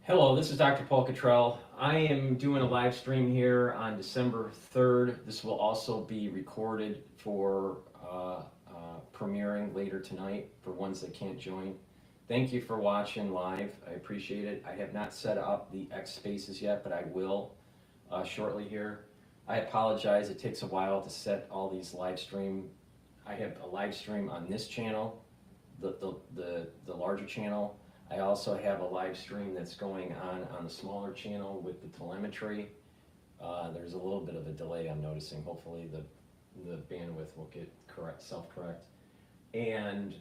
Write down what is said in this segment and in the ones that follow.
Hello, this is DrPaulCottrell. I am doing a live stream here on December 3rd. This will also be recorded for premiering later tonight for ones that can't join. Thank you for watching live. I appreciate it. I have not set up the X spaces yet, but I will shortly here. I apologize. It takes a while to set all these live stream. I have a live stream on this channel, the larger channel. I also have a live stream that's going on the smaller channel with the telemetry. There's a little bit of a delay I'm noticing. Hopefully the bandwidth will get self-correct. And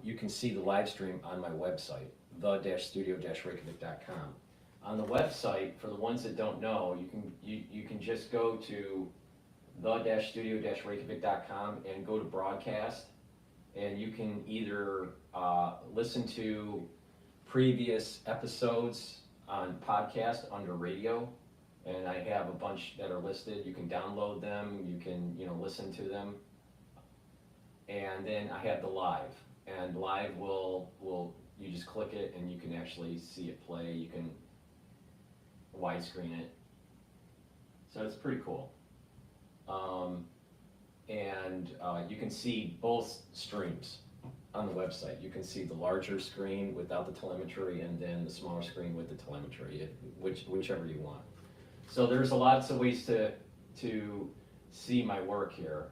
you can see the live stream on my website, the-studio-reykjavik.com. On the website, for the ones that don't know, you can just go to the-studio-reykjavik.com and go to broadcast, and you can either listen to previous episodes on podcast under radio, and I have a bunch that are listed. You can download them, you can listen to them, and then I have the live, and live will you just click it and you can actually see it play. You can widescreen it, so it's pretty cool. And you can see both streams on the website. You can see the larger screen without the telemetry and then the smaller screen with the telemetry, whichever you want. So there's lots of ways to see my work here.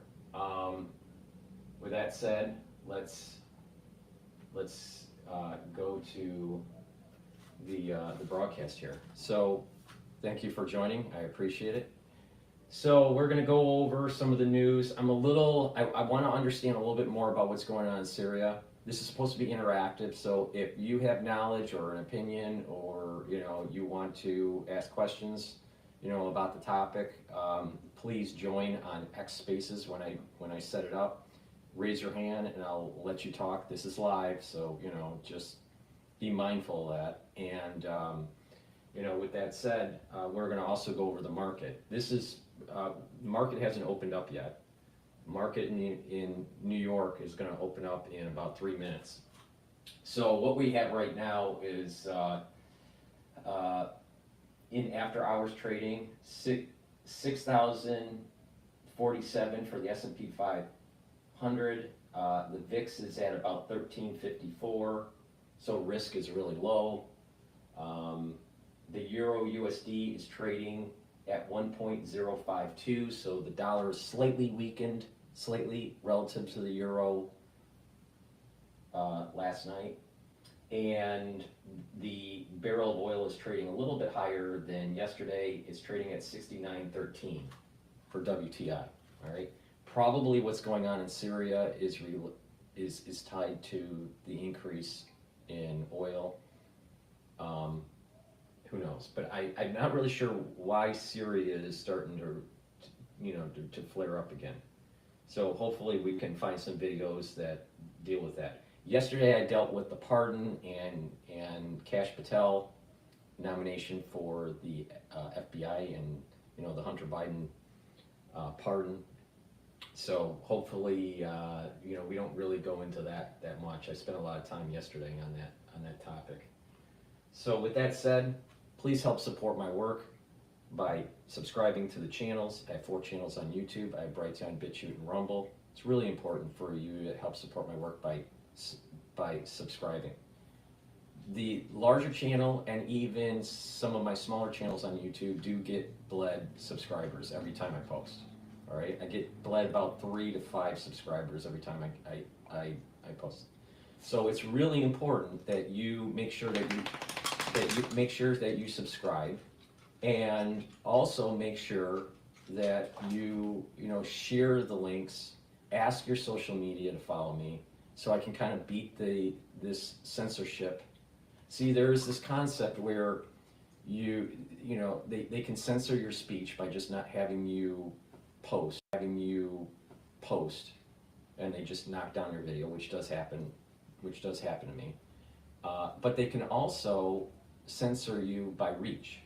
With that said, let's go to the broadcast here. So thank you for joining. I appreciate it. So we're going to go over some of the news. I want to understand a little bit more about what's going on in Syria. This is supposed to be interactive, so if you have knowledge or an opinion, or you want to ask questions about the topic, please join on X Spaces when I set it up. Raise your hand and I'll let you talk. This is live, so just be mindful of that. And with that said, we're going to also go over the market. The market hasn't opened up yet. The market in New York is going to open up in about 3 minutes. So what we have right now is in after hours trading, 6,047 for the S&P 500. The VIX is at about 1354, so risk is really low. The Euro USD is trading at 1.052, so the dollar is slightly weakened, relative to the euro last night. And the barrel of oil is trading a little bit higher than yesterday. It's trading at 69.13 for WTI. All right. Probably what's going on in Syria is tied to the increase in oil. Who knows? But I'm not really sure why Syria is starting to flare up again. So hopefully we can find some videos that deal with that. Yesterday I dealt with the pardon and Kash Patel nomination for the FBI and the Hunter Biden pardon. So hopefully we don't really go into that much. I spent a lot of time yesterday on that topic. So with that said, please help support my work by subscribing to the channels. I have 4 channels on YouTube. I have Brighteon, Bitchute, and Rumble. It's really important for you to help support my work by subscribing. The larger channel and even some of my smaller channels on YouTube do get bled subscribers every time I post. All right, I get bled about 3 to 5 subscribers every time I post. So it's really important that you make sure that you subscribe, and also make sure that you share the links. Ask your social media to follow me, so I can kind of beat this censorship. See, there is this concept where they can censor your speech by just not having you post, and they just knock down your video, which does happen to me. But they can also censor you by reach.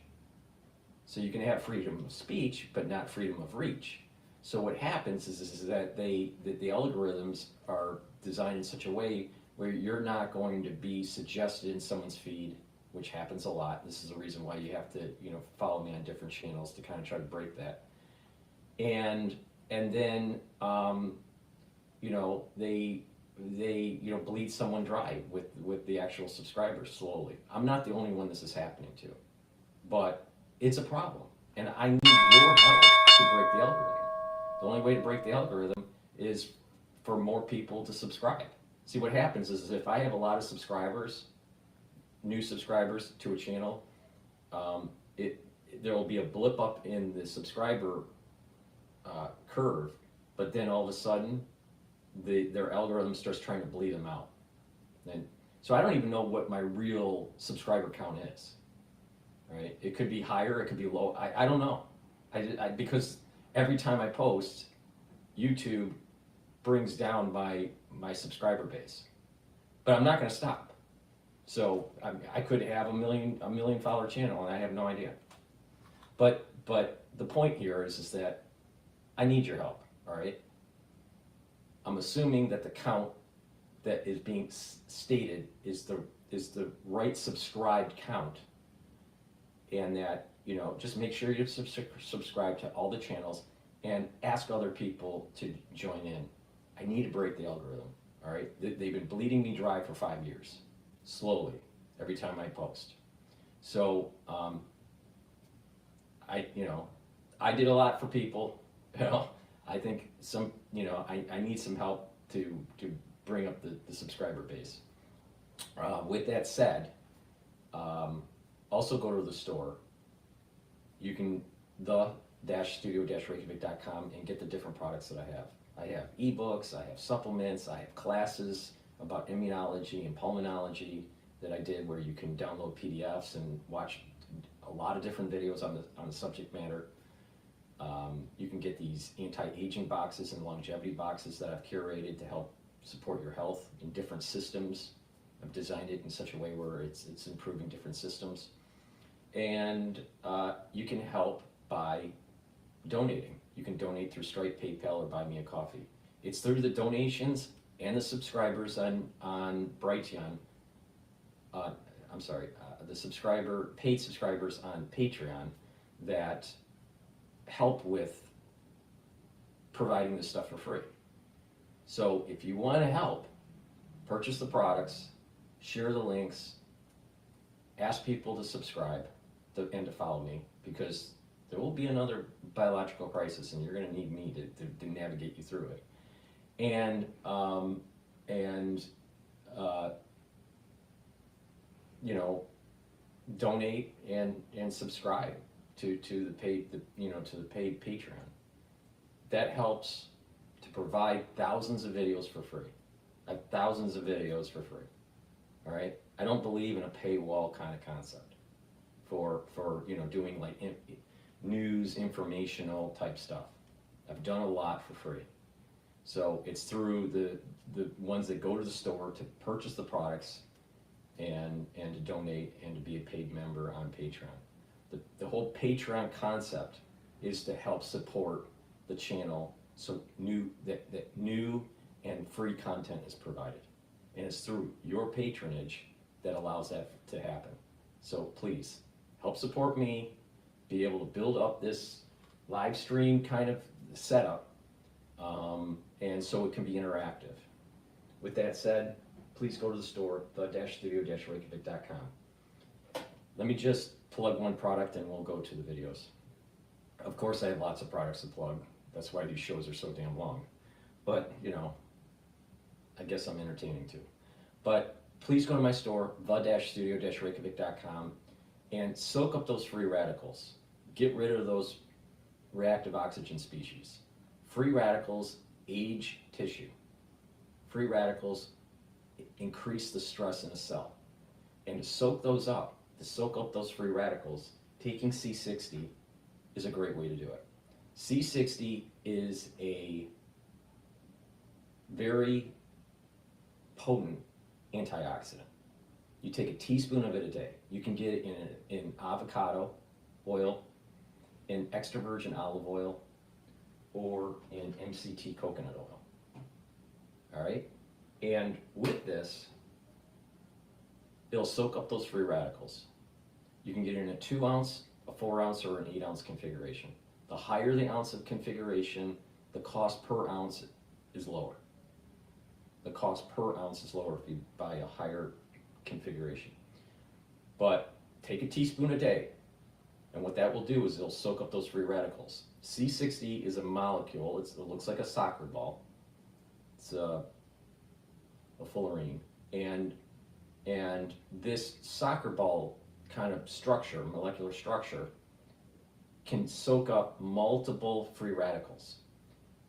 So you can have freedom of speech, but not freedom of reach. So what happens is that the algorithms are designed in such a way where you're not going to be suggested in someone's feed which happens a lot. This is the reason why you have to, follow me on different channels to kind of try to break that. And then, they bleed someone dry with the actual subscribers slowly. I'm not the only one this is happening to, but it's a problem, and I need your help to break the algorithm. The only way to break the algorithm is for more people to subscribe. See, what happens is if I have a lot of subscribers, new subscribers to a channel, there will be a blip up in the subscriber curve, but then all of a sudden, their algorithm starts trying to bleed them out. And so I don't even know what my real subscriber count is. Right? It could be higher, it could be low. I don't know. Because every time I post, YouTube brings down my subscriber base. But I'm not going to stop. So I could have a million follower channel, and I have no idea. But the point here is that I need your help. All right. I'm assuming that the count that is being stated is the right subscribed count, and that just make sure you subscribe to all the channels and ask other people to join in. I need to break the algorithm. All right, they've been bleeding me dry for 5 years, slowly, every time I post. So I did a lot for people. I think I need some help to bring up the subscriber base. With that said, also go to the store. You can the-studio-reykjavik.com and get the different products that I have. I have ebooks, I have supplements, I have classes about immunology and pulmonology that I did where you can download PDFs and watch a lot of different videos on the subject matter. You can get these anti-aging boxes and longevity boxes that I've curated to help support your health in different systems. I've designed it in such a way where it's improving different systems. And you can help by donating. You can donate through Stripe, PayPal, or Buy Me a Coffee. It's through the donations and the subscribers on Brighteon. The paid subscribers on Patreon that help with providing this stuff for free. So if you want to help, purchase the products, share the links, ask people to subscribe and to follow me, because there will be another biological crisis and you're going to need me to navigate you through it. And donate and subscribe to the paid Patreon. That helps to provide thousands of videos for free. I have thousands of videos for free. All right. I don't believe in a paywall kind of concept for doing like news, informational type stuff. I've done a lot for free. So it's through the ones that go to the store to purchase the products and to donate and to be a paid member on Patreon. The whole Patreon concept is to help support the channel so that new and free content is provided. And it's through your patronage that allows that to happen. So please, help support me, be able to build up this live stream kind of setup, and so it can be interactive. With that said, please go to the store, the-studio-reykjavik.com. Let me just plug one product and we'll go to the videos. Of course, I have lots of products to plug. That's why these shows are so damn long. But, I guess I'm entertaining too. But please go to my store, the-studio-reykjavik.com, and soak up those free radicals. Get rid of those reactive oxygen species. Free radicals age tissue. Free radicals increase the stress in a cell. And to soak those up, to soak up those free radicals, taking C60 is a great way to do it. C60 is a very potent antioxidant. You take a teaspoon of it a day. You can get it in avocado oil, in extra virgin olive oil, or in MCT coconut oil. All right? And with this, it'll soak up those free radicals. You can get it in a 2 ounce, a 4 ounce, or an 8 ounce configuration. The higher the ounce of configuration, the cost per ounce is lower. The cost per ounce is lower if you buy a higher configuration. But take a teaspoon a day, and what that will do is it'll soak up those free radicals. C60 is a molecule. It looks like a soccer ball. It's a fullerene, and this soccer ball kind of structure, molecular structure, can soak up multiple free radicals.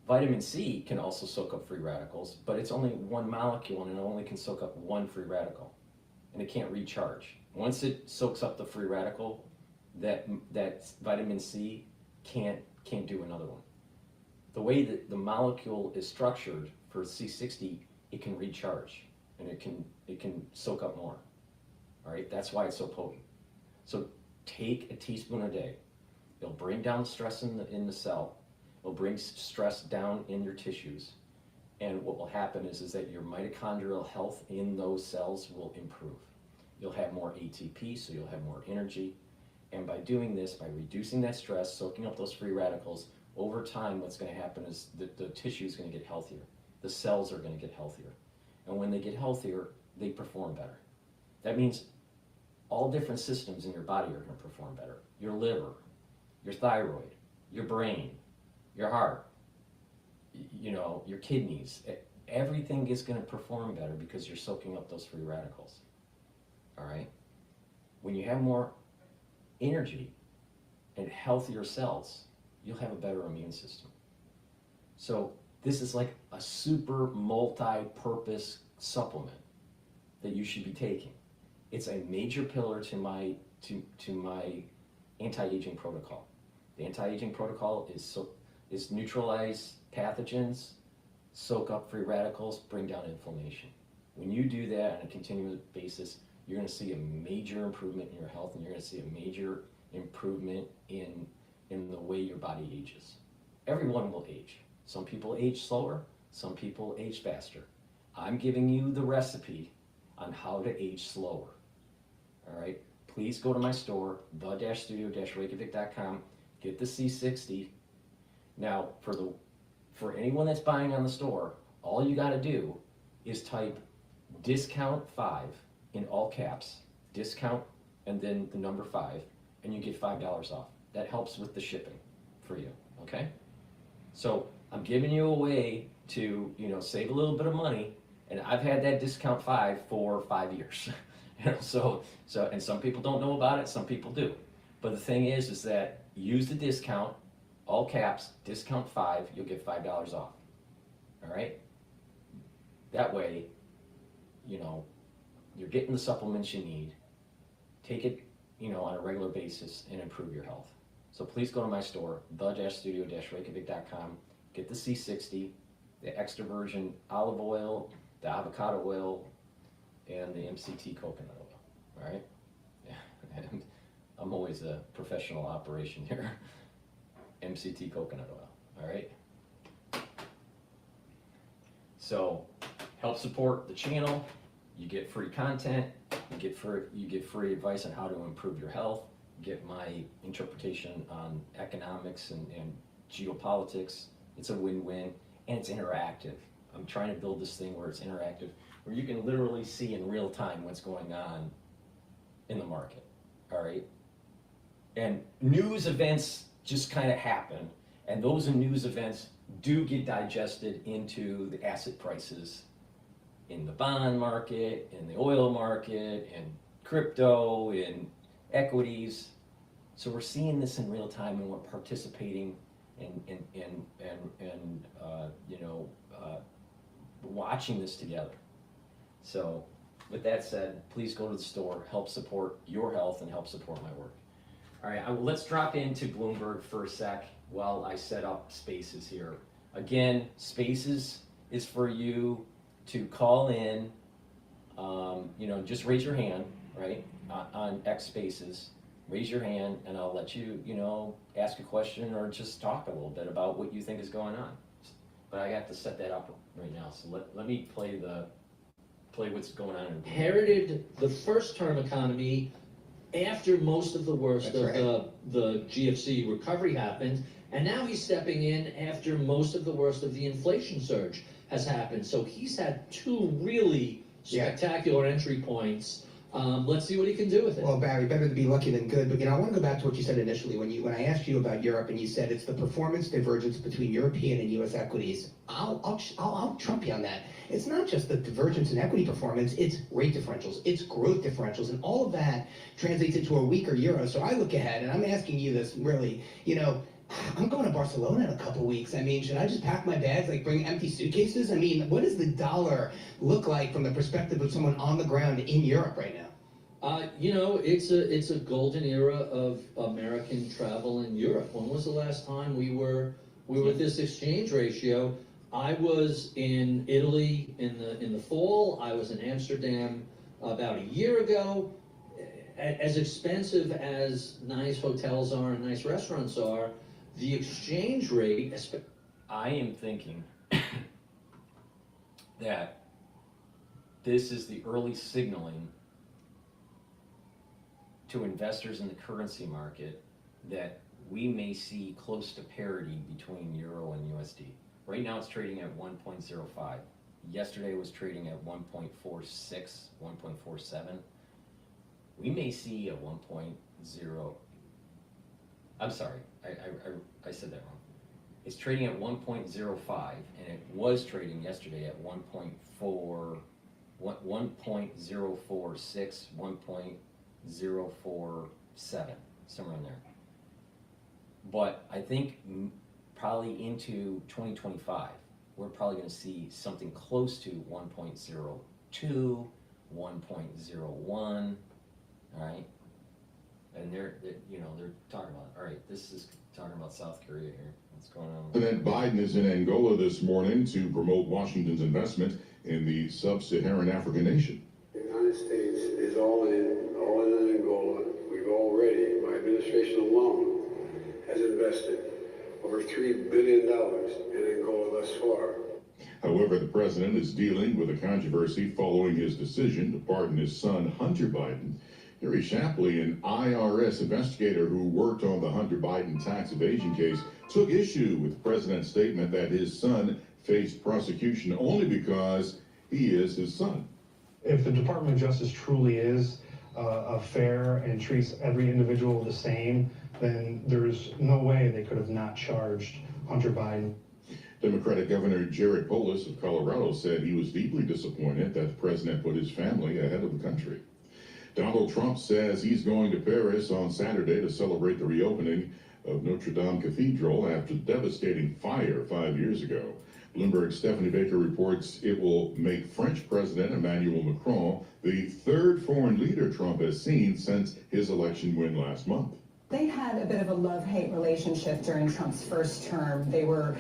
Vitamin C can also soak up free radicals, but it's only one molecule and it only can soak up one free radical, and it can't recharge. Once it soaks up the free radical, that vitamin C can't do another one. The way that the molecule is structured for C60, it can recharge and it can soak up more. All right, that's why it's so potent. So take a teaspoon a day. It'll bring down stress in the cell. It'll bring stress down in your tissues. And what will happen is that your mitochondrial health in those cells will improve. You'll have more ATP, so you'll have more energy. And by doing this, by reducing that stress, soaking up those free radicals, over time what's going to happen is that the tissue is going to get healthier. The cells are going to get healthier. And when they get healthier, they perform better. That means all different systems in your body are going to perform better. Your liver, your thyroid, your brain, your heart, your kidneys, everything is going to perform better because you're soaking up those free radicals. All right? When you have more energy and healthier cells, you'll have a better immune system. So this is like a super multi-purpose supplement that you should be taking. It's a major pillar to my anti-aging protocol. The anti-aging protocol is neutralize pathogens, soak up free radicals, bring down inflammation. When you do that on a continuous basis, you're going to see a major improvement in your health, and you're going to see a major improvement in the way your body ages. Everyone will age. Some people age slower, some people age faster. I'm giving you the recipe on how to age slower. All right? Please go to my store, the-studio-reykjavik.com, get the C60. Now, for anyone that's buying on the store, all you got to do is type discount 5 in all caps, discount and then the number 5, and you get $5 off. That helps with the shipping for you, okay? So I'm giving you a way to, save a little bit of money, and I've had that discount 5 for 5 years. So and some people don't know about it, some people do. But the thing is that use the discount, all caps, discount 5, you'll get $5 off. All right? That way, you're getting the supplements you need. Take it, on a regular basis and improve your health. So please go to my store, the-studio-reykjavik.com, get the C60, the extra virgin olive oil, the avocado oil, and the MCT coconut oil. All right? Yeah. And I'm always a professional operation here. MCT coconut oil. All right? So help support the channel. You get free content. You get free advice on how to improve your health. Get my interpretation on economics and geopolitics. It's a win-win, and it's interactive. I'm trying to build this thing where it's interactive, where you can literally see in real time what's going on in the market. All right? And news events just kind of happen, and those news events do get digested into the asset prices in the bond market, in the oil market, in crypto, in equities. So we're seeing this in real time, and we're participating and watching this together. So with that said, please go to the store, help support your health, and help support my work. All right, let's drop into Bloomberg for a sec while I set up Spaces here. Again, Spaces is for you to call in, just raise your hand, right, on X Spaces. Raise your hand, and I'll let you, ask a question or just talk a little bit about what you think is going on. But I have to set that up right now, so let me play the play what's going on. Inherited the first term economy after most of the worst That's of the GFC recovery happened, and now he's stepping in after most of the worst of the inflation surge has happened. So he's had two really spectacular entry points. Let's see what he can do with it. Well, Barry, better to be lucky than good, but I want to go back to what you said initially when I asked you about Europe, and you said it's the performance divergence between European and U.S. equities. I'll trump you on that. It's not just the divergence in equity performance; it's rate differentials, it's growth differentials, and all of that translates into a weaker euro. So I look ahead, and I'm asking you this really, I'm going to Barcelona in a couple weeks. I mean, should I just pack my bags, like bring empty suitcases? I mean, what does the dollar look like from the perspective of someone on the ground in Europe right now? It's a golden era of American travel in Europe. When was the last time we were at this exchange ratio? I was in Italy in the fall. I was in Amsterdam about a year ago. As expensive as nice hotels are and nice restaurants are, the exchange rate. I am thinking that this is the early signaling to investors in the currency market that we may see close to parity between euro and USD. Right now it's trading at 1.05. Yesterday it was trading at 1.46, 1.47. We may see a 1.0. I'm sorry, I said that wrong. It's trading at 1.05, and it was trading yesterday at 1.4, 1.046, 1.047, somewhere in there. But I think probably into 2025, we're probably going to see something close to 1.02, 1.01, all right? And they're talking about, all right, this is talking about South Korea here. What's going on? President Biden is in Angola this morning to promote Washington's investment in the sub-Saharan African nation. The United States is all in Angola. We've already, my administration alone, has invested over $3 billion in Angola thus far. However, the president is dealing with a controversy following his decision to pardon his son, Hunter Biden. Harry Shapley, an IRS investigator who worked on the Hunter Biden tax evasion case, took issue with the president's statement that his son faced prosecution only because he is his son. If the Department of Justice truly is fair and treats every individual the same, then there's no way they could have not charged Hunter Biden. Democratic Governor Jared Polis of Colorado said he was deeply disappointed that the president put his family ahead of the country. Donald Trump says he's going to Paris on Saturday to celebrate the reopening of Notre Dame Cathedral after the devastating fire 5 years ago. Bloomberg's Stephanie Baker reports it will make French President Emmanuel Macron the third foreign leader Trump has seen since his election win last month. They had a bit of a love-hate relationship during Trump's first term. They were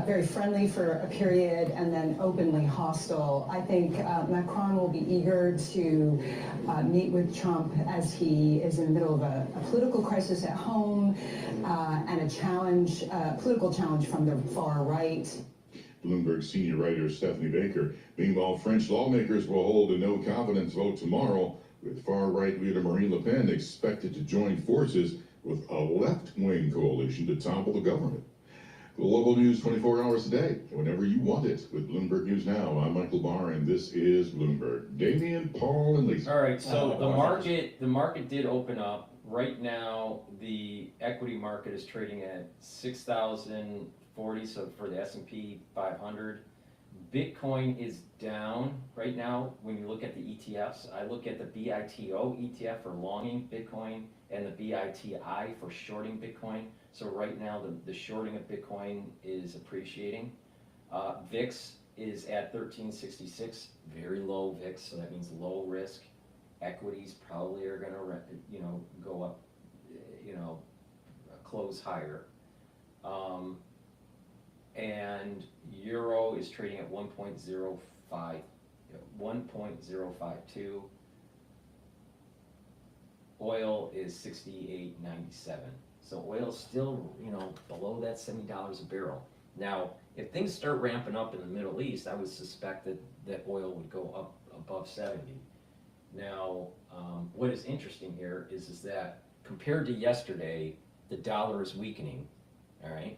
very friendly for a period and then openly hostile. I think Macron will be eager to meet with Trump as he is in the middle of a political crisis at home and a political challenge from the far right. Bloomberg senior writer Stephanie Baker. Meanwhile, French lawmakers will hold a no-confidence vote tomorrow, with far-right leader Marine Le Pen expected to join forces with a left-wing coalition to topple the government. Global news 24 hours a day, whenever you want it. With Bloomberg News Now, I'm Michael Barr, and this is Bloomberg. Damian, Paul, and Lisa. All right, so the market did open up. Right now, the equity market is trading at 6,040. So for the S&P 500, Bitcoin is down right now. When you look at the ETFs, I look at the BITO ETF for longing Bitcoin and the BITI for shorting Bitcoin. So right now the shorting of Bitcoin is appreciating. VIX is at 1366, very low VIX, so that means low risk. Equities probably are going to go up, close higher. And euro is trading at 1.052. Oil is 68.97. So oil's still, below that $70 a barrel. Now, if things start ramping up in the Middle East, I would suspect that oil would go up a above 70. Now, what is interesting here is that compared to yesterday, the dollar is weakening, all right?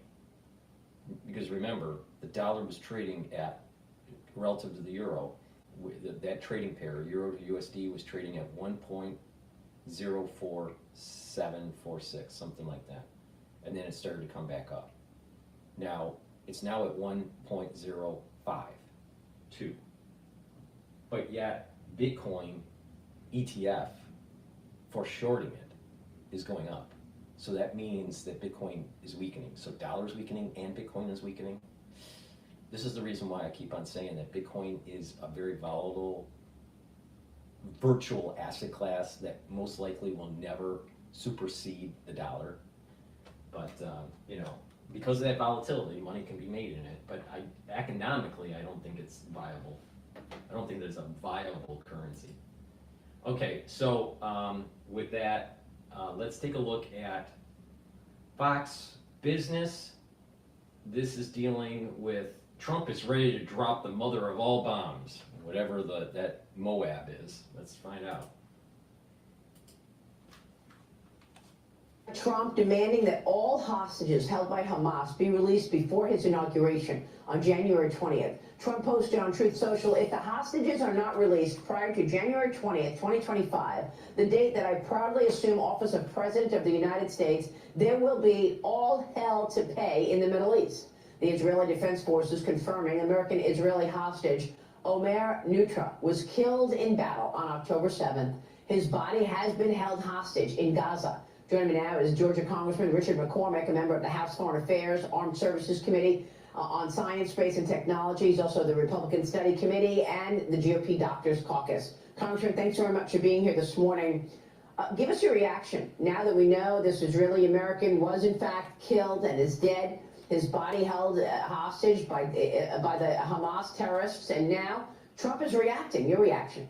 Because remember, the dollar was trading at, relative to the euro, that trading pair, euro to USD, was trading at 1.04746, something like that. And then it started to come back up. Now, it's now at 1.052. But yet, Bitcoin ETF for shorting it is going up. So that means that Bitcoin is weakening. So dollar's weakening and Bitcoin is weakening. This is the reason why I keep on saying that Bitcoin is a very volatile virtual asset class that most likely will never supersede the dollar. But, you know, because of that volatility, money can be made in it. But economically, I don't think it's viable. I don't think there's a viable currency. Okay, so with that, let's take a look at Fox Business. This is dealing with Trump is ready to drop the mother of all bombs, whatever that Moab is. Let's find out. Trump demanding that all hostages held by Hamas be released before his inauguration on January 20th. Trump posted on Truth Social, if the hostages are not released prior to January 20th, 2025, the date that I proudly assume office of President of the United States, there will be all hell to pay in the Middle East. The Israeli Defense Forces confirming American-Israeli hostage Omer Nutra was killed in battle on October 7th. His body has been held hostage in Gaza. Joining me now is Georgia Congressman Richard McCormick, a member of the House Foreign Affairs Armed Services Committee on Science, Space, and Technology. He's also the Republican Study Committee and the GOP Doctors Caucus. Congressman, thanks very much for being here this morning. Give us your reaction now that we know this Israeli American was in fact killed and is dead, his body held hostage by the Hamas terrorists, and now Trump is reacting. Your reaction?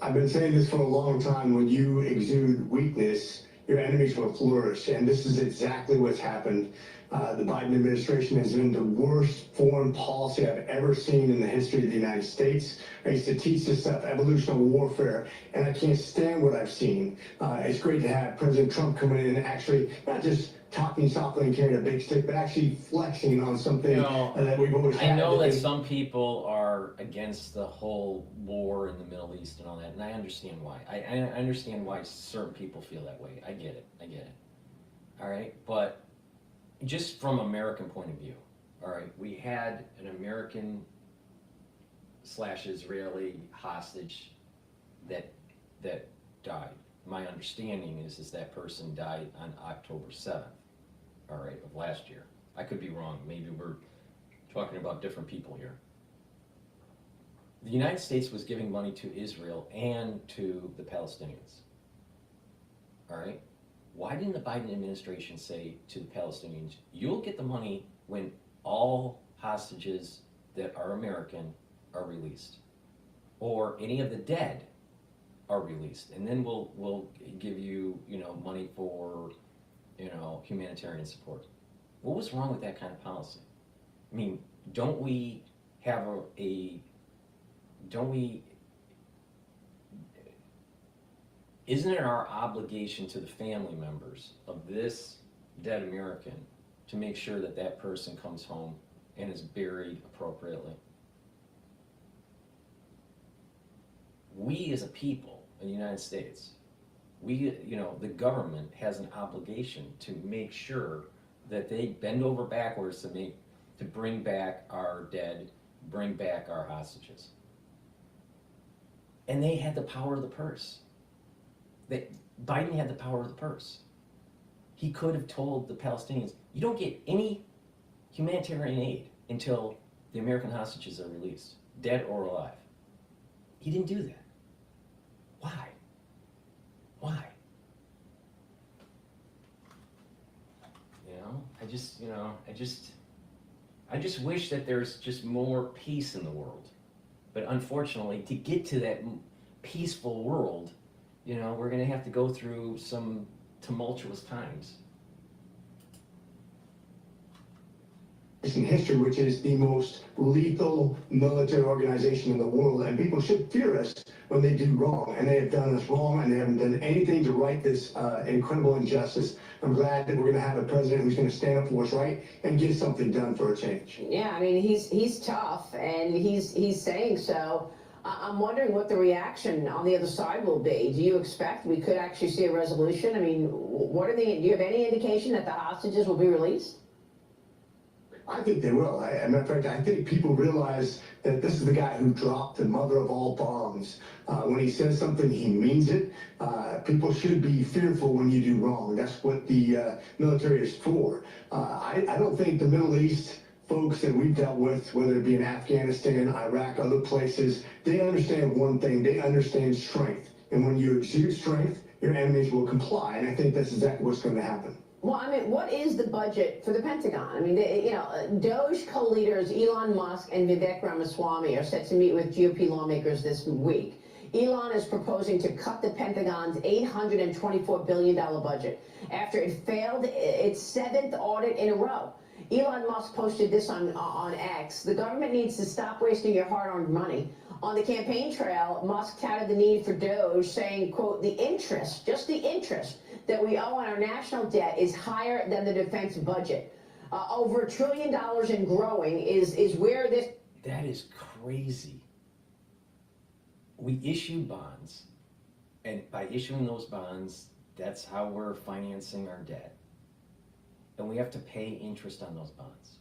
I've been saying this for a long time. When you exude weakness, your enemies will flourish, and this is exactly what's happened. The Biden administration has been the worst foreign policy I've ever seen in the history of the United States. I used to teach this stuff, evolutionary warfare, and I can't stand what I've seen. It's great to have President Trump coming in and actually not just talking softly and carrying a big stick, but actually flexing on something that we've always had. I know that some people are against the whole war in the Middle East and all that, and I understand why. I understand why certain people feel that way. I get it. All right, but just from American point of view, all right, we had an American/Israeli hostage that died. My understanding is that person died on October 7th, all right, of last year. I could be wrong. Maybe we're talking about different people here. The United States was giving money to Israel and to the Palestinians, all right? Why didn't the Biden administration say to the Palestinians, you'll get the money when all hostages that are American are released, or any of the dead are released, and then we'll give you, money for, humanitarian support? What was wrong with that kind of policy? I mean, don't we have isn't it our obligation to the family members of this dead American to make sure that that person comes home and is buried appropriately? We as a people in the United States, the government has an obligation to make sure that they bend over backwards to bring back our dead, bring back our hostages. And they had the power of the purse. Biden had the power of the purse. He could have told the Palestinians, you don't get any humanitarian aid until the American hostages are released, dead or alive. He didn't do that. Why? I just wish that there's just more peace in the world. But unfortunately, to get to that peaceful world, we're going to have to go through some tumultuous times. in history, which is the most lethal military organization in the world, and people should fear us when they do wrong, and they have done us wrong, and they haven't done anything to right this incredible injustice. I'm glad that we're going to have a president who's going to stand up for what's right and get something done for a change. Yeah, I mean, he's tough, and he's saying so. I'm wondering what the reaction on the other side will be. Do you expect we could actually see a resolution? I mean, do you have any indication that the hostages will be released? I think they will. As a matter of fact, I think people realize that this is the guy who dropped the mother of all bombs. When he says something, he means it. People should be fearful when you do wrong. That's what the military is for. I don't think the Middle East folks that we've dealt with, whether it be in Afghanistan, Iraq, other places, they understand one thing. They understand strength. And when you exude strength, your enemies will comply. And I think that's exactly what's going to happen. Well, I mean, what is the budget for the Pentagon? I mean, DOGE co-leaders Elon Musk and Vivek Ramaswamy are set to meet with GOP lawmakers this week. Elon is proposing to cut the Pentagon's $824 billion budget after it failed its 7th audit in a row. Elon Musk posted this on X. The government needs to stop wasting your hard-earned money. On the campaign trail, Musk touted the need for DOGE, saying, quote, the interest, just the interest that we owe on our national debt is higher than the defense budget. Over $1 trillion and growing is where this... That is crazy. We issue bonds, and by issuing those bonds, that's how we're financing our debt. And we have to pay interest on those bonds.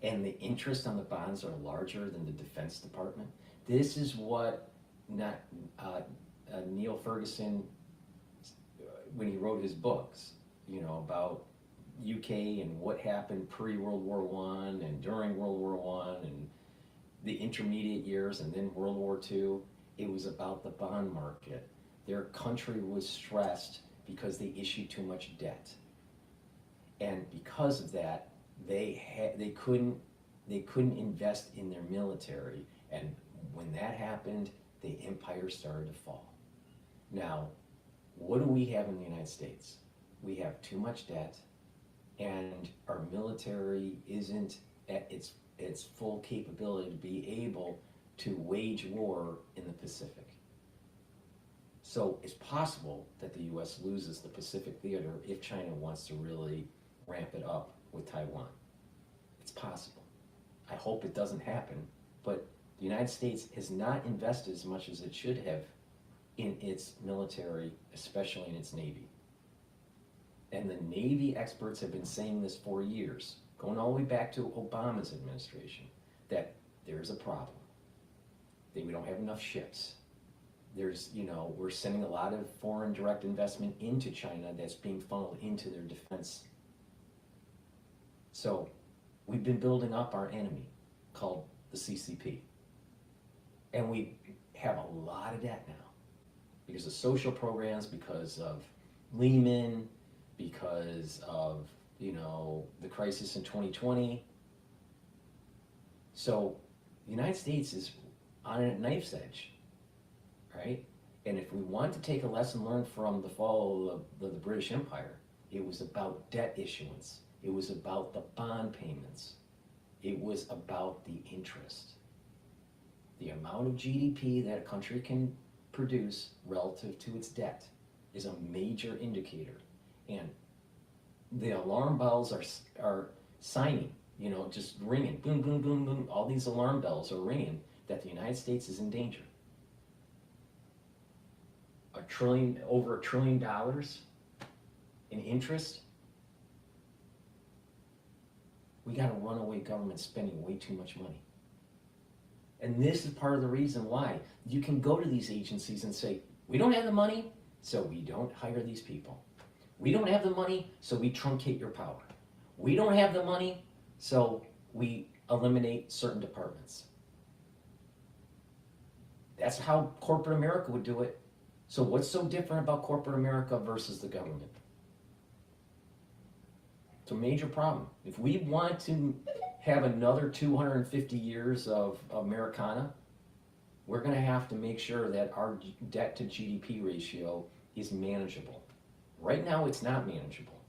And the interest on the bonds are larger than the Defense Department. This is what Neil Ferguson, when he wrote his books, about UK and what happened pre-World War I and during World War I and the intermediate years and then World War II, it was about the bond market. Their country was stressed because they issued too much debt. And because of that, they couldn't invest in their military. And when that happened, the empire started to fall. Now, what do we have in the United States? We have too much debt, and our military isn't at its full capability to be able to wage war in the Pacific. So it's possible that the U.S. loses the Pacific theater if China wants to really ramp it up with Taiwan. It's possible. I hope it doesn't happen, but the United States has not invested as much as it should have in its military, especially in its Navy. And the Navy experts have been saying this for years, going all the way back to Obama's administration, that there's a problem. That we don't have enough ships. We're sending a lot of foreign direct investment into China that's being funneled into their defense. So we've been building up our enemy called the CCP. And we have a lot of debt now because of social programs, because of Lehman, because of, the crisis in 2020. So the United States is on a knife's edge, right? And if we want to take a lesson learned from the fall of the British Empire, it was about debt issuance. It was about the bond payments. It was about the interest. The amount of GDP that a country can produce relative to its debt is a major indicator. And the alarm bells are signing, just ringing, boom, boom, boom, boom. All these alarm bells are ringing that the United States is in danger. Over $1 trillion in interest. We got a runaway government spending way too much money. And this is part of the reason why you can go to these agencies and say, we don't have the money, so we don't hire these people. We don't have the money, so we truncate your power. We don't have the money, so we eliminate certain departments. That's how corporate America would do it. So what's so different about corporate America versus the government? It's a major problem. If we want to have another 250 years of Americana, we're going to have to make sure that our debt to GDP ratio is manageable. Right now, it's not manageable.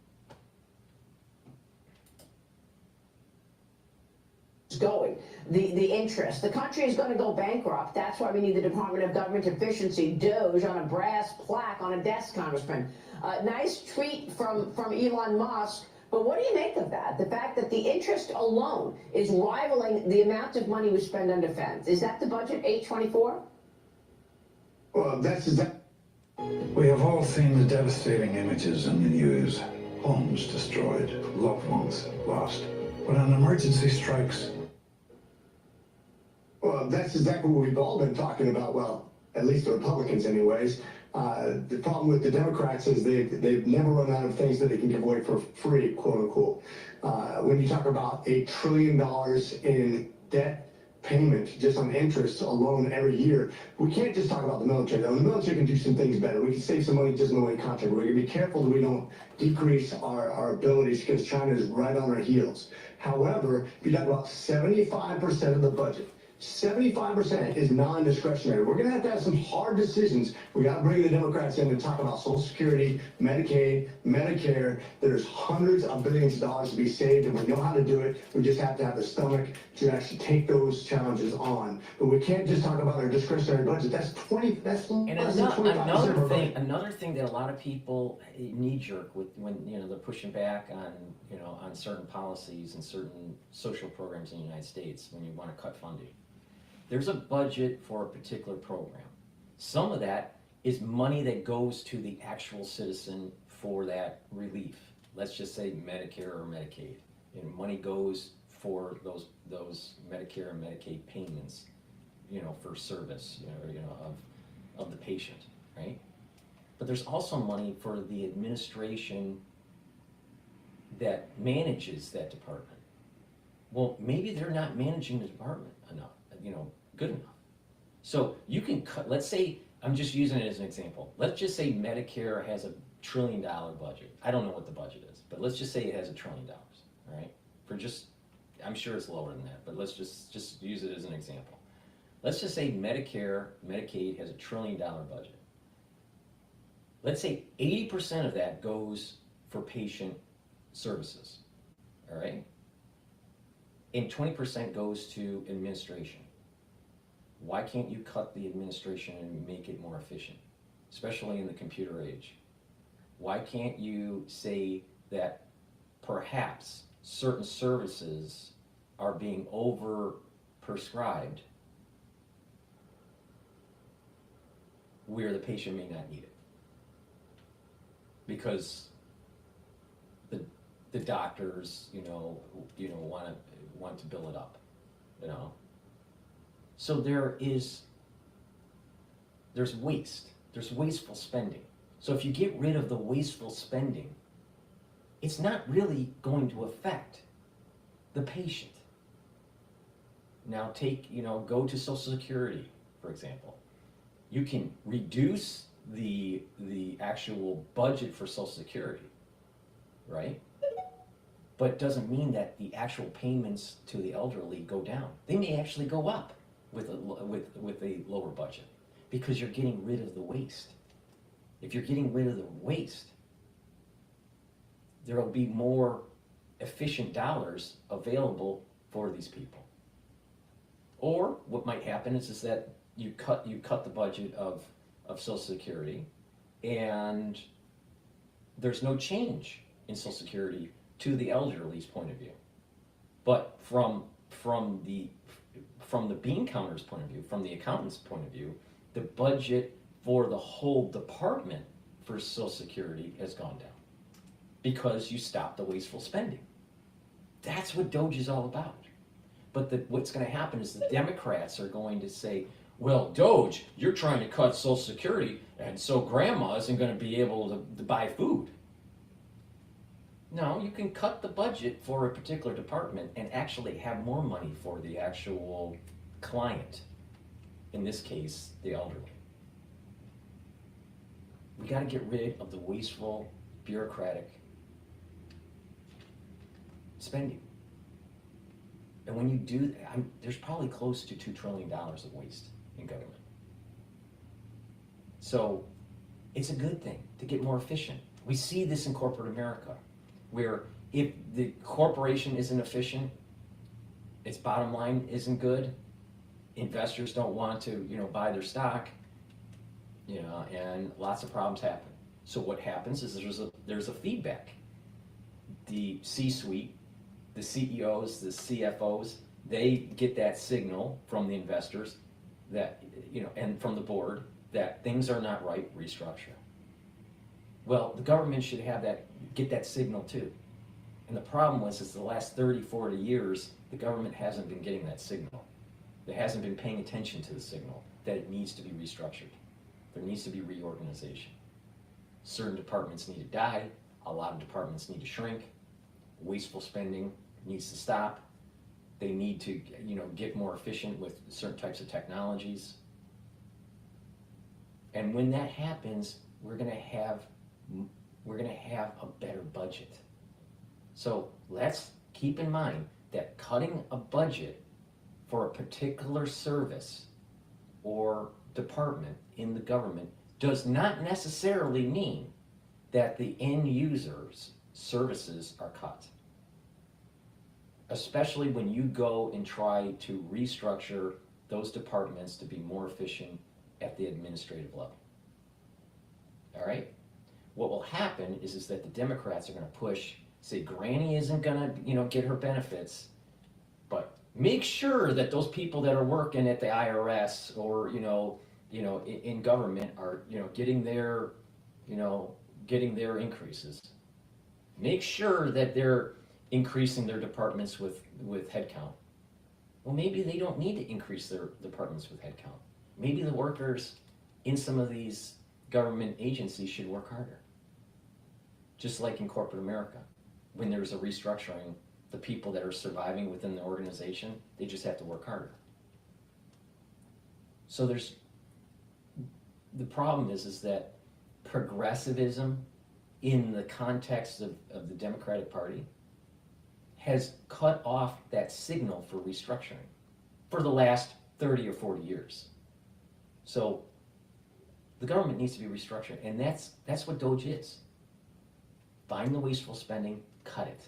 going. The interest. The country is going to go bankrupt. That's why we need the Department of Government Efficiency, DOGE, on a brass plaque on a desk, Congressman. Nice tweet from Elon Musk. But what do you make of that? The fact that the interest alone is rivaling the amount of money we spend on defense. Is that the budget, 824? Well, that's exactly. We have all seen the devastating images in the news. Homes destroyed, loved ones lost. When an emergency strikes, Well, that's exactly what we've all been talking about. Well, at least the Republicans anyways. The problem with the Democrats is they've never run out of things that they can give away for free, quote unquote. When you talk about $1 trillion in debt payment just on interest alone every year, we can't just talk about the military. Though the military can do some things better. We can save some money just in the way contract. We're going to be careful that we don't decrease our abilities because China is right on our heels. However, if you talk about 75% of the budget, 75% is non-discretionary. We're going to have some hard decisions. We got to bring the Democrats in and talk about Social Security, Medicaid, Medicare. There's hundreds of billions of dollars to be saved, and we know how to do it. We just have to have the stomach to actually take those challenges on. But we can't just talk about our discretionary budget. That's 20. That's And less than 25% of our budget. another thing that a lot of people knee-jerk with when they're pushing back on on certain policies and certain social programs in the United States when you want to cut funding. There's a budget for a particular program. Some of that is money that goes to the actual citizen for that relief. Let's just say Medicare or Medicaid. Money goes for those Medicare and Medicaid payments, for service, of the patient, right? But there's also money for the administration that manages that department. Well, maybe they're not managing the department enough, good enough. So you can cut, let's say, I'm just using it as an example. Let's just say Medicare has $1 trillion budget. I don't know what the budget is, but let's just say it has $1 trillion, all right? I'm sure it's lower than that, but let's just use it as an example. Let's just say Medicare, Medicaid has $1 trillion budget. Let's say 80% of that goes for patient services, all right? And 20% goes to administration. Why can't you cut the administration and make it more efficient, especially in the computer age? Why can't you say that perhaps certain services are being over-prescribed where the patient may not need it? Because the doctors, want to build it up, So there's waste. There's wasteful spending. So if you get rid of the wasteful spending, it's not really going to affect the patient. Now go to Social Security, for example. You can reduce the actual budget for Social Security, right? But it doesn't mean that the actual payments to the elderly go down. They may actually go up with a lower budget because you're getting rid of the waste. If you're getting rid of the waste, there will be more efficient dollars available for these people. Or what might happen is that you cut the budget of Social Security, and there's no change in Social Security to the elderly's point of view. But from the bean counter's point of view, from the accountant's point of view, the budget for the whole department for Social Security has gone down because you stopped the wasteful spending. That's what DOGE is all about. But what's going to happen is the Democrats are going to say, well, DOGE, you're trying to cut Social Security, and so grandma isn't going to be able to buy food. No, you can cut the budget for a particular department and actually have more money for the actual client, in this case, the elderly. We got to get rid of the wasteful, bureaucratic spending. And when you do that, there's probably close to $2 trillion of waste in government. So it's a good thing to get more efficient. We see this in corporate America, where if the corporation isn't efficient its bottom line isn't good. Investors don't want to, buy their stock, and lots of problems happen. So what happens is there's a feedback. The C-suite, the CEOs, the CFOs, they get that signal from the investors that, and from the board that things are not right, restructure. Well, the government should get that signal too. And the problem is the last 30, 40 years, the government hasn't been getting that signal. It hasn't been paying attention to the signal that it needs to be restructured. There needs to be reorganization. Certain departments need to die. A lot of departments need to shrink. Wasteful spending needs to stop. They need to, get more efficient with certain types of technologies. And when that happens, we're gonna have a better budget. So let's keep in mind that cutting a budget for a particular service or department in the government does not necessarily mean that the end user's services are cut. Especially when you go and try to restructure those departments to be more efficient at the administrative level. All right? What will happen is that the Democrats are going to say Granny isn't going to, get her benefits, but make sure that those people that are working at the IRS or, in government are, getting their increases. Make sure that they're increasing their departments with headcount. Well, maybe they don't need to increase their departments with headcount. Maybe the workers in some of these government agencies should work harder. Just like in corporate America, when there's a restructuring, the people that are surviving within the organization, they just have to work harder. So the problem is that progressivism in the context of the Democratic Party has cut off that signal for restructuring for the last 30 or 40 years. So the government needs to be restructured, and that's what DOGE is. Find the wasteful spending, cut it.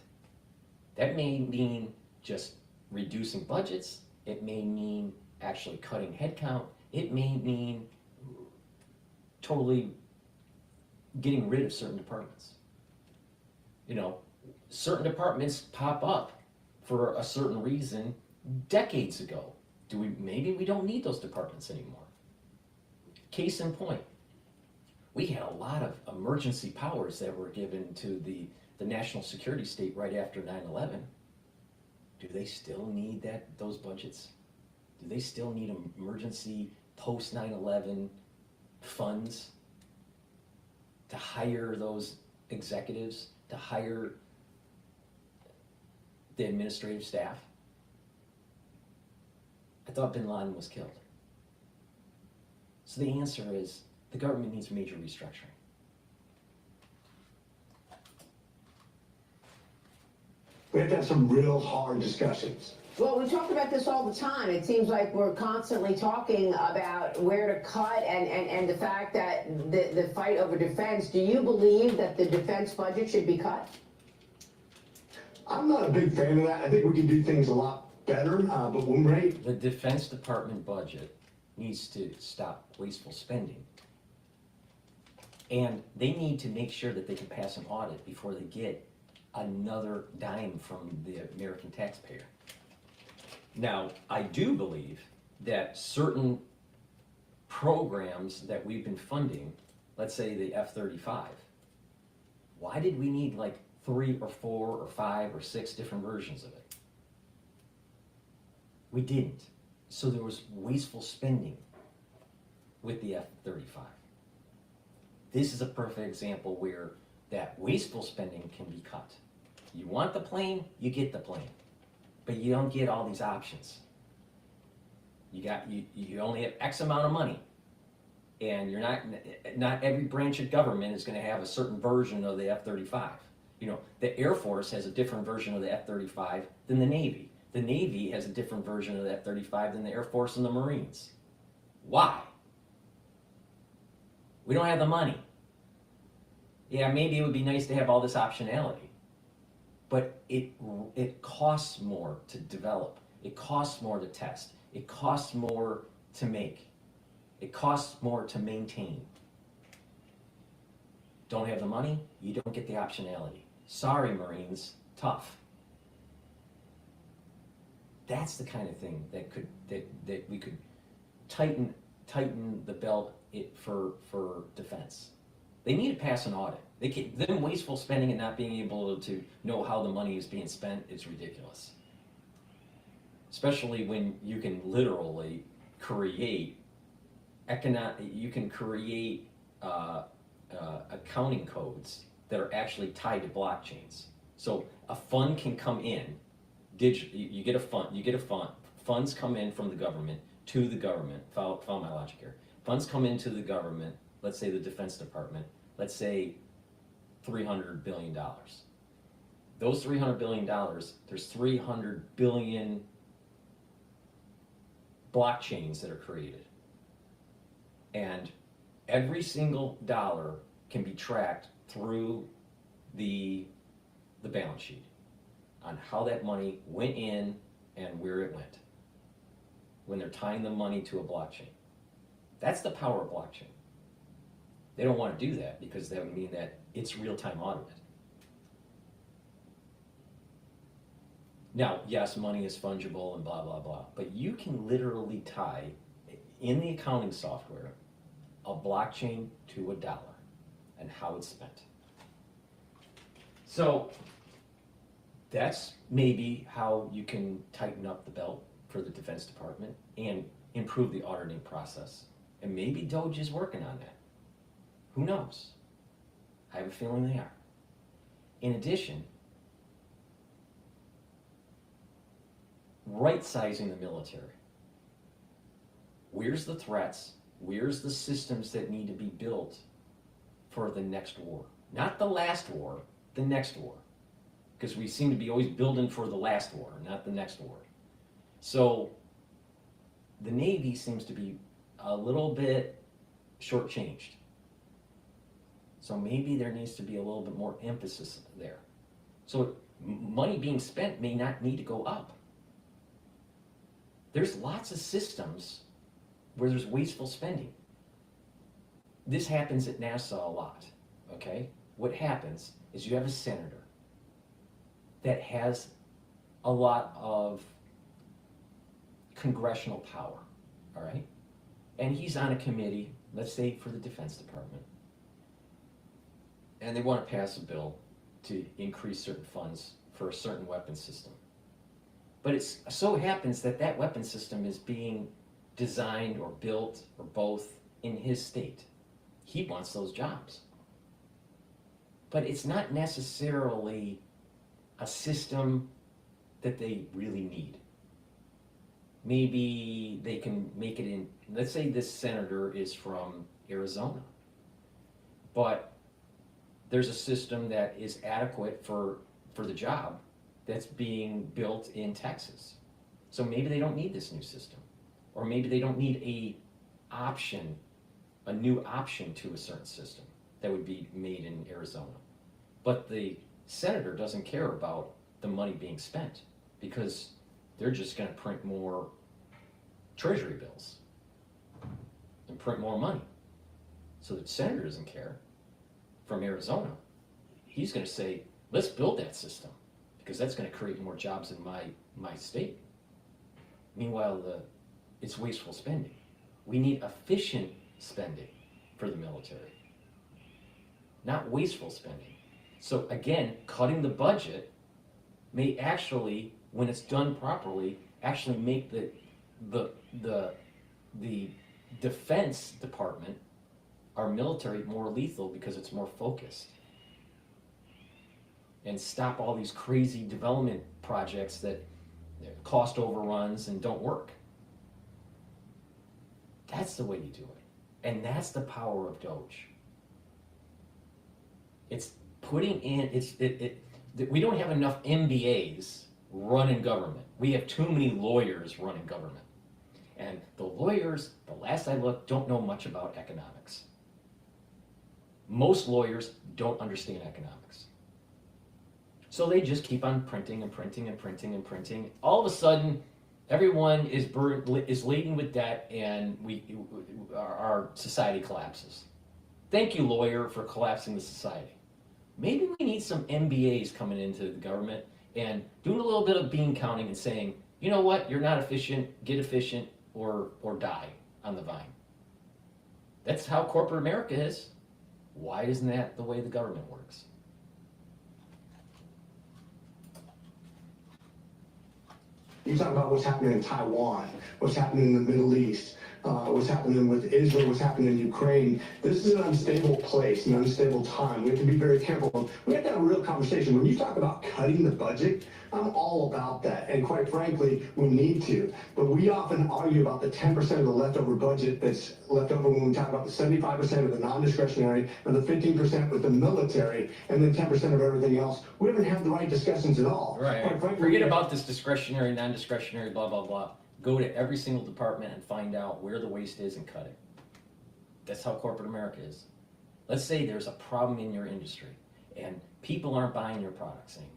That may mean just reducing budgets. It may mean actually cutting headcount. It may mean totally getting rid of certain departments. Certain departments pop up for a certain reason decades ago. Maybe we don't need those departments anymore. Case in point, we had a lot of emergency powers that were given to the national security state right after 9/11. Do they still need those budgets? Do they still need emergency post 9/11 funds to hire those executives, to hire the administrative staff? I thought bin Laden was killed. So the answer is the government needs major restructuring. We have to have some real hard discussions. Well, we talk about this all the time. It seems like we're constantly talking about where to cut and the fact that the fight over defense. Do you believe that the defense budget should be cut? I'm not a big fan of that. I think we can do things a lot better, but when we're The Defense Department budget needs to stop wasteful spending. And they need to make sure that they can pass an audit before they get another dime from the American taxpayer. Now, I do believe that certain programs that we've been funding, let's say the F-35, why did we need like 3 or 4 or 5 or 6 different versions of it? We didn't. So there was wasteful spending with the F-35. This is a perfect example where that wasteful spending can be cut. You want the plane, you get the plane. But you don't get all these options. You only have X amount of money. And you're not every branch of government is going to have a certain version of the F-35. The Air Force has a different version of the F-35 than the Navy. The Navy has a different version of the F-35 than the Air Force and the Marines. Why? We don't have the money. Yeah, maybe it would be nice to have all this optionality, but it costs more to develop. It costs more to test. It costs more to make. It costs more to maintain. Don't have the money, you don't get the optionality. Sorry, Marines, tough. That's the kind of thing that we could tighten the belt for defense. They need to pass an audit. Them wasteful spending and not being able to know how the money is being spent is ridiculous. Especially when you can literally create accounting codes that are actually tied to blockchains. So a fund can come in, you get a fund, funds come in from the government to the government, follow my logic here. Funds come into the government, let's say the Defense Department, let's say $300 billion. Those $300 billion, there's 300 billion blockchains that are created. And every single dollar can be tracked through the balance sheet on how that money went in and where it went when they're tying the money to a blockchain. That's the power of blockchain. They don't want to do that because that would mean that it's real-time audited. Now, yes, money is fungible and blah, blah, blah, but you can literally tie, in the accounting software, a blockchain to a dollar and how it's spent. So that's maybe how you can tighten up the belt for the Defense Department and improve the auditing process. And maybe Doge is working on that. Who knows? I have a feeling they are. In addition, right-sizing the military. Where's the threats? Where's the systems that need to be built for the next war? Not the last war, the next war. Because we seem to be always building for the last war, not the next war. So the Navy seems to be a little bit shortchanged. So maybe there needs to be a little bit more emphasis there. So money being spent may not need to go up. There's lots of systems where there's wasteful spending. This happens at NASA a lot, okay? What happens is you have a senator that has a lot of congressional power, all right? And he's on a committee, let's say for the Defense Department, and they want to pass a bill to increase certain funds for a certain weapon system. But it so happens that that weapon system is being designed or built or both in his state. He wants those jobs. But it's not necessarily a system that they really need. Maybe they can make it in, let's say this senator is from Arizona, but there's a system that is adequate for the job that's being built in Texas. So maybe they don't need this new system. Or maybe they don't need a new option to a certain system that would be made in Arizona. But the senator doesn't care about the money being spent because they're just going to print more treasury bills and print more money. So the senator doesn't care from Arizona. He's going to say, let's build that system because that's going to create more jobs in my state. Meanwhile, it's wasteful spending. We need efficient spending for the military, not wasteful spending. So again, cutting the budget may actually, when it's done properly, actually make the Defense Department, our military, more lethal because it's more focused. And stop all these crazy development projects that cost overruns and don't work. That's the way you do it. And that's the power of Doge. It's putting in, we don't have enough MBAs running government. We have too many lawyers running government. And the lawyers, the last I looked, don't know much about economics. Most lawyers don't understand economics. So they just keep on printing and printing and printing and printing. All of a sudden, Everyone is laden with debt, and our society collapses. Thank you, lawyer, for collapsing the society. Maybe we need some MBAs coming into the government and doing a little bit of bean counting and saying, you know what, you're not efficient, get efficient, or die on the vine. That's how corporate America is. Why isn't that the way the government works? You talk about what's happening in Taiwan, what's happening in the Middle East, what's happening with Israel, what's happening in Ukraine. This is an unstable place, an unstable time. We have to be very careful. We have to have a real conversation. When you talk about cutting the budget, I'm all about that. And quite frankly, we need to. But we often argue about the 10% of the leftover budget that's left over when we talk about the 75% of the non-discretionary and the 15% with the military and then 10% of everything else. We haven't had the right discussions at all. Right. Quite frankly, Forget about this discretionary, non-discretionary, blah, blah, blah. Go to every single department and find out where the waste is and cut it. That's how corporate America is. Let's say there's a problem in your industry and people aren't buying your products anymore.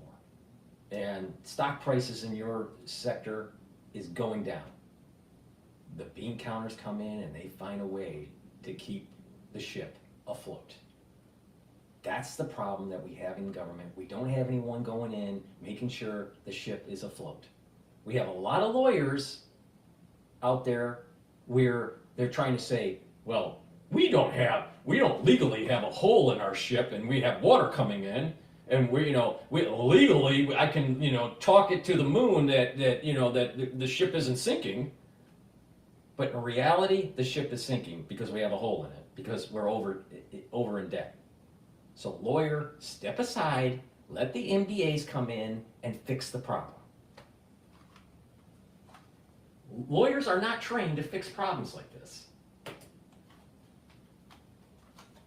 And stock prices in your sector is going down. The bean counters come in and they find a way to keep the ship afloat. That's the problem that we have in government. We don't have anyone going in making sure the ship is afloat. We have a lot of lawyers out there where they're trying to say, well, we don't legally have a hole in our ship and we have water coming in and legally I can, talk it to the moon that the ship isn't sinking. But in reality, the ship is sinking because we have a hole in it, because we're over in debt. So lawyer, step aside, let the MBAs come in and fix the problem. Lawyers are not trained to fix problems like this.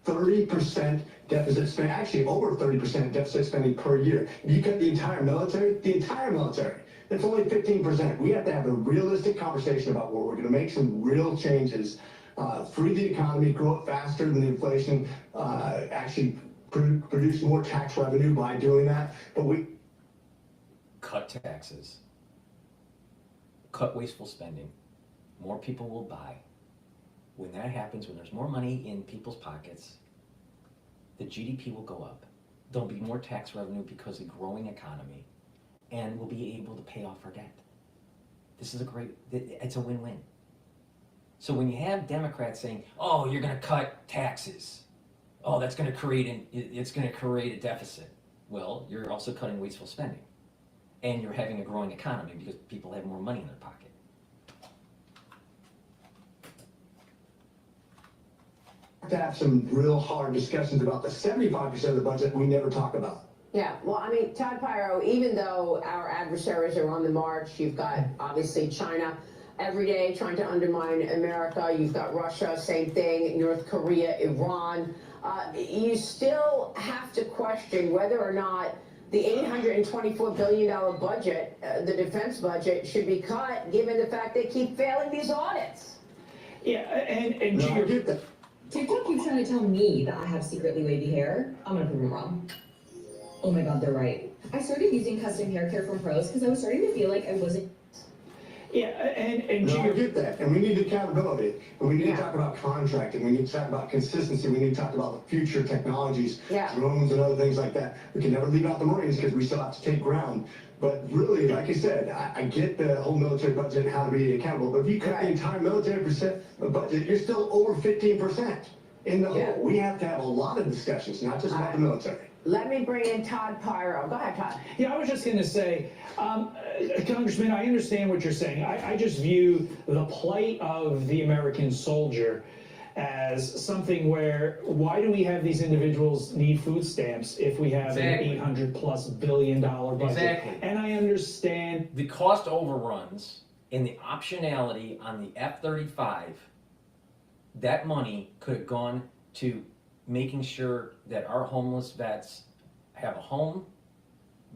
30% deficit spending, actually over 30% deficit spending per year. If you cut the entire military, that's only 15%. We have to have a realistic conversation about where we're going to make some real changes, free the economy, grow it faster than the inflation, actually produce more tax revenue by doing that. But we cut taxes, cut wasteful spending. More people will buy. When that happens, when there's more money in people's pockets, the GDP will go up. There'll be more tax revenue because of a growing economy, and we'll be able to pay off our debt. This is it's a win-win. So when you have Democrats saying, oh, you're gonna cut taxes, oh, that's gonna create a deficit. Well, you're also cutting wasteful spending, and you're having a growing economy because people have more money in their pocket. to have some real hard discussions about the 75% of the budget we never talk about. Yeah, well, I mean, Todd Pyro, even though our adversaries are on the march, you've got obviously China every day trying to undermine America. You've got Russia, same thing, North Korea, Iran. You still have to question whether or not the $824 billion budget, the defense budget, should be cut, given the fact they keep failing these audits. Yeah, and No, I get that. TikTok keeps trying to tell me that I have secretly wavy hair. I'm gonna prove them wrong. Oh my god, they're right. I started using custom hair care from Pros because I was starting to feel like I wasn't. yeah, and No, I get that, and we need accountability, and we need to talk about contracting, we need to talk about consistency, we need to talk about the future technologies, drones and other things like that. We can never leave out the Marines because we still have to take ground. But really, like I said, I get the whole military budget and how to be accountable, but if you cut the entire military budget, you're still over 15% in the hole. We have to have a lot of discussions, not just about the military. Let me bring in Todd Pyro. Go ahead, Todd. Yeah, I was just going to say, Congressman, I understand what you're saying. I just view the plight of the American soldier as something where, why do we have these individuals need food stamps if we have an $800+ billion budget? Exactly. And I understand the cost overruns and the optionality on the F-35. That money could have gone to making sure that our homeless vets have a home,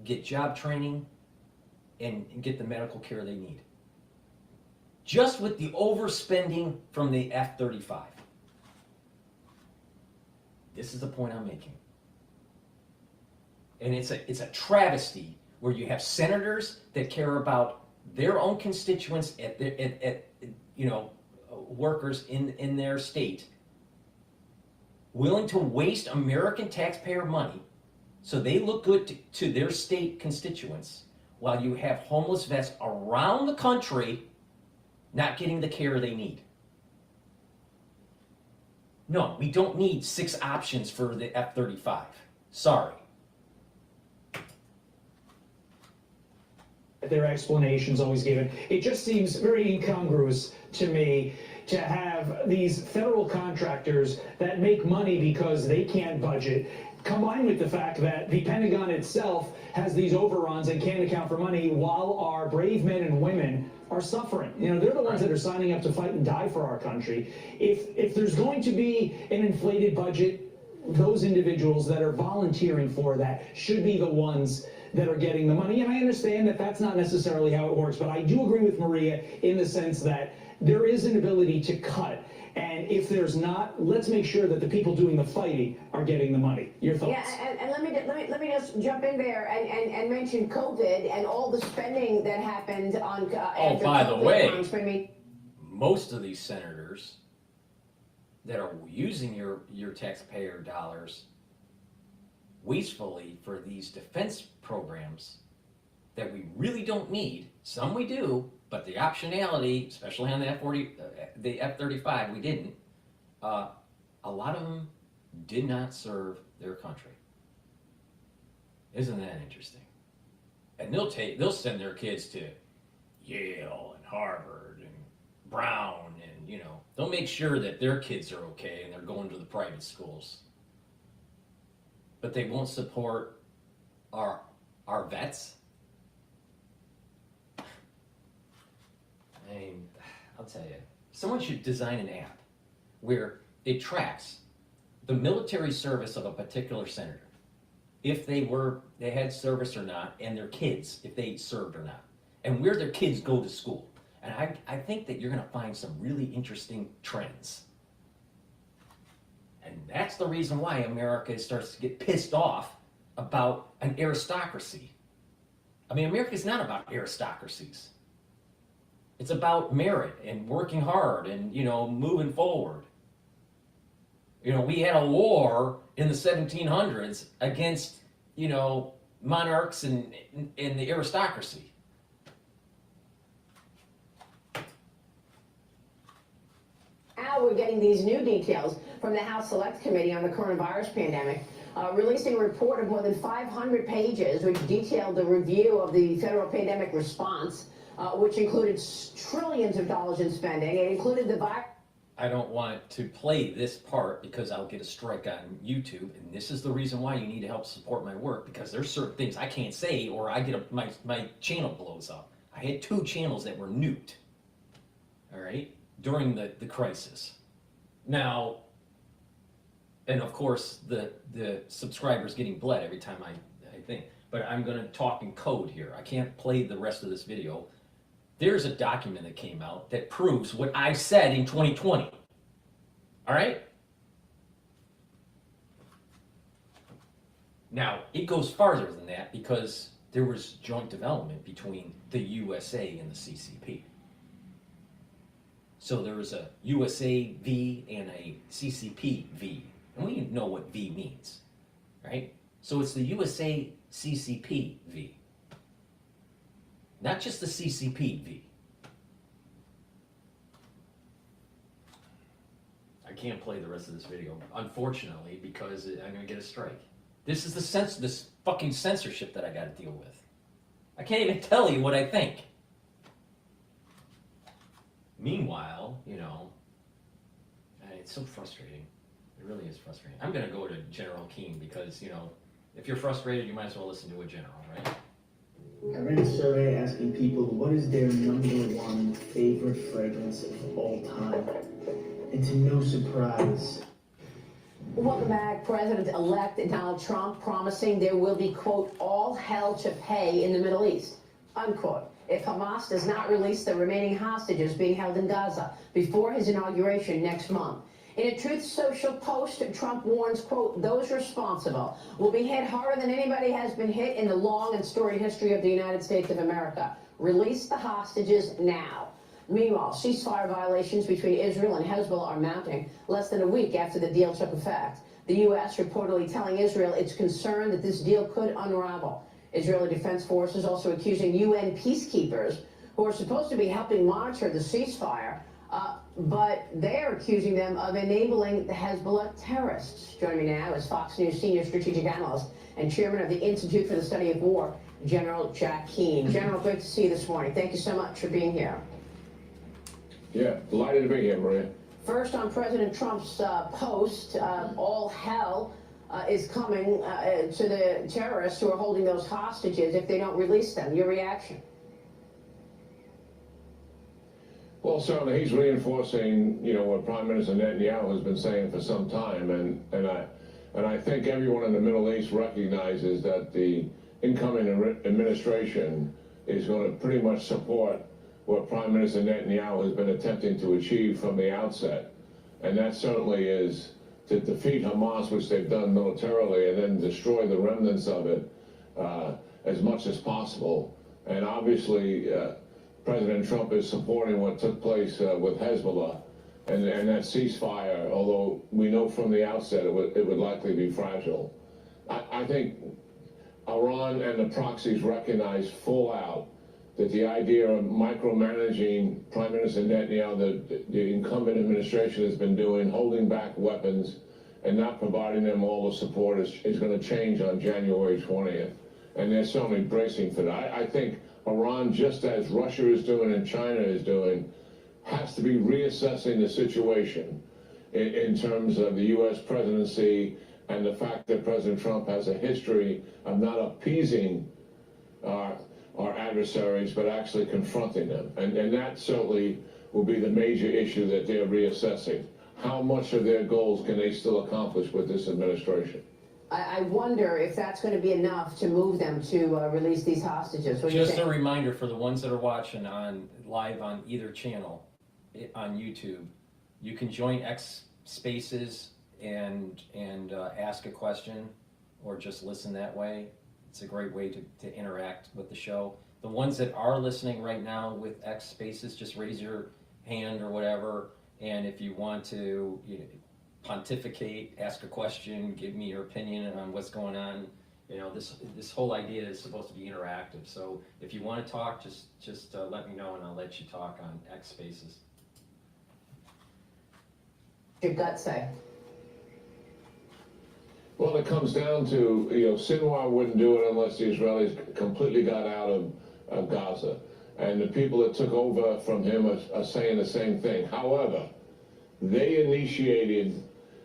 get job training, and get the medical care they need. Just with the overspending from the F-35. This is the point I'm making. And it's a travesty where you have senators that care about their own constituents at workers in their state, willing to waste American taxpayer money so they look good to their state constituents, while you have homeless vets around the country not getting the care they need. No, we don't need 6 options for the F-35. Sorry. Their explanations always given. It just seems very incongruous to me to have these federal contractors that make money because they can't budget, combined with the fact that the Pentagon itself has these overruns and can't account for money, while our brave men and women are suffering. You know, they're the ones that are signing up to fight and die for our country. If there's going to be an inflated budget, those individuals that are volunteering for that should be the ones that are getting the money. And I understand that that's not necessarily how it works, but I do agree with Maria in the sense that there is an ability to cut. And if there's not, let's make sure that the people doing the fighting are getting the money. Your thoughts? Yeah, and let me just jump in there and mention COVID and all the spending that happened on after by the COVID way, most of these senators that are using your taxpayer dollars wastefully for these defense programs that we really don't need. Some we do, but the optionality, especially on the F-35, we didn't. A lot of them did not serve their country. Isn't that interesting? And they'll send their kids to Yale and Harvard and Brown, and they'll make sure that their kids are okay and they're going to the private schools. But they won't support our vets. I mean, I'll tell you, someone should design an app where it tracks the military service of a particular senator, if they had service or not, and their kids, if they served or not, and where their kids go to school. And I think that you're going to find some really interesting trends. And that's the reason why America starts to get pissed off about an aristocracy. I mean, America's not about aristocracies. It's about merit and working hard and, moving forward. We had a war in the 1700s against, monarchs and the aristocracy. Now we're getting these new details from the House Select Committee on the coronavirus pandemic, releasing a report of more than 500 pages, which detailed the review of the federal pandemic response, which included trillions of dollars in spending. It included the virus. I don't want to play this part because I'll get a strike on YouTube, and this is the reason why you need to help support my work, because there's certain things I can't say or I get my channel blows up. I had 2 channels that were nuked, all right, during the crisis. Now, and of course, the subscribers getting bled every time I think, but I'm going to talk in code here. I can't play the rest of this video. There's a document that came out that proves what I said in 2020. All right? Now, it goes farther than that because there was joint development between the USA and the CCP. So there was a USA V and a CCP V. And we know what V means, right? So it's the USA CCP V. Not just the CCP V. I can't play the rest of this video, unfortunately, because I'm going to get a strike. This is this fucking censorship that I got to deal with. I can't even tell you what I think. Meanwhile, it's so frustrating. It really is frustrating. I'm going to go to General Keane because, if you're frustrated, you might as well listen to a general, right? I ran a survey asking people what is their #1 favorite fragrance of all time. And to no surprise. Welcome back. President-elect Donald Trump promising there will be, quote, all hell to pay in the Middle East, unquote, if Hamas does not release the remaining hostages being held in Gaza before his inauguration next month. In a Truth Social post, Trump warns, quote, those responsible will be hit harder than anybody has been hit in the long and storied history of the United States of America. Release the hostages now. Meanwhile, ceasefire violations between Israel and Hezbollah are mounting less than a week after the deal took effect. The U.S. reportedly telling Israel it's concerned that this deal could unravel. Israeli Defense Forces also accusing UN peacekeepers who are supposed to be helping monitor the ceasefire, but they're accusing them of enabling the Hezbollah terrorists. Joining me now is Fox News senior strategic analyst and chairman of the Institute for the Study of War, General Jack Keane. General, great to see you this morning. Thank you so much for being here. Yeah, delighted to be here, Maria. First, on President Trump's post, all hell is coming to the terrorists who are holding those hostages if they don't release them. Your reaction? Well, certainly he's reinforcing, what Prime Minister Netanyahu has been saying for some time, and I think everyone in the Middle East recognizes that the incoming administration is going to pretty much support what Prime Minister Netanyahu has been attempting to achieve from the outset, and that certainly is to defeat Hamas, which they've done militarily, and then destroy the remnants of it as much as possible. And obviously, President Trump is supporting what took place with Hezbollah, and that ceasefire, although we know from the outset it would likely be fragile. I think Iran and the proxies recognize full out that the idea of micromanaging Prime Minister Netanyahu, the incumbent administration has been doing, holding back weapons and not providing them all the support is going to change on January 20th. And they're certainly bracing for that. I think Iran, just as Russia is doing and China is doing, has to be reassessing the situation in terms of the U.S. presidency and the fact that President Trump has a history of not appeasing our adversaries, but actually confronting them. And that certainly will be the major issue that they're reassessing. How much of their goals can they still accomplish with this administration? I wonder if that's going to be enough to move them to release these hostages. What do you Just think? a reminder for the ones that are watching live on either channel on YouTube, you can join X Spaces and ask a question or just listen that way. It's a great way to interact with the show. The ones that are listening right now with X Spaces, just raise your hand or whatever, and if you want to pontificate, ask a question, give me your opinion on what's going on. This whole idea is supposed to be interactive. So if you want to talk, just let me know and I'll let you talk on X Spaces. Your gut say? Well, it comes down to, Sinwar wouldn't do it unless the Israelis completely got out of Gaza. And the people that took over from him are saying the same thing. However, they initiated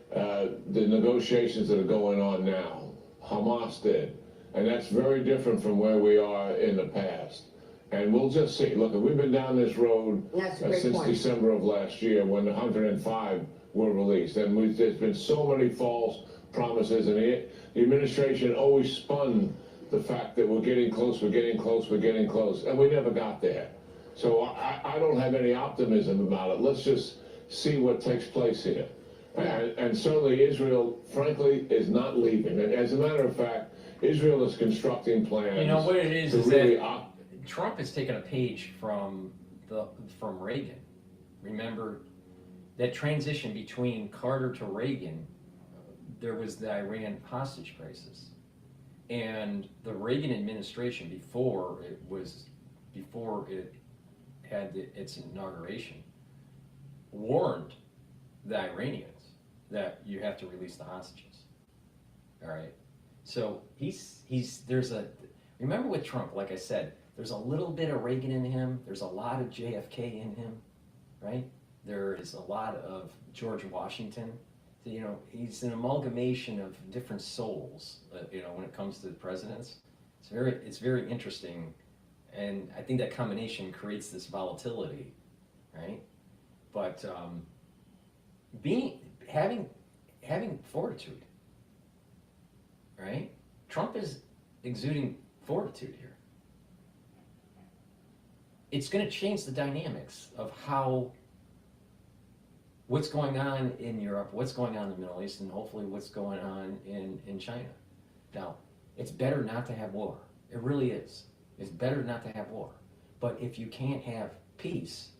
the negotiations that are going on now. Hamas did. And that's very different from where we are in the past. And we'll just see. Look, we've been down this road since December of last year when the 105 were released. And there's been so many false promises, and the administration always spun the fact that we're getting close, we're getting close, we're getting close, and we never got there. So I don't have any optimism about it. Let's just see what takes place here. And certainly Israel, frankly, is not leaving. And as a matter of fact, Israel is constructing plans. You know what it is really that Trump has taken a page from Reagan. Remember that transition between Carter to Reagan, there was the Iran hostage crisis. And the Reagan administration, before it had its inauguration, warned the Iranians that you have to release the hostages. All right. So remember with Trump, like I said, there's a little bit of Reagan in him. There's a lot of JFK in him, right? There is a lot of George Washington. He's an amalgamation of different souls, when it comes to the presidents. It's very interesting, and I think that combination creates this volatility, right? But having fortitude, right? Trump is exuding fortitude here. It's going to change the dynamics of what's going on in Europe, what's going on in the Middle East, and hopefully what's going on in China. Now, it's better not to have war. It really is. It's better not to have war. But if you can't have peace,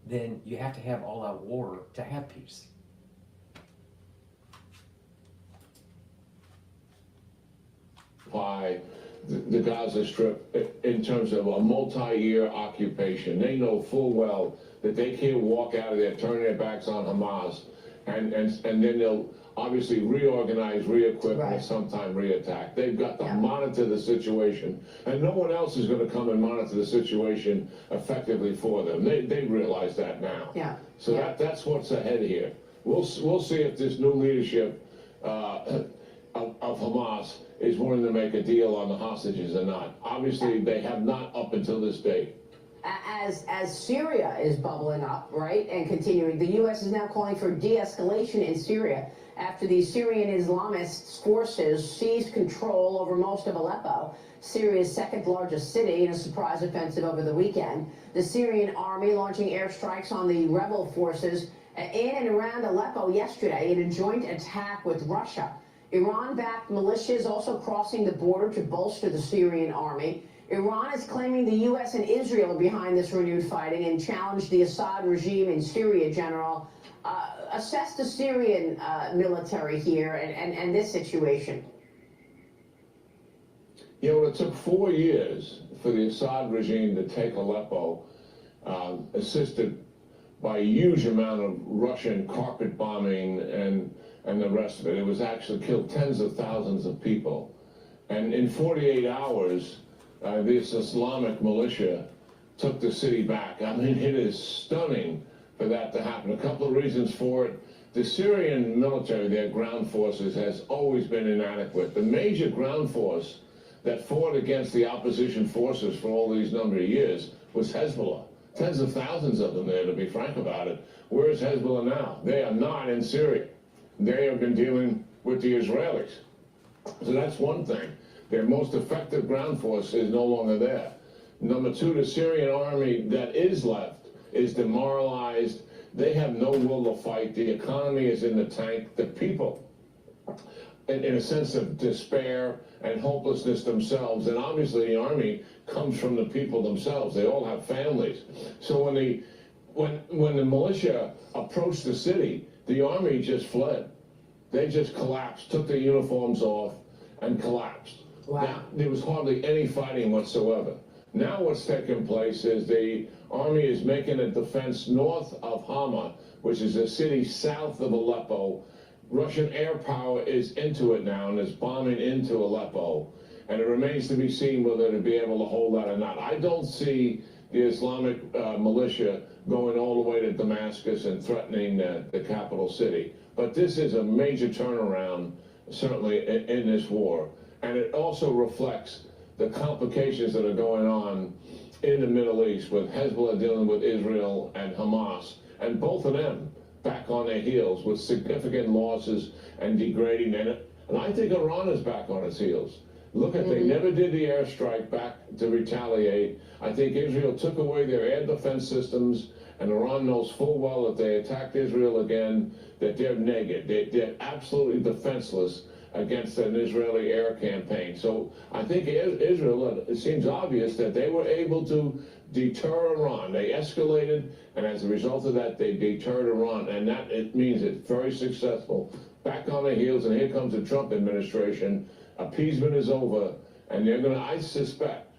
then you have to have all-out war to have peace. By the Gaza Strip in terms of a multi-year occupation. They know full well that they can't walk out of there, turn their backs on Hamas, and then they'll obviously reorganize, re-equip, and sometime re-attack. They've got to monitor the situation, and no one else is going to come and monitor the situation effectively for them. They realize that now. Yeah. So that's what's ahead here. We'll see if this new leadership of Hamas is willing to make a deal on the hostages or not. Obviously, they have not up until this day. As Syria is bubbling up, right, and continuing, the U.S. is now calling for de-escalation in Syria after the Syrian Islamist forces seized control over most of Aleppo, Syria's second largest city, in a surprise offensive over the weekend. The Syrian army launching airstrikes on the rebel forces in and around Aleppo yesterday in a joint attack with Russia. Iran-backed militias also crossing the border to bolster the Syrian army. Iran is claiming the U.S. and Israel are behind this renewed fighting and challenged the Assad regime in Syria. General, assess the Syrian military here and this situation. You know, it took 4 years for the Assad regime to take Aleppo, assisted by a huge amount of Russian carpet bombing and the rest of it. It was actually killed tens of thousands of people. And in 48 hours, this Islamic militia took the city back. I mean, it is stunning for that to happen. A couple of reasons for it. The Syrian military, their ground forces, has always been inadequate. The major ground force that fought against the opposition forces for all these number of years was Hezbollah. Tens of thousands of them there, to be frank about it. Where is Hezbollah now? They are not in Syria. They have been dealing with the Israelis. So that's one thing. Their most effective ground force is no longer there. Number two, the Syrian army that is left is demoralized. They have no will to fight. The economy is in the tank. The people, in a sense of despair and hopelessness themselves, and obviously the army comes from the people themselves. They all have families. So when the militia approached the city, the army just fled. They just collapsed, took their uniforms off, and collapsed. Wow. Now, there was hardly any fighting whatsoever. Now what's taking place is the army is making a defense north of Hama, which is a city south of Aleppo. Russian air power is into it now and is bombing into Aleppo. And it remains to be seen whether they'll be able to hold that or not. I don't see the Islamic militia going all the way to Damascus and threatening the capital city. But this is a major turnaround, certainly, in this war. And it also reflects the complications that are going on in the Middle East with Hezbollah dealing with Israel and Hamas, and both of them back on their heels with significant losses and degrading. And I think Iran is back on its heels. Look at, they never did the airstrike back to retaliate. I think Israel took away their air defense systems, and Iran knows full well if they attacked Israel again, that they're naked. They're absolutely defenseless against an Israeli air campaign. So I think Israel, it seems obvious that they were able to deter Iran. They escalated, and as a result of that, they deterred Iran, and that it means it's very successful. Back on their heels, and here comes the Trump administration. Appeasement is over, and they're going to, I suspect,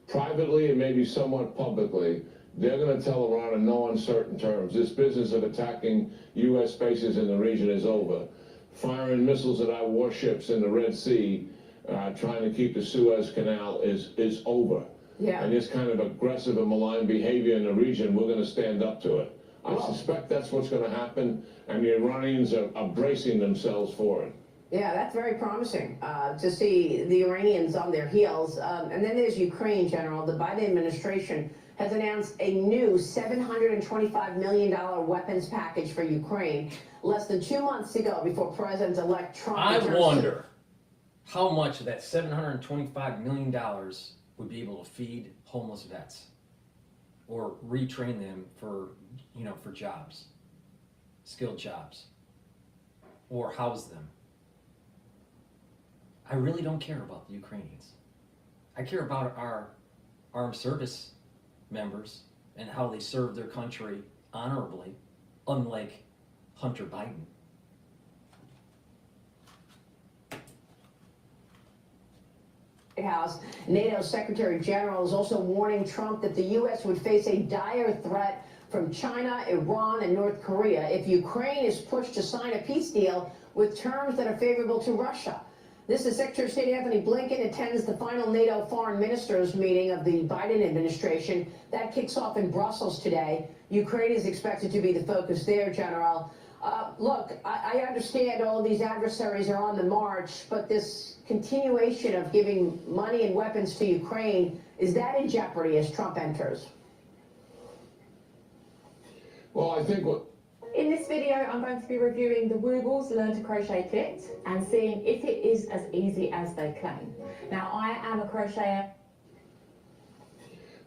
privately and maybe somewhat publicly, they're going to tell Iran in no uncertain terms, this business of attacking U.S. bases in the region is over. Firing missiles at our warships in the Red Sea, trying to keep the Suez Canal is over. Yeah. And this kind of aggressive and malign behavior in the region, we're going to stand up to it. I suspect that's what's going to happen, and the Iranians are bracing themselves for it. Yeah, that's very promising to see the Iranians on their heels. And then there's Ukraine, General. The Biden administration has announced a new $725 million weapons package for Ukraine less than 2 months ago before President-elect Trump. I wonder how much of that $725 million would be able to feed homeless vets or retrain them for, for jobs, skilled jobs, or house them. I really don't care about the Ukrainians. I care about our armed service members and how they serve their country honorably, unlike Hunter Biden. White House, NATO Secretary General is also warning Trump that the U.S. would face a dire threat from China, Iran, and North Korea if Ukraine is pushed to sign a peace deal with terms that are favorable to Russia. This is Secretary of State Anthony Blinken attends the final NATO foreign ministers meeting of the Biden administration. That kicks off in Brussels today. Ukraine is expected to be the focus there, General. Look, I understand all of these adversaries are on the march, but this continuation of giving money and weapons to Ukraine, is that in jeopardy as Trump enters? Well, I think what... In this video, I'm going to be reviewing the Woobles Learn to Crochet kit and seeing if it is as easy as they claim. Now, I am a crocheter.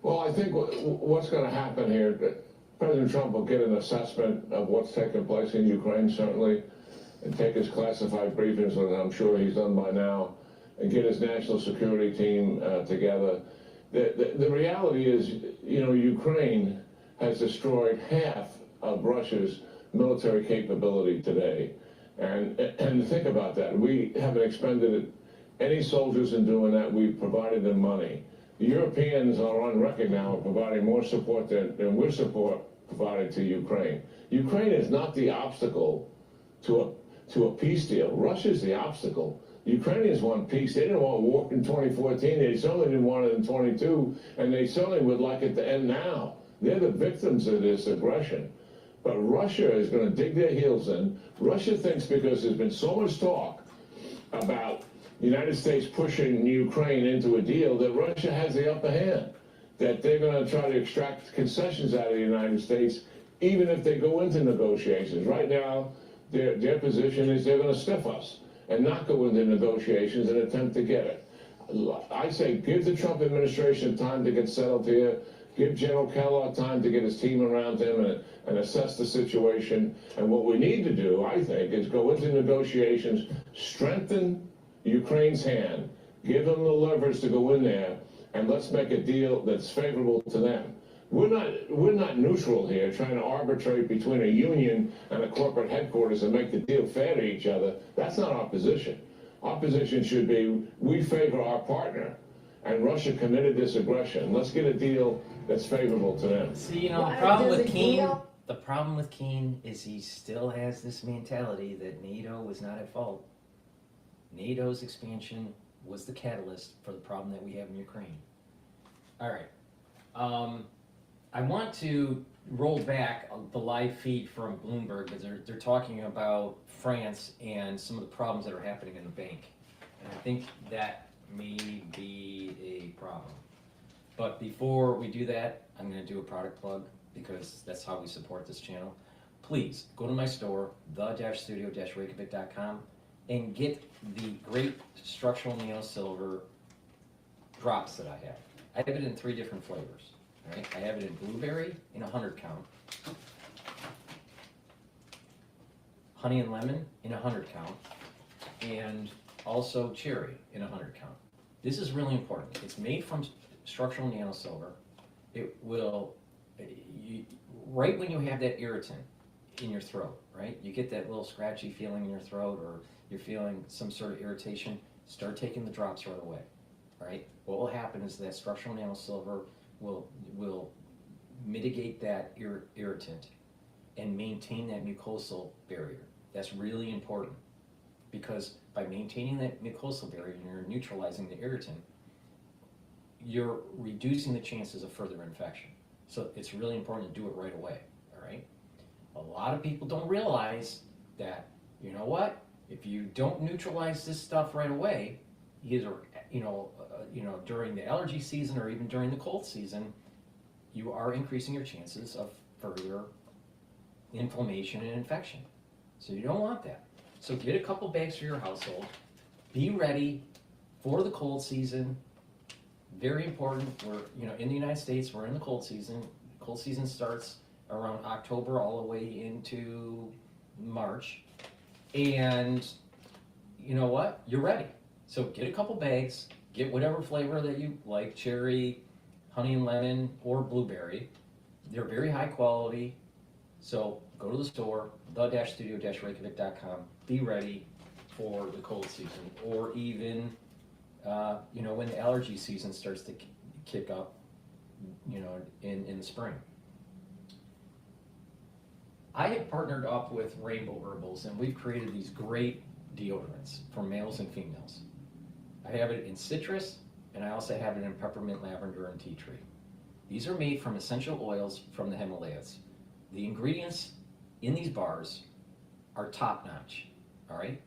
Well, I think what's going to happen here, that President Trump will get an assessment of what's taking place in Ukraine, certainly, and take his classified briefings, and I'm sure he's done by now, and get his national security team together. The reality is, you know, Ukraine has destroyed half of Russia's military capability today. And think about that. We haven't expended any soldiers in doing that. We've provided them money. The Europeans are on record now of providing more support than we're provided to Ukraine. Ukraine is not the obstacle to a peace deal. Russia's the obstacle. The Ukrainians want peace. They didn't want war in 2014. They certainly didn't want it in 22, and they certainly would like it to end now. They're the victims of this aggression. But Russia is going to dig their heels in. Russia thinks because there's been so much talk about the United States pushing Ukraine into a deal that Russia has the upper hand, that they're going to try to extract concessions out of the United States, even if they go into negotiations. Right now, their position is they're going to stiff us and not go into negotiations and attempt to get it. I say give the Trump administration time to get settled here. Give General Kellogg time to get his team around him and assess the situation. And what we need to do, I think, is go into negotiations, strengthen Ukraine's hand, give them the leverage to go in there, and let's make a deal that's favorable to them. We're not neutral here, trying to arbitrate between a union and a corporate headquarters and make the deal fair to each other. That's not our position. Our position should be we favor our partner, and Russia committed this aggression. Let's get a deal that's favorable to them. See, you know, the problem with Keane is he still has this mentality that NATO was not at fault. NATO's expansion was the catalyst for the problem that we have in Ukraine. All right. I want to roll back the live feed from Bloomberg because they're talking about France and some of the problems that are happening in the bank. And I think that may be a problem. But before we do that, I'm going to do a product plug because that's how we support this channel. Please go to my store, the-studio-reykjavik.com, and get the great structural neo silver drops that I have. I have it in 3 different flavors. All right? I have it in blueberry in 100 count, honey and lemon in 100 count, and also cherry in 100 count. This is really important. It's made from structural nano silver. It will, right when you have that irritant in your throat, right? You get that little scratchy feeling in your throat, or you're feeling some sort of irritation, start taking the drops right away, right? What will happen is that structural nano silver will mitigate that irritant and maintain that mucosal barrier. That's really important because by maintaining that mucosal barrier and you're neutralizing the irritant, you're reducing the chances of further infection. So it's really important to do it right away, all right? A lot of people don't realize that, you know what? If you don't neutralize this stuff right away, either during the allergy season or even during the cold season, you are increasing your chances of further inflammation and infection. So you don't want that. So get a couple bags for your household. Be ready for the cold season. Very important. We're, in the United States, we're in the cold season. Cold season starts around October all the way into March. And you know what? You're ready. So get a couple bags, get whatever flavor that you like, cherry, honey and lemon or blueberry. They're very high quality, so go to the store, the-studio-reykjavik.com, be ready for the cold season, or even, you know, when the allergy season starts to kick up, you know, in the spring. I have partnered up with Rainbow Herbals, and we've created these great deodorants for males and females. I have it in citrus, and I also have it in peppermint, lavender, and tea tree. These are made from essential oils from the Himalayas. The ingredients in these bars are top-notch, all right?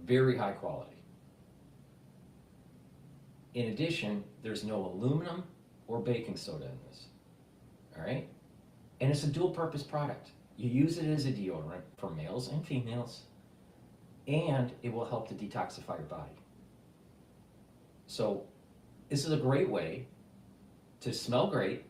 Very high quality. In addition, there's no aluminum or baking soda in this, all right? And it's a dual-purpose product. You use it as a deodorant for males and females, and it will help to detoxify your body. So this is a great way to smell great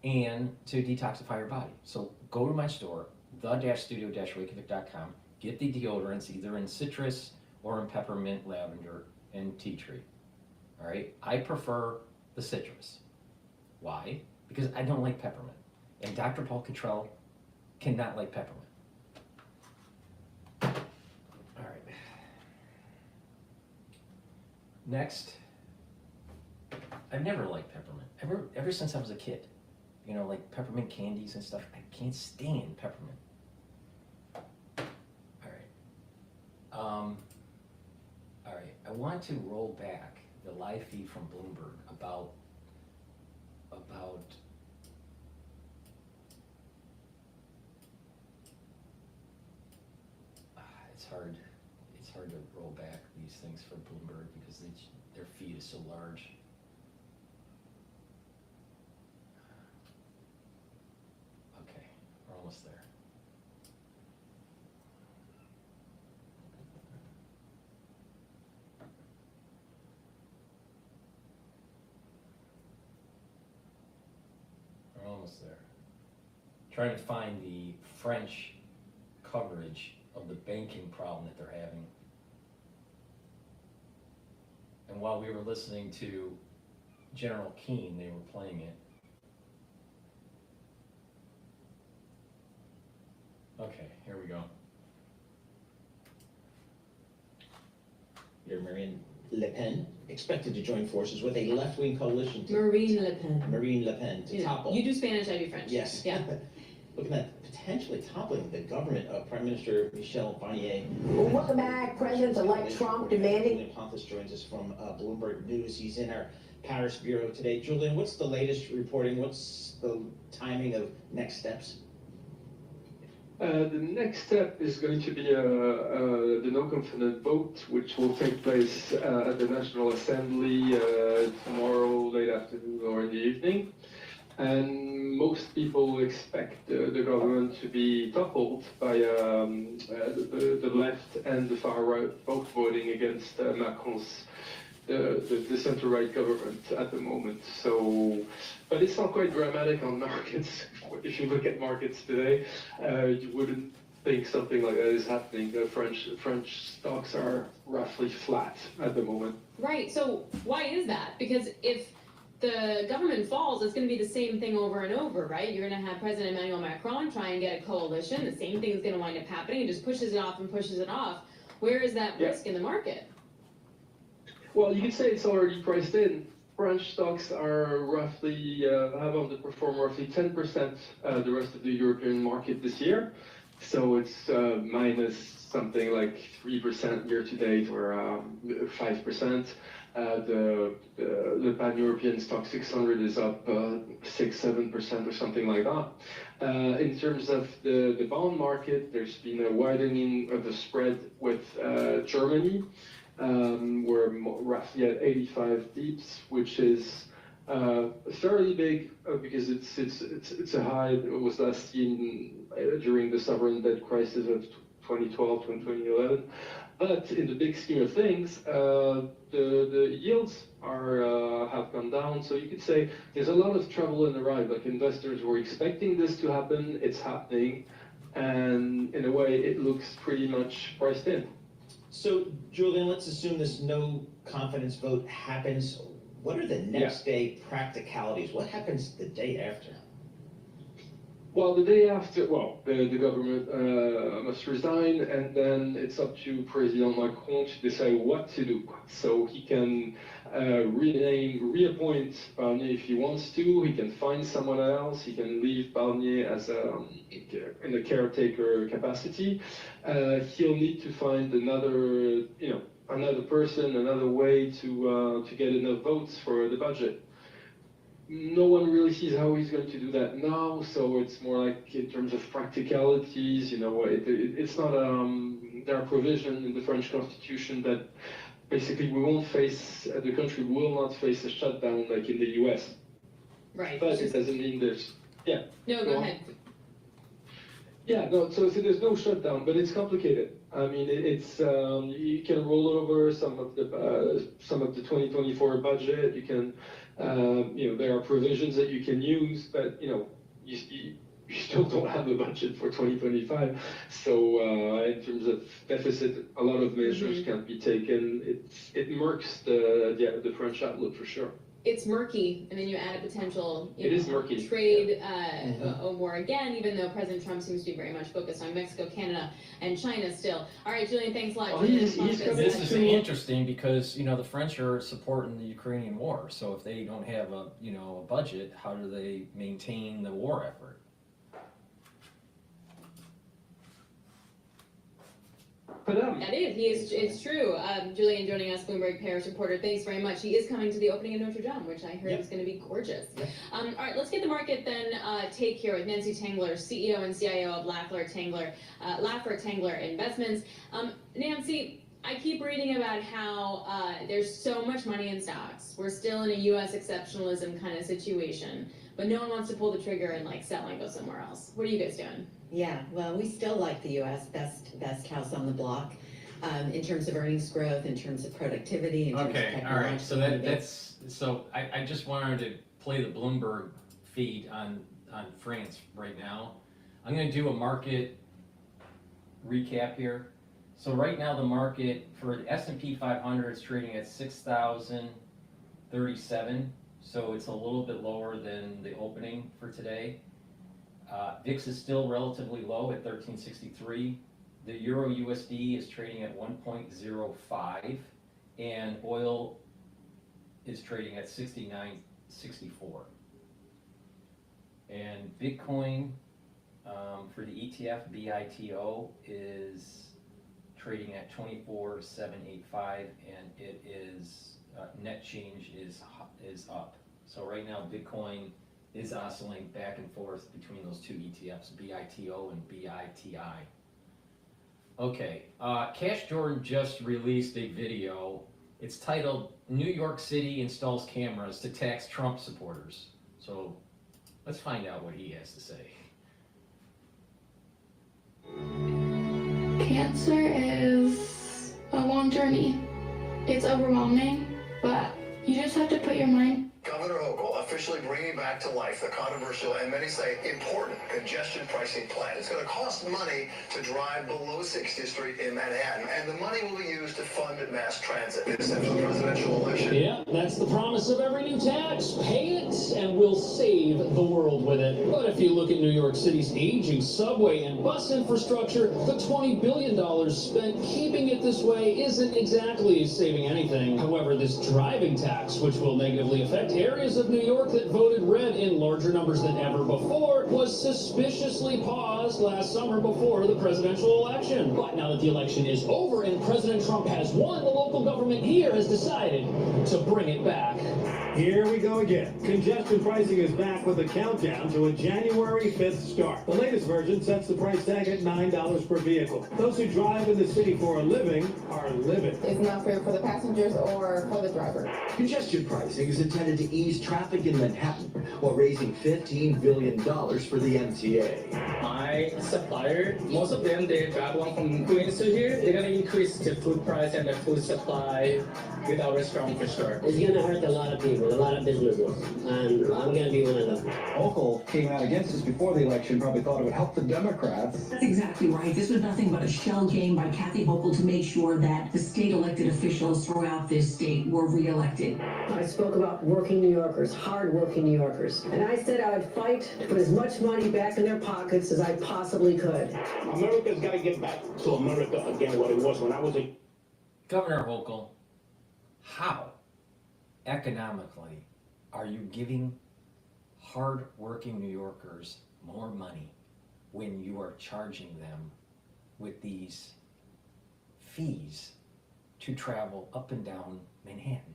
and to detoxify your body. So go to my store, the-studio-reykjavik.com, get the deodorants either in citrus or in peppermint, lavender, and tea tree. All right, I prefer the citrus. Why? Because I don't like peppermint. And DrPaulCottrell cannot like peppermint. All right. Next, I've never liked peppermint. Ever since I was a kid. You know, like peppermint candies and stuff. I can't stand peppermint. All right, I want to roll back the live feed from Bloomberg about it's hard to roll back these things for Bloomberg because their feed is so large. Okay, we're almost there. We're almost there. Trying to find the French coverage of the banking problem that they're having. And while we were listening to General Keane, they were playing it. Okay, here we go. Your Marine Le Pen expected to join forces with a left-wing coalition. Marine Le Pen. Marine Le Pen to topple. You do Spanish, I do French. Yes. Yeah. Looking at potentially toppling the government of Prime Minister Michel Barnier. Well, welcome back. President-elect Trump demanding. Julian Pontus joins us from Bloomberg News. He's in our Paris bureau today. Julian, what's the latest reporting? What's the timing of next steps? The next step is going to be the no-confidence vote, which will take place at the National Assembly tomorrow late afternoon or in the evening. And most people expect the government to be toppled by the left and the far right, both voting against Macron's the center-right government at the moment. So, but it's not quite dramatic on markets. If you look at markets today, you wouldn't think something like that is happening. The French stocks are roughly flat at the moment. Right, so why is that? Because if the government falls, it's going to be the same thing over and over, right? You're going to have President Emmanuel Macron try and get a coalition. The same thing is going to wind up happening. It just pushes it off and pushes it off. Where is that risk in the market? Well, you could say it's already priced in. French stocks are roughly, have underperformed roughly 10% the rest of the European market this year. So it's minus something like 3% year to date or 5%. The pan-European stock 600 is up 6-7% or something like that. In terms of the bond market, there's been a widening of the spread with Germany. We're roughly at 85 beeps, which is fairly big because it's a high that was last seen during the sovereign debt crisis of 2012 and 2011. But in the big scheme of things, the yields have gone down. So you could say there's a lot of trouble in the ride. Like investors were expecting this to happen, it's happening, and in a way it looks pretty much priced in. So, Julian, let's assume this no confidence vote happens. What are the next day practicalities? What happens the day after? Well, the day after, well, the government must resign, and then it's up to President Macron to decide what to do. So he can reappoint Barnier if he wants to. He can find someone else. He can leave Barnier as in a caretaker capacity. He'll need to find another, another person, another way to get enough votes for the budget. No one really sees how he's going to do that now, so it's more like in terms of practicalities, it's not, there are provisions in the French constitution that basically the country will not face a shutdown like in the US. Right. But it doesn't mean there's, No, go ahead. Yeah, no, so there's no shutdown, but it's complicated. I mean, it's you can roll over some of the 2024 budget. You can, there are provisions that you can use, but you still don't have a budget for 2025. So in terms of deficit, a lot of measures can't be taken. It murks the French outlook for sure. It's murky, and then you add a potential trade war again, even though President Trump seems to be very much focused on Mexico, Canada, and China still. All right, Julian, thanks a lot. This is interesting because, the French are supporting the Ukrainian war. So if they don't have a budget, how do they maintain the war effort? That is, it's true. Julian joining us, Bloomberg Paris reporter. Thanks very much. He is coming to the opening of Notre Dame, which I heard is going to be gorgeous. All right, let's get the market then take here with Nancy Tengler, CEO and CIO of Laffer Tengler Investments. Nancy, I keep reading about how there's so much money in stocks. We're still in a U.S. exceptionalism kind of situation, but no one wants to pull the trigger and sell and go somewhere else. What are you guys doing? Yeah, well, we still like the U.S. best house on the block in terms of earnings growth, in terms of productivity, in terms of technology. All right. So I just wanted to play the Bloomberg feed on France right now. I'm going to do a market recap here. So right now the market for the S&P 500 is trading at 6,037. So it's a little bit lower than the opening for today. VIX is still relatively low at 1363. The Euro USD is trading at 1.05, and oil is trading at 69.64. And Bitcoin for the ETF BITO is trading at 24,785, and it is net change is up. So right now Bitcoin is oscillating back and forth between those two ETFs, BITO and BITI. Okay, Cash Jordan just released a video. It's titled, New York City Installs Cameras to Tax Trump Supporters. So let's find out what he has to say. Cancer is a long journey. It's overwhelming, but you just have to put your mind. Governor Hochul officially bringing back to life the controversial and many say important congestion pricing plan. It's going to cost money to drive below 60th Street in Manhattan, and the money will be used to fund mass transit. This after the presidential election. Yeah, that's the promise of every new tax. Pay it, and we'll save the world with it. But if you look at New York City's aging subway and bus infrastructure, the $20 billion spent keeping it this way isn't exactly saving anything. However, this driving tax, which will negatively affect areas of New York that voted red in larger numbers than ever before, was suspiciously paused last summer before the presidential election. But now that the election is over and President Trump has won, the local government here has decided to bring it back. Here we go again. Congestion pricing is back with a countdown to a January 5th start. The latest version sets the price tag at $9 per vehicle. Those who drive in the city for a living are living. It's not fair for the passengers or for the driver. Congestion pricing is intended to ease traffic in Manhattan while raising $15 billion for the MTA. My supplier, most of them, they travel from Queens to here. They're going to increase the food price and the food supply with our restaurant for sure. It's going to hurt a lot of people, a lot of businesses, and I'm going to be one of them. Hochul came out against this before the election, probably thought it would help the Democrats. That's exactly right. This was nothing but a shell game by Kathy Hochul to make sure that the state elected officials throughout this state were reelected. I spoke about working New Yorkers, hard-working New Yorkers, and I said I would fight to put as much money back in their pockets as I possibly could. America's got to get back to America again, what it was when I was a... Governor Hochul, how economically are you giving hard-working New Yorkers more money when you are charging them with these fees to travel up and down Manhattan?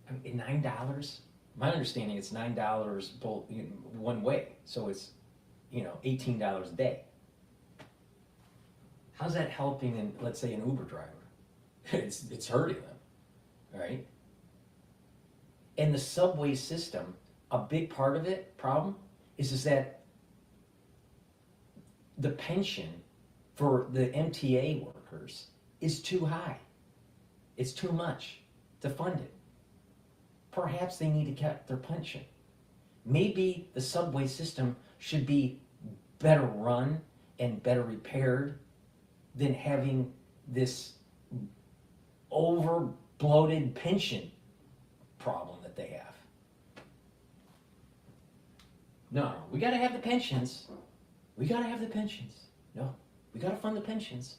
I mean, $9? My understanding it's $9 both one way, so it's, $18 a day. How's that helping in, let's say, an Uber driver? It's hurting them, right? And the subway system, a big part of it, problem, is that the pension for the MTA workers is too high. It's too much to fund it. Perhaps they need to get their pension. Maybe the subway system should be better run and better repaired than having this over bloated pension problem that they have. No, we gotta have the pensions. We gotta have the pensions. No, we gotta fund the pensions.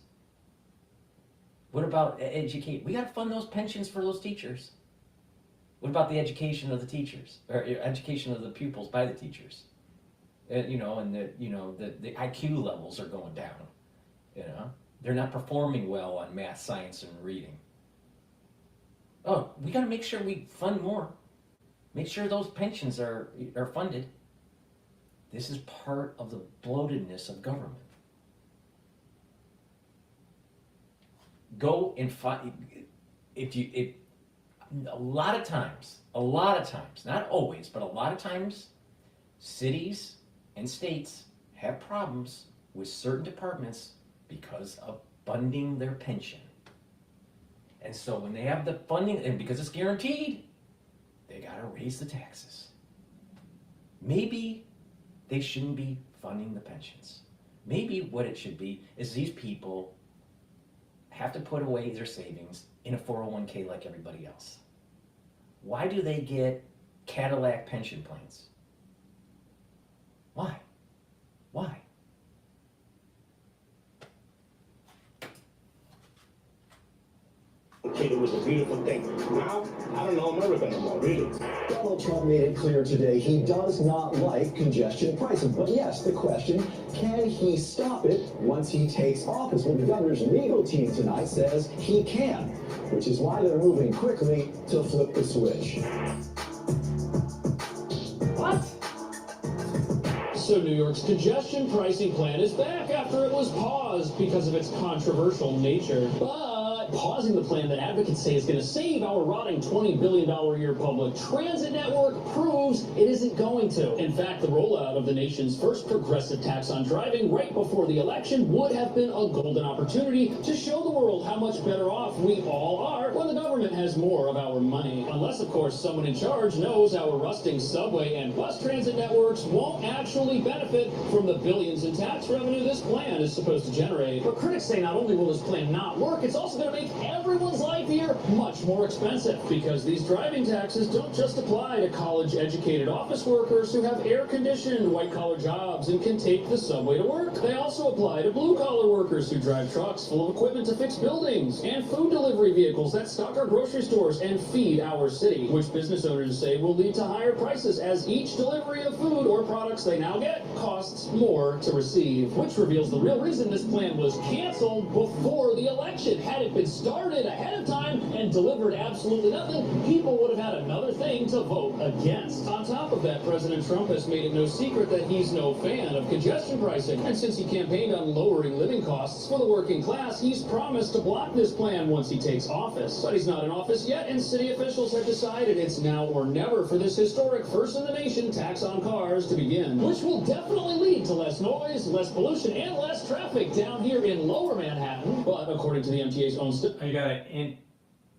What about educate? We gotta fund those pensions for those teachers. What about the education of the teachers, or education of the pupils by the teachers? And the IQ levels are going down. They're not performing well on math, science, and reading. Oh, we got to make sure we fund more. Make sure those pensions are funded. This is part of the bloatedness of government. Go and find, a lot of times, not always, but a lot of times, cities and states have problems with certain departments because of funding their pension. And so when they have the funding, and because it's guaranteed, they gotta raise the taxes. Maybe they shouldn't be funding the pensions. Maybe what it should be is these people have to put away their savings in a 401k like everybody else. Why do they get Cadillac pension plans? Why? Why? It was a beautiful thing. Now, I don't know America no more, really. Donald Trump made it clear today he does not like congestion pricing. But yes, the question, can he stop it once he takes office? Well, the governor's legal team tonight says he can, which is why they're moving quickly to flip the switch. What? So New York's congestion pricing plan is back after it was paused because of its controversial nature. But pausing the plan that advocates say is going to save our rotting $20 billion a year public transit network proves it isn't going to. In fact, the rollout of the nation's first progressive tax on driving right before the election would have been a golden opportunity to show the world how much better off we all are when the government has more of our money. Unless, of course, someone in charge knows our rusting subway and bus transit networks won't actually benefit from the billions in tax revenue this plan is supposed to generate. But critics say not only will this plan not work, it's also going to make everyone's life here much more expensive, because these driving taxes don't just apply to college-educated office workers who have air-conditioned white-collar jobs and can take the subway to work. They also apply to blue-collar workers who drive trucks full of equipment to fix buildings, and food delivery vehicles that stock our grocery stores and feed our city, which business owners say will lead to higher prices as each delivery of food or products they now get costs more to receive, which reveals the real reason this plan was canceled before the election. Had it been started ahead of time and delivered absolutely nothing, people would have had another thing to vote against. On top of that, President Trump has made it no secret that he's no fan of congestion pricing. And since he campaigned on lowering living costs for the working class, he's promised to block this plan once he takes office. But he's not in office yet, and city officials have decided it's now or never for this historic first-in-the-nation tax on cars to begin, which will definitely lead to less noise, less pollution, and less traffic down here in lower Manhattan. But according to the MTA's own I gotta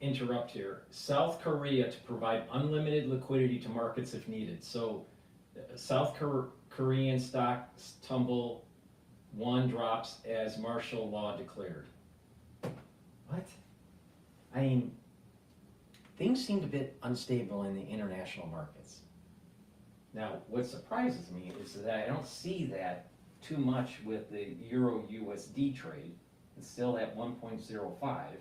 interrupt here. South Korea to provide unlimited liquidity to markets if needed. So South Korean stocks tumble, won drops as martial law declared. What? I mean, things seemed a bit unstable in the international markets. Now, what surprises me is that I don't see that too much with the Euro-USD trade. It's still at 1.05.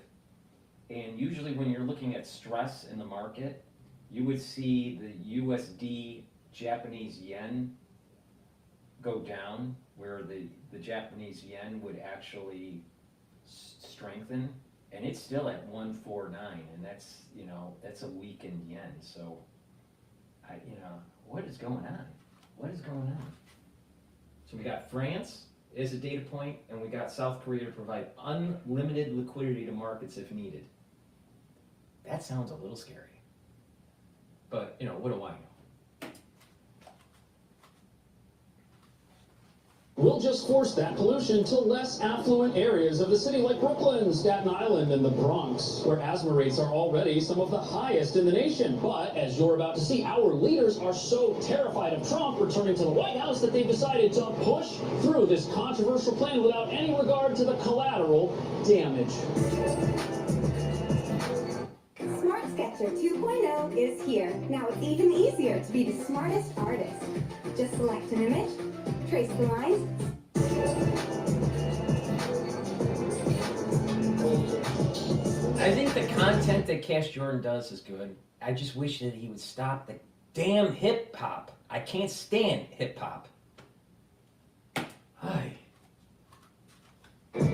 And usually when you're looking at stress in the market, you would see the USD Japanese yen go down, where the Japanese yen would actually strengthen. And it's still at 149, and that's, you know, that's a weakened yen. So, what is going on? What is going on? So we got France as a data point, and we got South Korea to provide unlimited liquidity to markets if needed. That sounds a little scary. But, you know, what do I know? We'll just force that pollution to less affluent areas of the city like Brooklyn, Staten Island, and the Bronx, where asthma rates are already some of the highest in the nation. But, as you're about to see, our leaders are so terrified of Trump returning to the White House that they've decided to push through this controversial plan without any regard to the collateral damage. GETTR 2.0 is here. Now it's even easier to be the smartest artist. Just select an image, trace the lines. I think the content that Cash Jordan does is good. I just wish that he would stop the damn hip hop. I can't stand hip hop. Hi.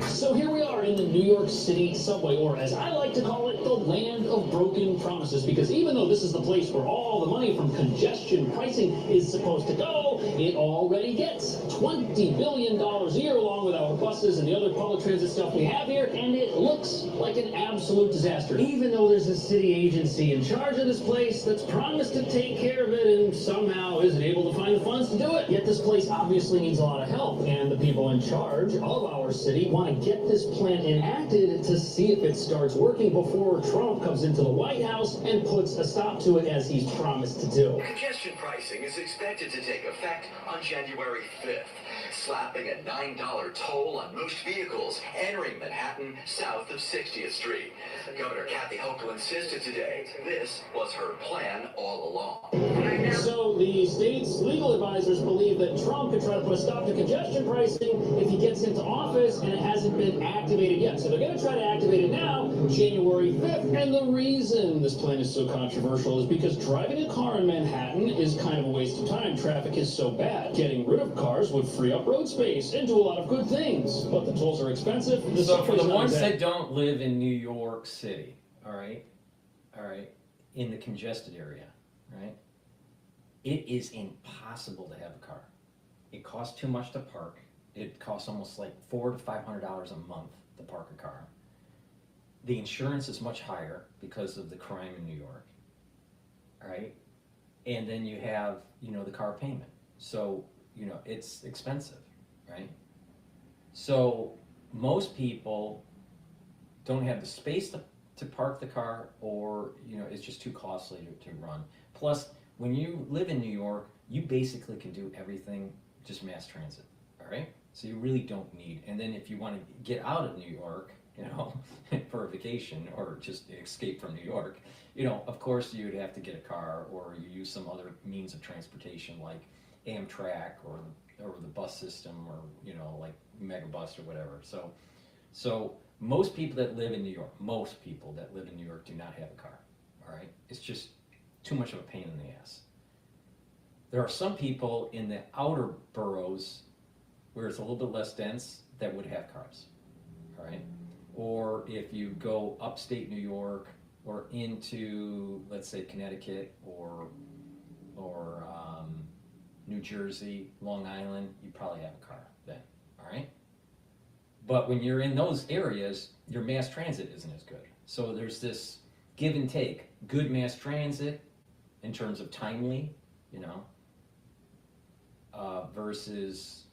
So here we are in the New York City subway, or as I like to call it, the land of broken promises, because even though this is the place where all the money from congestion pricing is supposed to go, it already gets $20 billion a year along with our buses and the other public transit stuff we have here, and it looks like an absolute disaster. Even though there's a city agency in charge of this place that's promised to take care of it and somehow isn't able to find the funds to do it. Yet this place obviously needs a lot of help, and the people in charge of our city want to get this plan enacted to see if it starts working before Trump comes into the White House and puts a stop to it as he's promised to do. Congestion pricing is expected to take effect on January 5th, slapping a $9 toll on most vehicles entering Manhattan south of 60th Street. Governor Kathy Hochul insisted today this was her plan all along. So the state's legal advisors believe that Trump could try to put a stop to congestion pricing if he gets into office, and it hasn't been activated yet. So they're going to try to activate it now, January 5th. And the reason this plan is so controversial is because driving a car in Manhattan is kind of a waste of time. Traffic is so bad. Getting rid of cars would free up road space and do a lot of good things. But the tolls are expensive. So for the ones that don't live in New York City, all right, in the congested area, right, it is impossible to have a car. It costs too much to park. It costs almost like $400 to $500 a month to park a car. The insurance is much higher because of the crime in New York, all right? And then you have, you know, the car payment. So, you know, it's expensive, right? So most people don't have the space to park the car, or, you know, it's just too costly to run. Plus, when you live in New York, you basically can do everything just mass transit, all right? So you really don't need, and then if you want to get out of New York, you know, for a vacation or just escape from New York, you know, of course you would have to get a car, or you use some other means of transportation like Amtrak or the bus system, or, you know, like Megabus or whatever. So most people that live in New York, do not have a car, all right? It's just too much of a pain in the ass. There are some people in the outer boroughs where it's a little bit less dense that would have cars, all right? or if you go upstate New York or into, let's say, Connecticut or New Jersey, Long Island, you probably have a car then, all right? But when you're in those areas, your mass transit isn't as good. So there's this give and take. Good mass transit in terms of timely, versus,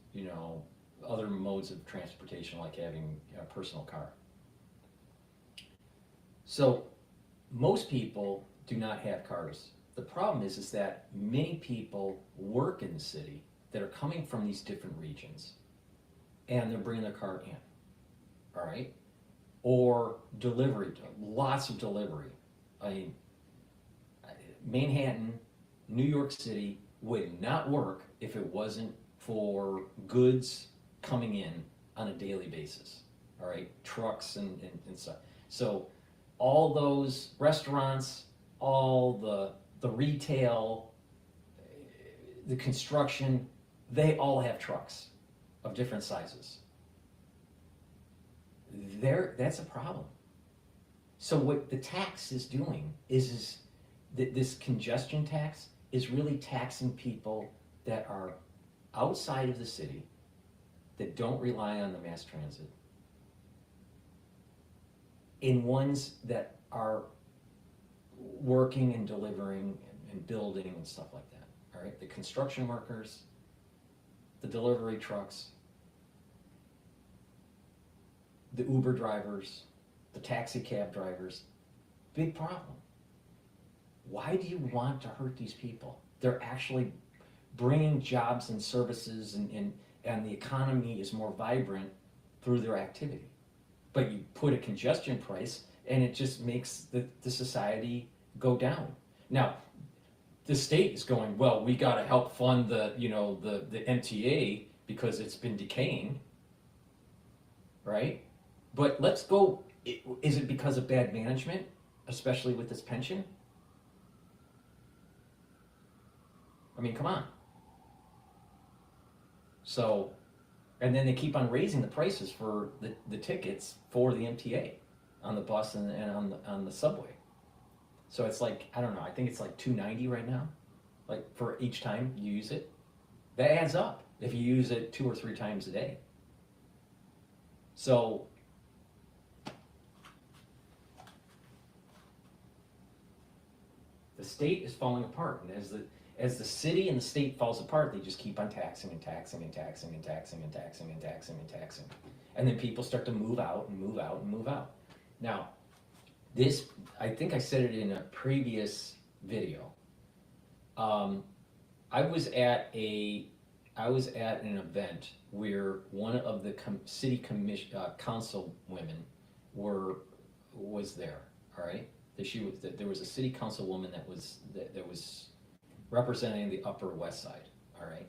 other modes of transportation like having a personal car. So most people do not have cars. The problem is that many people work in the city that are coming from these different regions, and they're bringing their car in, all right? Or delivery, lots of delivery. I mean, Manhattan, New York City would not work if it wasn't for goods coming in on a daily basis, all right? Trucks and stuff. So all those restaurants, all the retail, the construction, they all have trucks of different sizes. That's a problem. So what the tax is doing is that this congestion tax is really taxing people that are outside of the city, that don't rely on the mass transit, in ones that are working and delivering and building and stuff like that, all right? The construction workers, the delivery trucks, the Uber drivers, the taxi cab drivers, big problem. Why do you want to hurt these people? They're actually bringing jobs and services, and the economy is more vibrant through their activity. But you put a congestion price and it just makes the society go down. Now, the state is going, well, we got to help fund the MTA because it's been decaying, right? But let's go, is it because of bad management, especially with this pension? I mean, come on. So, and then they keep on raising the prices for the tickets for the MTA on the bus and on the subway. So it's like, I don't know, I think it's like $2.90 right now, like for each time you use it. That adds up if you use it 2 or 3 times a day. So the state is falling apart, and as the city and the state falls apart, they just keep on taxing and taxing and taxing and taxing and taxing and taxing and taxing. And then people start to move out and move out and move out. Now, this, I think I said it in a previous video. I was at an event where one of the city council women was there, all right? There was a city council woman that was representing the Upper West Side, all right?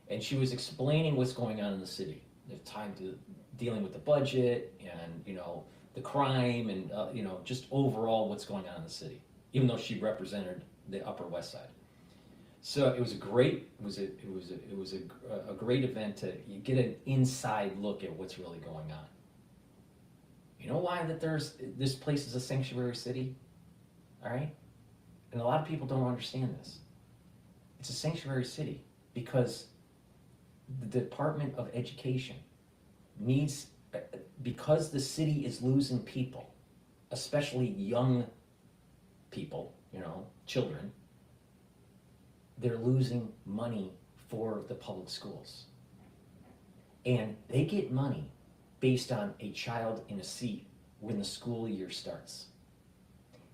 And she was explaining what's going on in the city. There's time to dealing with the budget and, the crime and, just overall what's going on in the city, even though she represented the Upper West Side. So it was a great event to get an inside look at what's really going on. You know why this place is a sanctuary city? All right? And a lot of people don't understand this. It's a sanctuary city because the Department of Education needs, because the city is losing people, especially young people, children, they're losing money for the public schools. And they get money based on a child in a seat when the school year starts.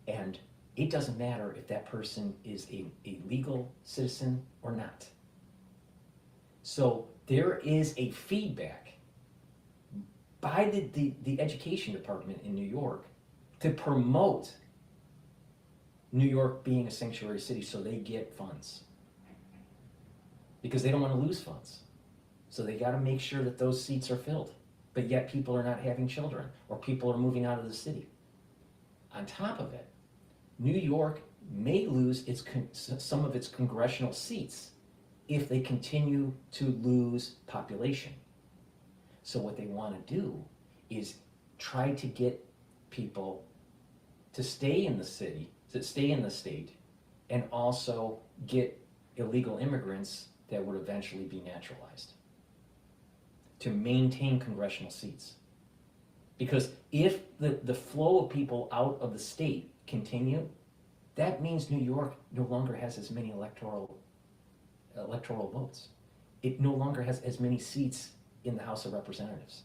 And it doesn't matter if that person is a legal citizen or not. So there is a feedback by the education department in New York to promote New York being a sanctuary city so they get funds. Because they don't want to lose funds. So they got to make sure that those seats are filled. But yet people are not having children, or people are moving out of the city. On top of it, New York may lose some of its congressional seats if they continue to lose population. So what they want to do is try to get people to stay in the city, to stay in the state, and also get illegal immigrants that would eventually be naturalized, to maintain congressional seats. Because if the flow of people out of the state continue, that means New York no longer has as many electoral votes. It no longer has as many seats in the House of Representatives.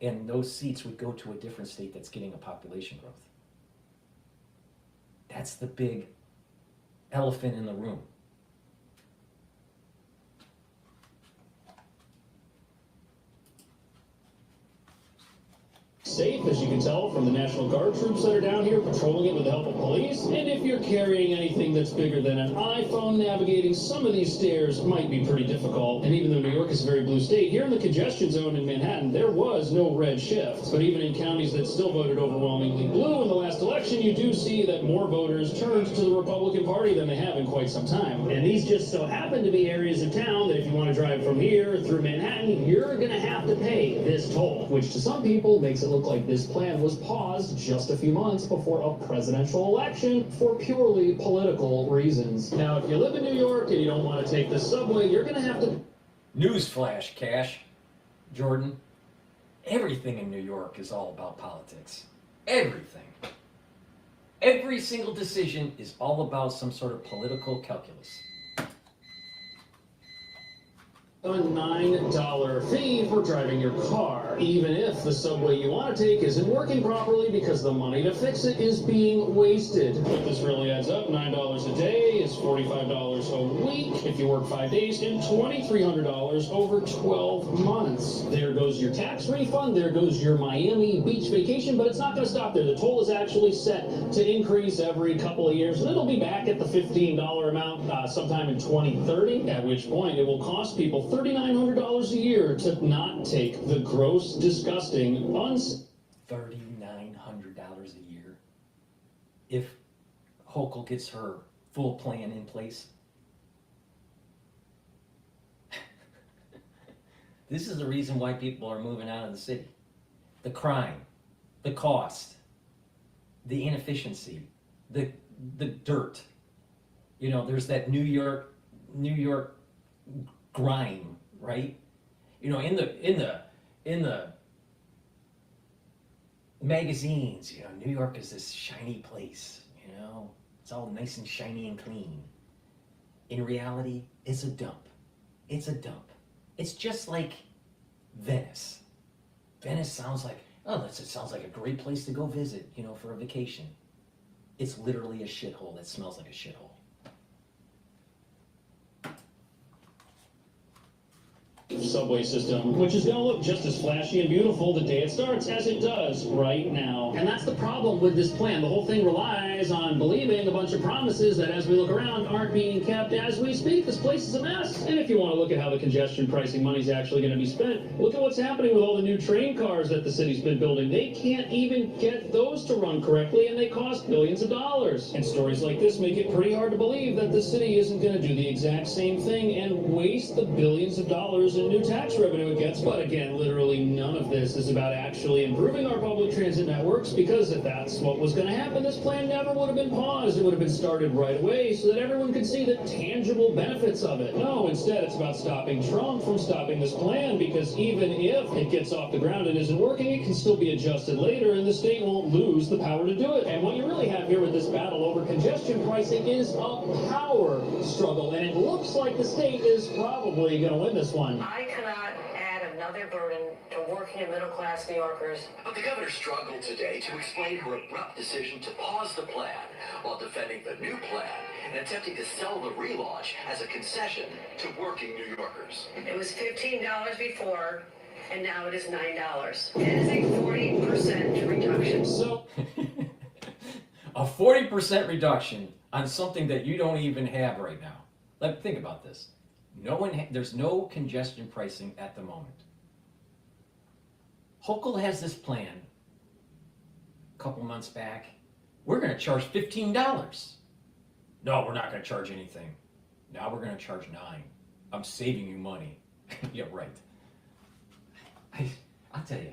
And those seats would go to a different state that's getting a population growth. That's the big elephant in the room. Safe, as you can tell from the National Guard troops that are down here patrolling it with the help of police. And if you're carrying anything that's bigger than an iPhone, navigating some of these stairs might be pretty difficult. And even though New York is a very blue state, here in the congestion zone in Manhattan, there was no red shift. But even in counties that still voted overwhelmingly blue in the last election, you do see that more voters turned to the Republican Party than they have in quite some time. And these just so happen to be areas of town that if you want to drive from here through Manhattan, you're going to have to pay this toll, which to some people makes it look like this plan was paused just a few months before a presidential election for purely political reasons. Now, if you live in New York and you don't want to take the subway, you're going to have to... Newsflash, Cash, Jordan, everything in New York is all about politics. Everything. Every single decision is all about some sort of political calculus. A $9 fee for driving your car, even if the subway you want to take isn't working properly because the money to fix it is being wasted. But this really adds up. $9 a day is $45 a week if you work 5 days, and $2,300 over 12 months. There goes your tax refund, there goes your Miami Beach vacation, but it's not going to stop there. The toll is actually set to increase every couple of years, and it'll be back at the $15 amount sometime in 2030, at which point it will cost people $3,900 a year to not take the gross, disgusting, $3,900 a year. If Hochul gets her full plan in place. This is the reason why people are moving out of the city. The crime, the cost, the inefficiency, the dirt. You know, there's that New York grime, right? You know, in the magazines, you know, New York is this shiny place, you know, it's all nice and shiny and clean. In reality, it's a dump. It's a dump. It's just like Venice. Venice sounds like, oh, it sounds like a great place to go visit, you know, for a vacation. It's literally a shithole that smells like a shithole. Subway system, which is going to look just as flashy and beautiful the day it starts as it does right now. And that's the problem with this plan. The whole thing relies on believing a bunch of promises that, as we look around, aren't being kept as we speak. This place is a mess. And if you want to look at how the congestion pricing money is actually going to be spent, look at what's happening with all the new train cars that the city's been building. They can't even get those to run correctly, and they cost billions of dollars. And stories like this make it pretty hard to believe that the city isn't going to do the exact same thing and waste the billions of dollars in new tax revenue it gets. But again, literally none of this is about actually improving our public transit networks, because if that's what was going to happen, this plan never would have been paused. It would have been started right away so that everyone could see the tangible benefits of it. No, instead it's about stopping Trump from stopping this plan, because even if it gets off the ground and isn't working, it can still be adjusted later and the state won't lose the power to do it. And what you really have here with this battle over congestion pricing is a power struggle, and it looks like the state is probably going to win this one. I cannot add another burden to working and middle-class New Yorkers. But the governor struggled today to explain her abrupt decision to pause the plan while defending the new plan and attempting to sell the relaunch as a concession to working New Yorkers. It was $15 before, and now it is $9. It is a 40% reduction. So, a 40% reduction on something that you don't even have right now. Think about this. There's no congestion pricing at the moment. Hochul has this plan a couple months back. We're going to charge $15. No, we're not going to charge anything. Now we're going to charge $9. I'm saving you money. Yeah, right. I'll tell you,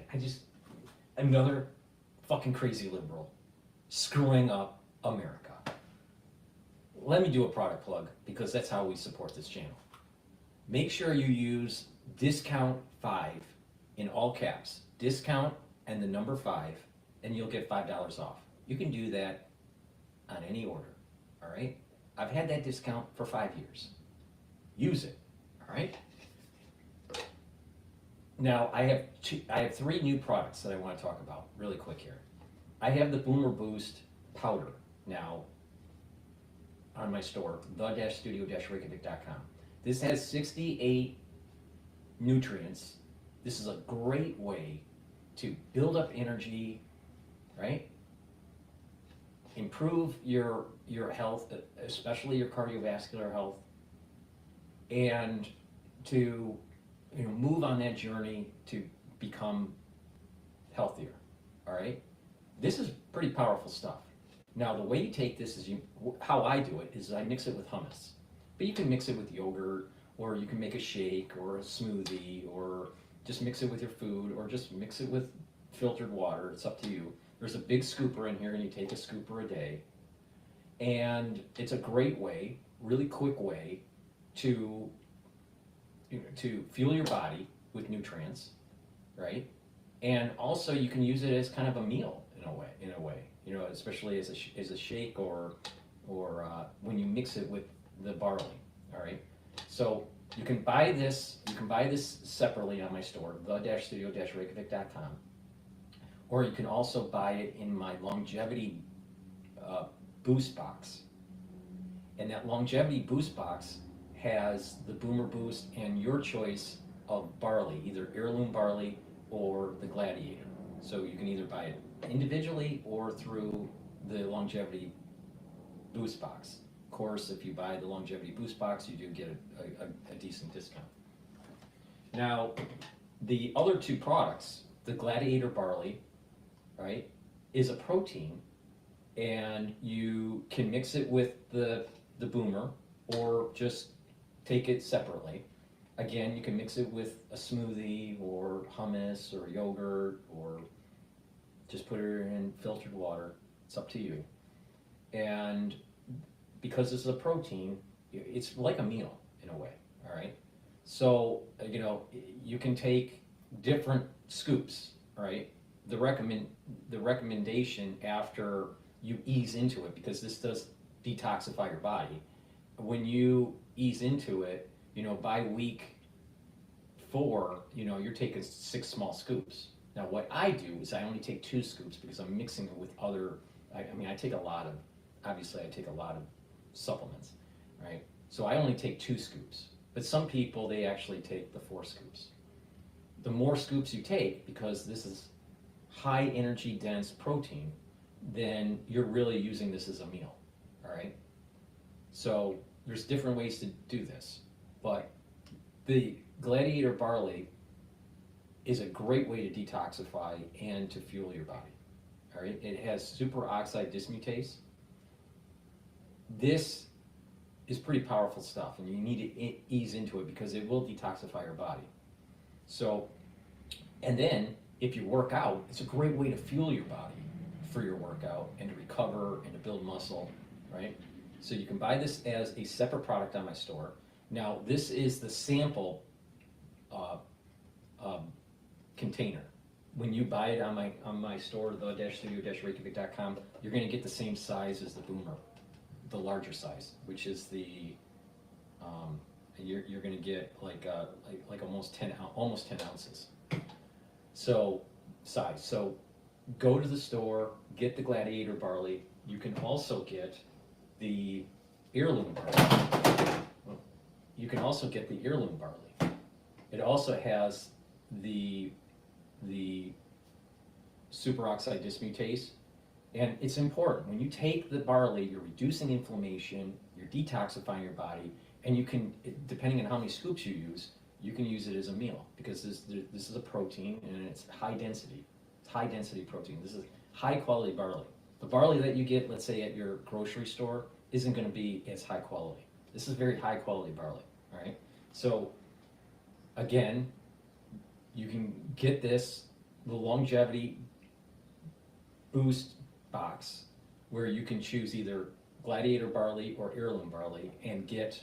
another fucking crazy liberal screwing up America. Let me do a product plug because that's how we support this channel. Make sure you use discount 5 in all caps. Discount and the number 5, and you'll get $5 off. You can do that on any order, all right? I've had that discount for 5 years. Use it, all right? Now, I have 3 new products that I want to talk about really quick here. I have the Boomer Boost powder now on my store, the-studio-reykjavik.com. This has 68 nutrients. This is a great way to build up energy, right? Improve your health, especially your cardiovascular health, and to move on that journey to become healthier, all right? This is pretty powerful stuff. Now, the way you take this is how I do it is I mix it with hummus. But you can mix it with yogurt, or you can make a shake or a smoothie, or just mix it with your food, or just mix it with filtered water. It's up to you. There's a big scooper in here, and you take a scooper a day. And it's a great way, really quick way, to fuel your body with nutrients, right? And also you can use it as kind of a meal in a way, especially as a shake or when you mix it with the barley, all right? So you can buy this separately on my store, the-studio-reykjavik.com, or you can also buy it in my longevity boost box. And that longevity boost box has the Boomer Boost and your choice of barley, either heirloom barley or the Gladiator. So you can either buy it individually or through the longevity boost box. Of course, if you buy the longevity boost box, you do get a decent discount. Now, the other 2 products, the Gladiator barley, right, is a protein, and you can mix it with the Boomer or just take it separately. Again, you can mix it with a smoothie or hummus or yogurt, or just put it in filtered water. It's up to you. And because this is a protein, it's like a meal in a way, all right? So, you can take different scoops, all right? The recommendation after you ease into it, because this does detoxify your body, when you ease into it, by week 4, you're taking 6 small scoops. Now, what I do is I only take 2 scoops because I'm mixing it with other, I take a lot of supplements, right? So I only take 2 scoops. But some people, they actually take the 4 scoops. The more scoops you take, because this is high energy dense protein, then you're really using this as a meal, all right? So there's different ways to do this, but the Gladiator barley is a great way to detoxify and to fuel your body, all right? It has superoxide dismutase. This is pretty powerful stuff, and you need to ease into it because it will detoxify your body. So, and then if you work out, it's a great way to fuel your body for your workout and to recover and to build muscle, right? So you can buy this as a separate product on my store. Now, this is the sample container. When you buy it on my store, the-studio-reykjavik.com, you're going to get the same size as the Boomer, the larger size, which is the you're going to get like almost 10 ounces. So size. So go to the store, get the Gladiator barley. You can also get the heirloom barley. You can also get the heirloom barley. It also has the superoxide dismutase, and it's important. When you take the barley, you're reducing inflammation, you're detoxifying your body, and you can, depending on how many scoops you can use it as a meal, because this is a protein and it's high density. It's high density protein. This is high quality barley. The barley that you get, let's say at your grocery store, isn't going to be as high quality. This is very high quality barley, all right? So again, you can get this, the longevity boost box where you can choose either Gladiator barley or heirloom barley and get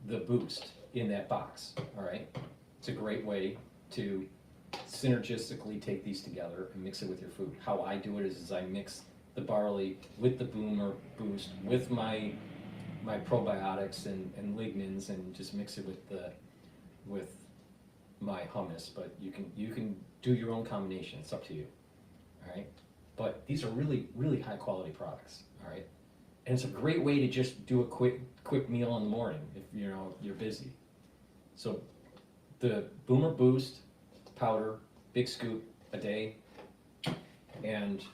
the boost in that box, all right? It's a great way to synergistically take these together and mix it with your food. How I do it is I mix the barley with the boomer boost with my probiotics and lignans, and just mix it with my hummus. But you can do your own combination. It's up to you, all right? But these are really, really high quality products, all right? And it's a great way to just do a quick meal in the morning if you're busy. So the Boomer Boost powder, big scoop a day, and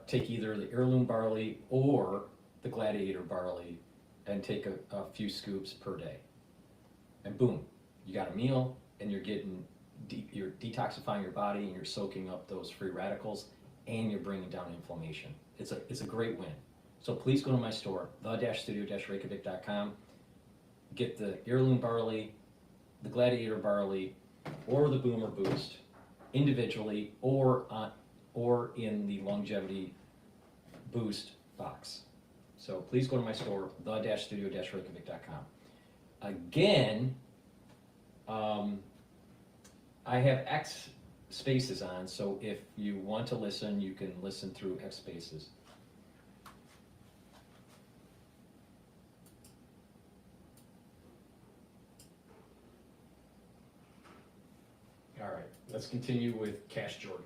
take either the heirloom barley or the Gladiator barley and take a few scoops per day. And boom, you got a meal, and you're you're detoxifying your body, and you're soaking up those free radicals, and you're bringing down inflammation. It's a great win. So please go to my store, the-studio-reykjavik.com, get the heirloom barley, the Gladiator barley, or the Boomer Boost individually, or in the Longevity Boost box. So please go to my store, the-studio-reykjavik.com. Again, I have X spaces on, so if you want to listen, you can listen through X spaces. All right, let's continue with Cash Jordan.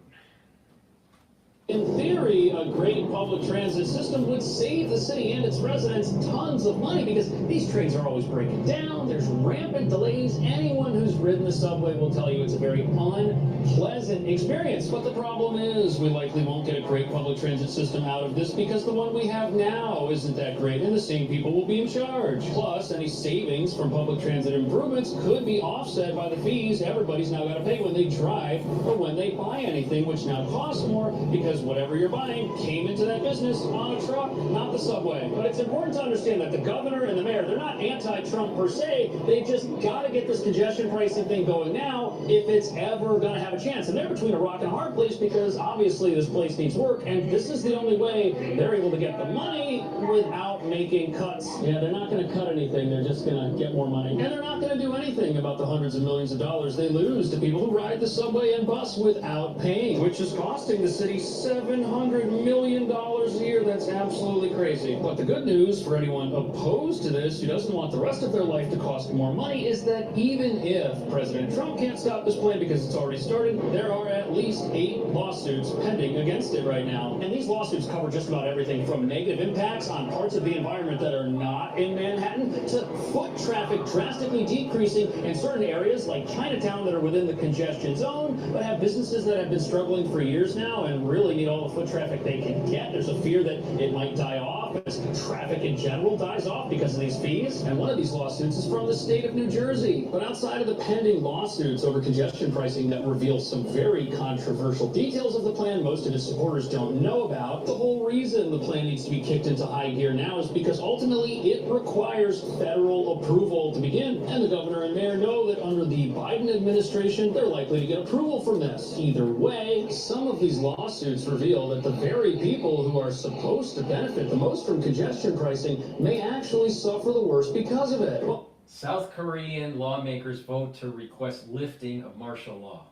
In theory, a great public transit system would save the city and its residents tons of money because these trains are always breaking down, there's rampant delays. Anyone who's ridden the subway will tell you it's a very unpleasant experience. But the problem is we likely won't get a great public transit system out of this because the one we have now isn't that great and the same people will be in charge. Plus, any savings from public transit improvements could be offset by the fees everybody's now got to pay when they drive or when they buy anything, which now costs more because whatever you're buying came into that business on a truck, not the subway. But it's important to understand that the governor and the mayor, they're not anti-Trump per se, they just got to get this congestion pricing thing going now if it's ever going to have a chance. And they're between a rock and a hard place because obviously this place needs work, and this is the only way they're able to get the money without making cuts. Yeah, they're not going to cut anything, they're just going to get more money. And they're not going to do anything about the hundreds of millions of dollars they lose to people who ride the subway and bus without paying, which is costing the city $700 million a year. That's absolutely crazy. But the good news for anyone opposed to this who doesn't want the rest of their life to cost more money is that even if President Trump can't stop this plan because it's already started, there are at least 8 lawsuits pending against it right now. And these lawsuits cover just about everything from negative impacts on parts of the environment that are not in Manhattan to foot traffic drastically decreasing in certain areas like Chinatown that are within the congestion zone but have businesses that have been struggling for years now and really need all the foot traffic they can get. There's a fear that it might die off as traffic in general dies off because of these fees. And one of these lawsuits is from the state of New Jersey. But outside of the pending lawsuits over congestion pricing that reveal some very controversial details of the plan most of its supporters don't know about, the whole reason the plan needs to be kicked into high gear now is because ultimately it requires federal approval to begin. And the governor and mayor know that under the Biden administration, they're likely to get approval from this. Either way, some of these lawsuits reveal that the very people who are supposed to benefit the most from congestion pricing may actually suffer the worst because of it. Well, South Korean lawmakers vote to request lifting of martial law.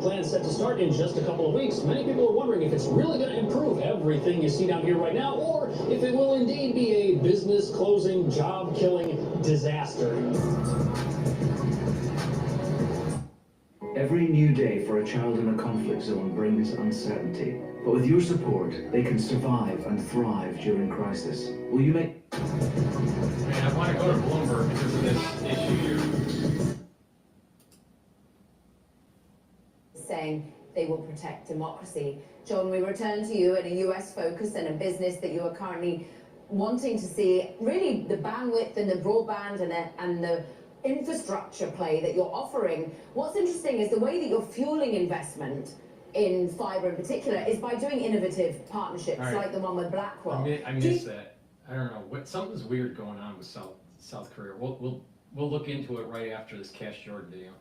plan set to start in just a couple of weeks. Many people are wondering if it's really going to improve everything you see down here right now, or if it will indeed be a business closing, job killing disaster. Every new day for a child in a conflict zone brings uncertainty. But with your support, they can survive and thrive during crisis. Will you make... Man, I want to go to Bloomberg because of this issue here. Saying they will protect democracy. John, we return to you in a US focus and a business that you are currently wanting to see really the bandwidth and the broadband and the infrastructure play that you're offering. What's interesting is the way that you're fueling investment in fiber in particular is by doing innovative partnerships like the one with BlackRock. I missed that. I don't know. Something's weird going on with South Korea. We'll look into it right after this Cash Jordan video.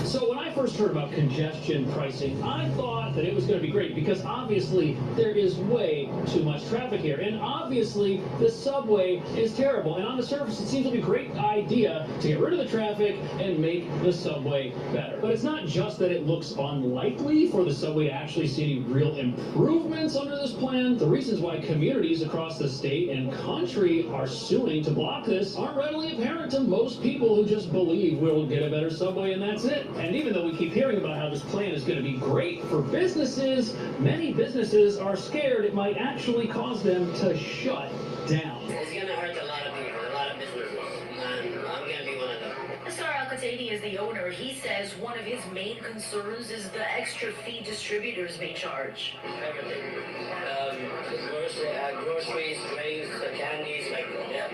So when I first heard about congestion pricing, I thought that it was going to be great because obviously there is way too much traffic here. And obviously the subway is terrible. And on the surface, it seems like a great idea to get rid of the traffic and make the subway better. But it's not just that it looks unlikely for the subway to actually see any real improvements under this plan. The reasons why communities across the state and country are suing to block this aren't readily apparent to most people who just believe we'll get a better subway and that's it. And even though we keep hearing about how this plan is going to be great for businesses, many businesses are scared it might actually cause them to shut down. It's going to hurt a lot of people, a lot of businesses, and I'm going to be one of them. Al-Qataini is the owner. He says one of his main concerns is the extra fee distributors may charge. Everything. Groceries, drinks, candies, like that.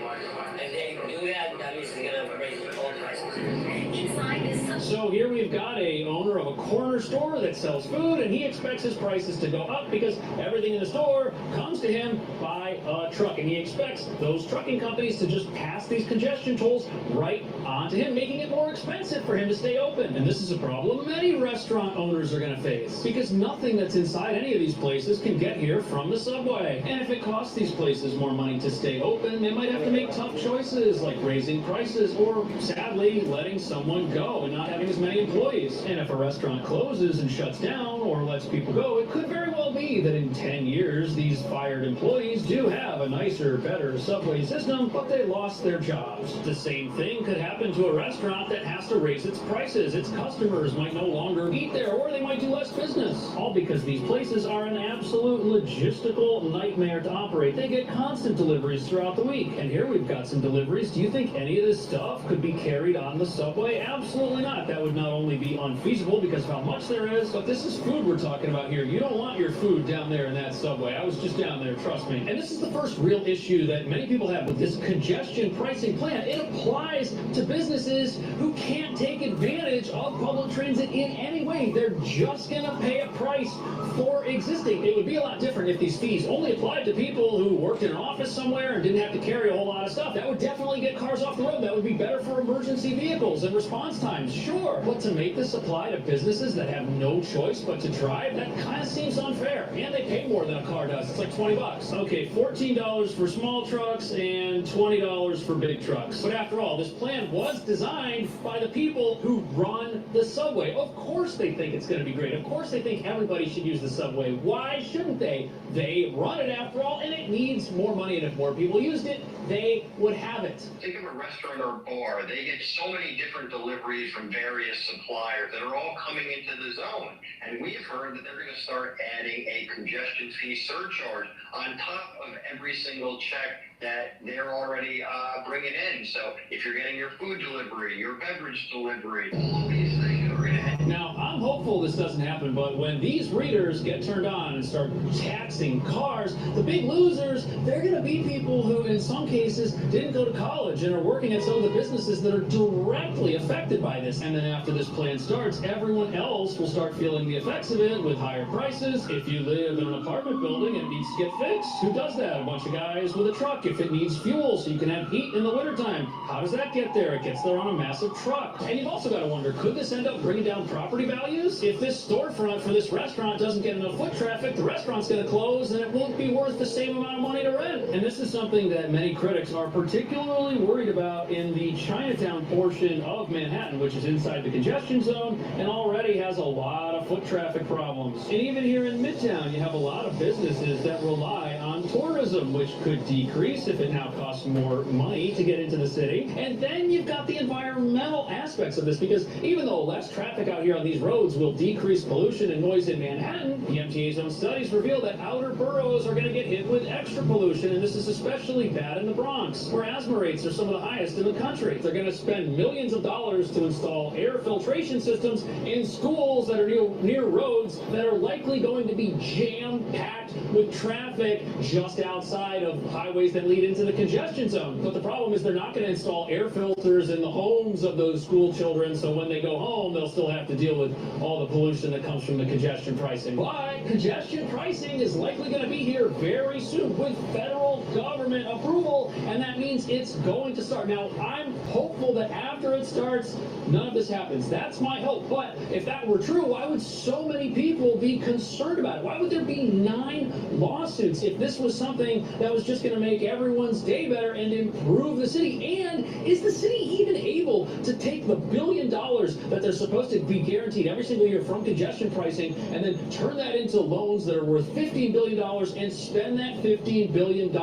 If they do that, that means it's going to raise all prices. Inside is So here we've got a owner of a corner store that sells food, and he expects his prices to go up because everything in the store comes to him by a truck, and he expects those trucking companies to just pass these congestion tolls right on to him, making it more expensive for him to stay open. And this is a problem many restaurant owners are going to face because nothing that's inside any of these places can get here from the subway. And if it costs these places more money to stay open, they might have to make tough choices like raising prices or, sadly, letting someone go and not having as many employees. And if a restaurant closes and shuts down or lets people go, it could very well be that in 10 years these fired employees do have a nicer, better subway system, but they lost their jobs. The same thing could happen to a restaurant that has to raise its prices. Its customers might no longer eat there, or they might do less business. All because these places are an absolute logistical nightmare to operate. They get constant deliveries throughout the week. And here we've got some deliveries. Do you think any of this stuff could be carried on the subway? Absolutely not. That would not only be unfeasible because of how much there is, but this is food we're talking about here. You don't want your food down there in that subway. I was just down there, trust me. And this is the first real issue that many people have with this congestion pricing plan. It applies to businesses who can't take advantage of public transit in any way. They're just going to pay a price for existing. It would be a lot different if these fees only applied to people who worked in an office somewhere and didn't have to carry a whole lot of stuff. That would definitely get cars off the road. That would be better for emergency vehicles and response times, sure. But to make this apply to businesses that have no choice but to drive, that kind of seems unfair. And they pay more than a car does. It's like 20 bucks. Okay, $14 for small trucks and $20 for big trucks. But after all, this plan was designed by the people who run the subway. Of course they think it's going to be great. Of course they think everybody should use the subway. Why shouldn't they? They run it after all, and it needs more money. And if more people used it, they would have it. Think of a restaurant or bar. They get so many different deliveries from various suppliers that are all coming into the zone. And we've heard that they're going to start adding a congestion fee surcharge on top of every single check that they're already bringing in. So if you're getting your food delivery, your beverage delivery, all of these things are going to add. Now, I'm hopeful this doesn't happen, but when these readers get turned on and start taxing cars, the big losers, they're going to be people who, in some cases, didn't go to college and are working at some of the businesses that are directly affected by this. And then after this plan starts, everyone else will start feeling the effects of it with higher prices. If you live in an apartment building and it needs to get fixed, who does that? A bunch of guys with a truck. If it needs fuel so you can have heat in the wintertime, how does that get there? It gets there on a massive truck. And you've also got to wonder, could this end up bringing down property values? If this storefront for this restaurant doesn't get enough foot traffic, the restaurant's going to close and it won't be worth the same amount of money to rent. And this is something that many critics are particularly worried about in the Chinatown portion of Manhattan, which is inside the congestion zone and already has a lot of foot traffic problems. And even here in Midtown, you have a lot of businesses that rely on tourism, which could decrease if it now costs more money to get into the city. And then you've got the environmental aspects of this, because even though less traffic out here on these roads will decrease pollution and noise in Manhattan, the MTA's own studies reveal that outer boroughs are going to get hit with extra pollution, and this is especially bad in the Bronx, where asthma rates are some of the highest in the country. They're going to spend millions of dollars to install air filtration systems in schools that are near roads that are likely going to be jam-packed with traffic just outside of highways that lead into the congestion zone. But the problem is they're not going to install air filters in the homes of those school children, so when they go home, they'll still have to deal with all the pollution that comes from the congestion pricing. But congestion pricing is likely going to be here very soon with federal final government approval, and that means it's going to start. Now, I'm hopeful that after it starts, none of this happens. That's my hope. But if that were true, why would so many people be concerned about it? Why would there be 9 lawsuits if this was something that was just going to make everyone's day better and improve the city? And is the city even able to take the $1 billion that they're supposed to be guaranteed every single year from congestion pricing and then turn that into loans that are worth $15 billion and spend that $15 billion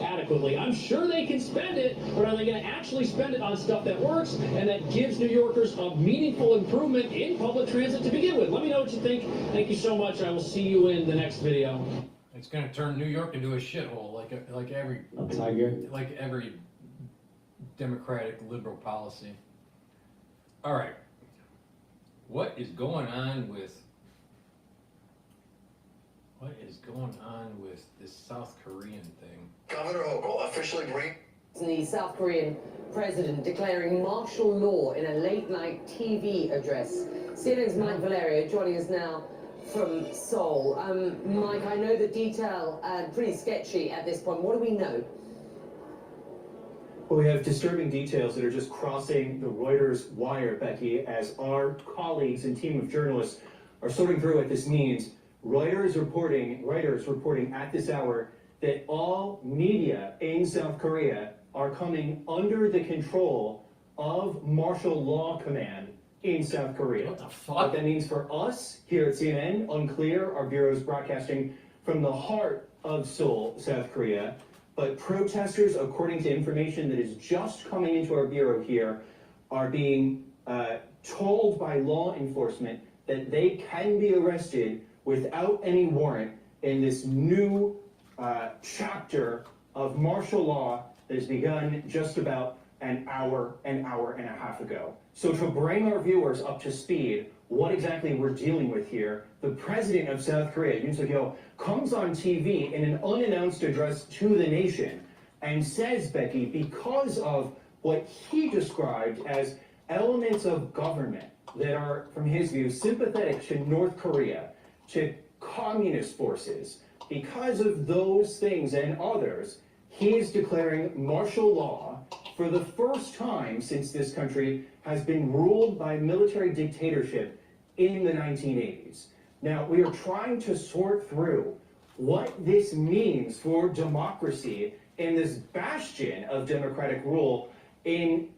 adequately? I'm sure they can spend it, but are they going to actually spend it on stuff that works and that gives New Yorkers a meaningful improvement in public transit to begin with? Let me know what you think. Thank you so much. I will see you in the next video. It's going to turn New York into a shithole, like every Democratic liberal policy. All right, what is going on with this South Korean thing? Governor Hochul officially bring The South Korean president declaring martial law in a late-night TV address. CNN's Mike Valerio joining us now from Seoul. Mike, I know the detail pretty sketchy at this point. What do we know? Well, we have disturbing details that are just crossing the Reuters wire, Becky, as our colleagues and team of journalists are sorting through what this means. Reuters reporting at this hour that all media in South Korea are coming under the control of martial law command in South Korea. What the fuck? What that means for us here at CNN, unclear. Our bureau is broadcasting from the heart of Seoul, South Korea. But protesters, according to information that is just coming into our bureau here, are being told by law enforcement that they can be arrested without any warrant in this new chapter of martial law that has begun just about an hour and a half ago. So to bring our viewers up to speed, what exactly we're dealing with here, the president of South Korea, Yoon Suk-yeol, comes on TV in an unannounced address to the nation and says, Becky, because of what he described as elements of government that are, from his view, sympathetic to North Korea, to communist forces, because of those things and others, he is declaring martial law for the first time since this country has been ruled by military dictatorship in the 1980s. Now, we are trying to sort through what this means for democracy in this bastion of democratic rule in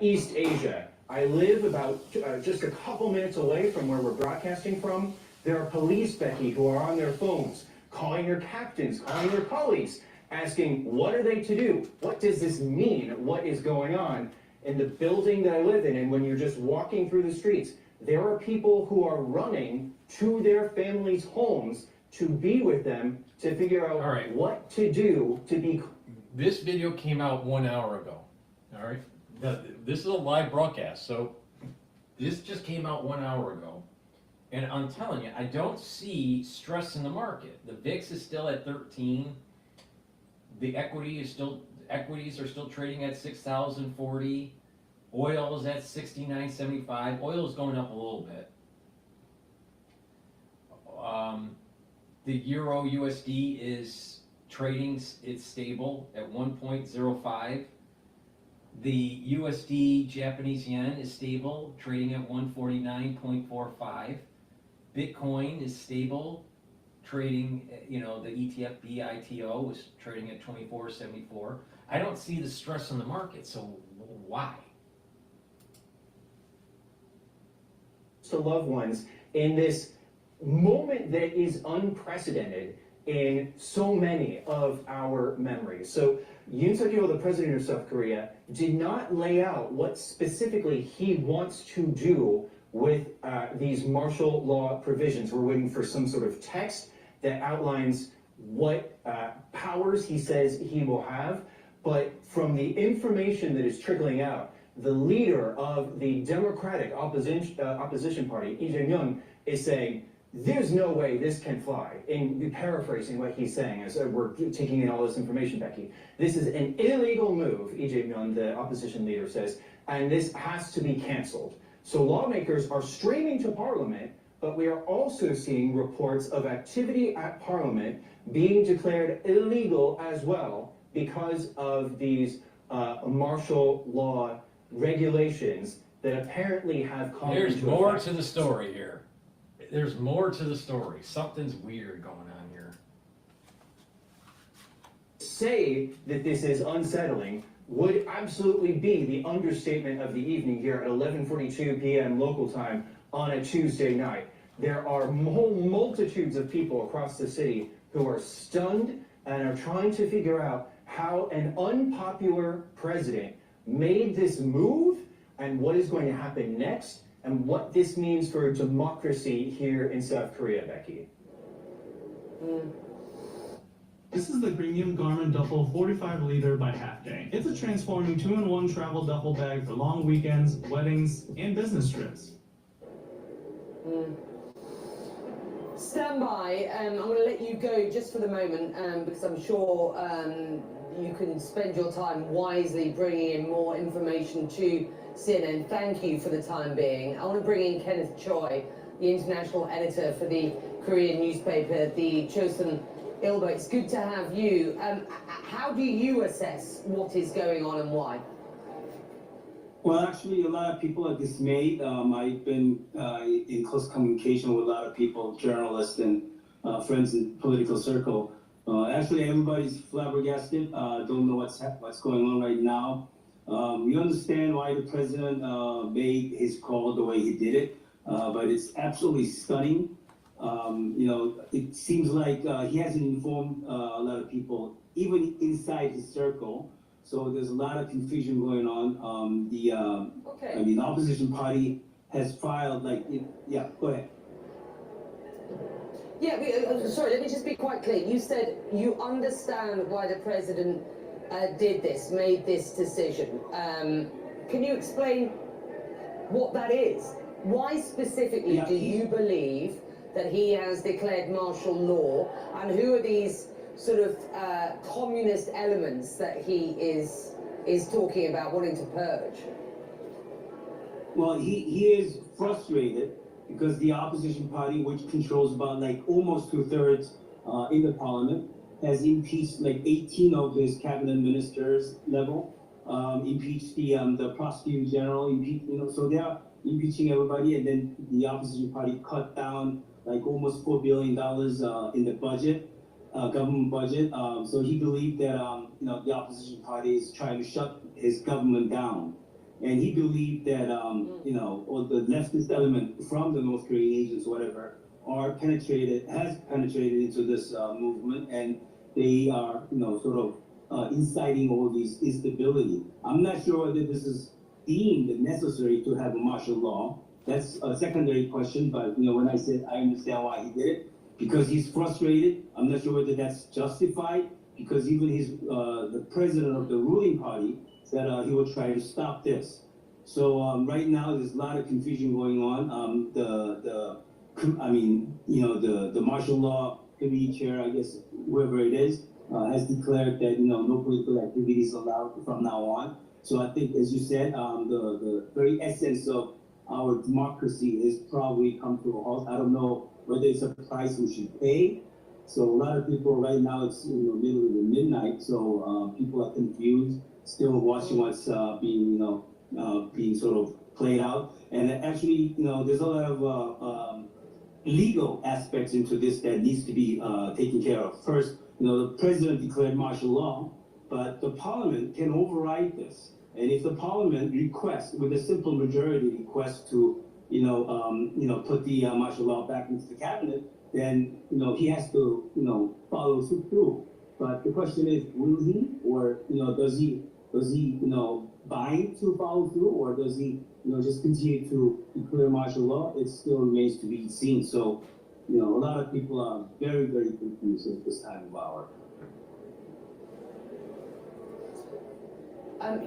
East Asia. I live about just a couple minutes away from where we're broadcasting from. There are police, Becky, who are on their phones, calling their captains, calling their colleagues, asking, what are they to do? What does this mean? What is going on? In the building that I live in, and when you're just walking through the streets, there are people who are running to their families' homes to be with them, to figure out what to do to be... This video came out 1 hour ago, all right? Now, this is a live broadcast, so this just came out 1 hour ago. And I'm telling you, I don't see stress in the market. The VIX is still at 13. The equities are still trading at 6,040. Oil is at 69.75. Oil is going up a little bit. The Euro USD is trading, it's stable at 1.05. The USD Japanese yen is stable, trading at 149.45. Bitcoin is stable, trading, you know, the ETF BITO is trading at 24.74. I don't see the stress on the market, so why? To loved ones in this moment that is unprecedented in so many of our memories. So Yoon Suk-yeol, the president of South Korea, did not lay out what specifically he wants to do with these martial law provisions. We're waiting for some sort of text that outlines what powers he says he will have. But from the information that is trickling out, the leader of the Democratic opposition party, Lee Jae-myung, is saying, there's no way this can fly. And paraphrasing what he's saying as we're taking in all this information, Becky. This is an illegal move, Lee Jae-myung, the opposition leader, says, and this has to be canceled. So lawmakers are streaming to Parliament but we are also seeing reports of activity at Parliament being declared illegal as well because of these martial law regulations that apparently have come There's into more effect. to the story here. There's more to the story. Something's weird going on here. Say that this is unsettling would absolutely be the understatement of the evening here at 11:42 p.m. local time on a Tuesday night. There are whole multitudes of people across the city who are stunned and are trying to figure out how an unpopular president made this move and what is going to happen next and what this means for democracy here in South Korea, Becky. This is the premium Garmin Duffel 45-liter by Half Day. It's a transforming 2-in-1 travel duffel bag for long weekends, weddings, and business trips. Stand by. I'm going to let you go just for the moment because I'm sure you can spend your time wisely bringing in more information to CNN. Thank you for the time being. I want to bring in Kenneth Choi, the international editor for the Korean newspaper, the Chosun Ilbo. It's good to have you. How do you assess what is going on and why? Well, actually, a lot of people are dismayed. I've been in close communication with a lot of people, journalists and friends in the political circle. Actually, everybody's flabbergasted. Don't know what's going on right now. We understand why the president made his call the way he did it, but it's absolutely stunning. It seems like he hasn't informed a lot of people, even inside his circle. So there's a lot of confusion going on. The opposition party has filed yeah, go ahead. Yeah, sorry, let me just be quite clear. You said you understand why the president did this, made this decision. Can you explain what that is? Why specifically do you believe that he has declared martial law, and who are these sort of communist elements that he is talking about wanting to purge? Well, he is frustrated because the opposition party, which controls about almost 2/3 in the parliament, has impeached 18 of his cabinet ministers level, impeached the prosecutor general, so they are impeaching everybody, and then the opposition party cut down almost $4 billion in the budget, government budget. So he believed that the opposition party is trying to shut his government down, and he believed that or the leftist element from the North Korean agents, whatever, has penetrated into this movement, and they are sort of inciting all these instability. I'm not sure whether this is deemed necessary to have a martial law. That's a secondary question, but when I said I understand why he did it, because he's frustrated. I'm not sure whether that's justified, because even the president of the ruling party said he would try to stop this. So right now there's a lot of confusion going on. The martial law committee chair, I guess whoever it is, has declared that no political activity is allowed from now on. So I think, as you said, the very essence of our democracy has probably come to a halt. I don't know whether it's a price we should pay. So a lot of people right now, it's middle of the midnight, so people are confused, still watching what's being sort of played out. And actually, there's a lot of legal aspects into this that needs to be taken care of. First, the president declared martial law, but the parliament can override this. And if the parliament requests, with a simple majority request to, put the martial law back into the cabinet, then, he has to, follow suit through. But the question is, will he, or, does he, bind to follow through, or does he, just continue to declare martial law? It still remains to be seen. So, a lot of people are very, very confused at this time of hour.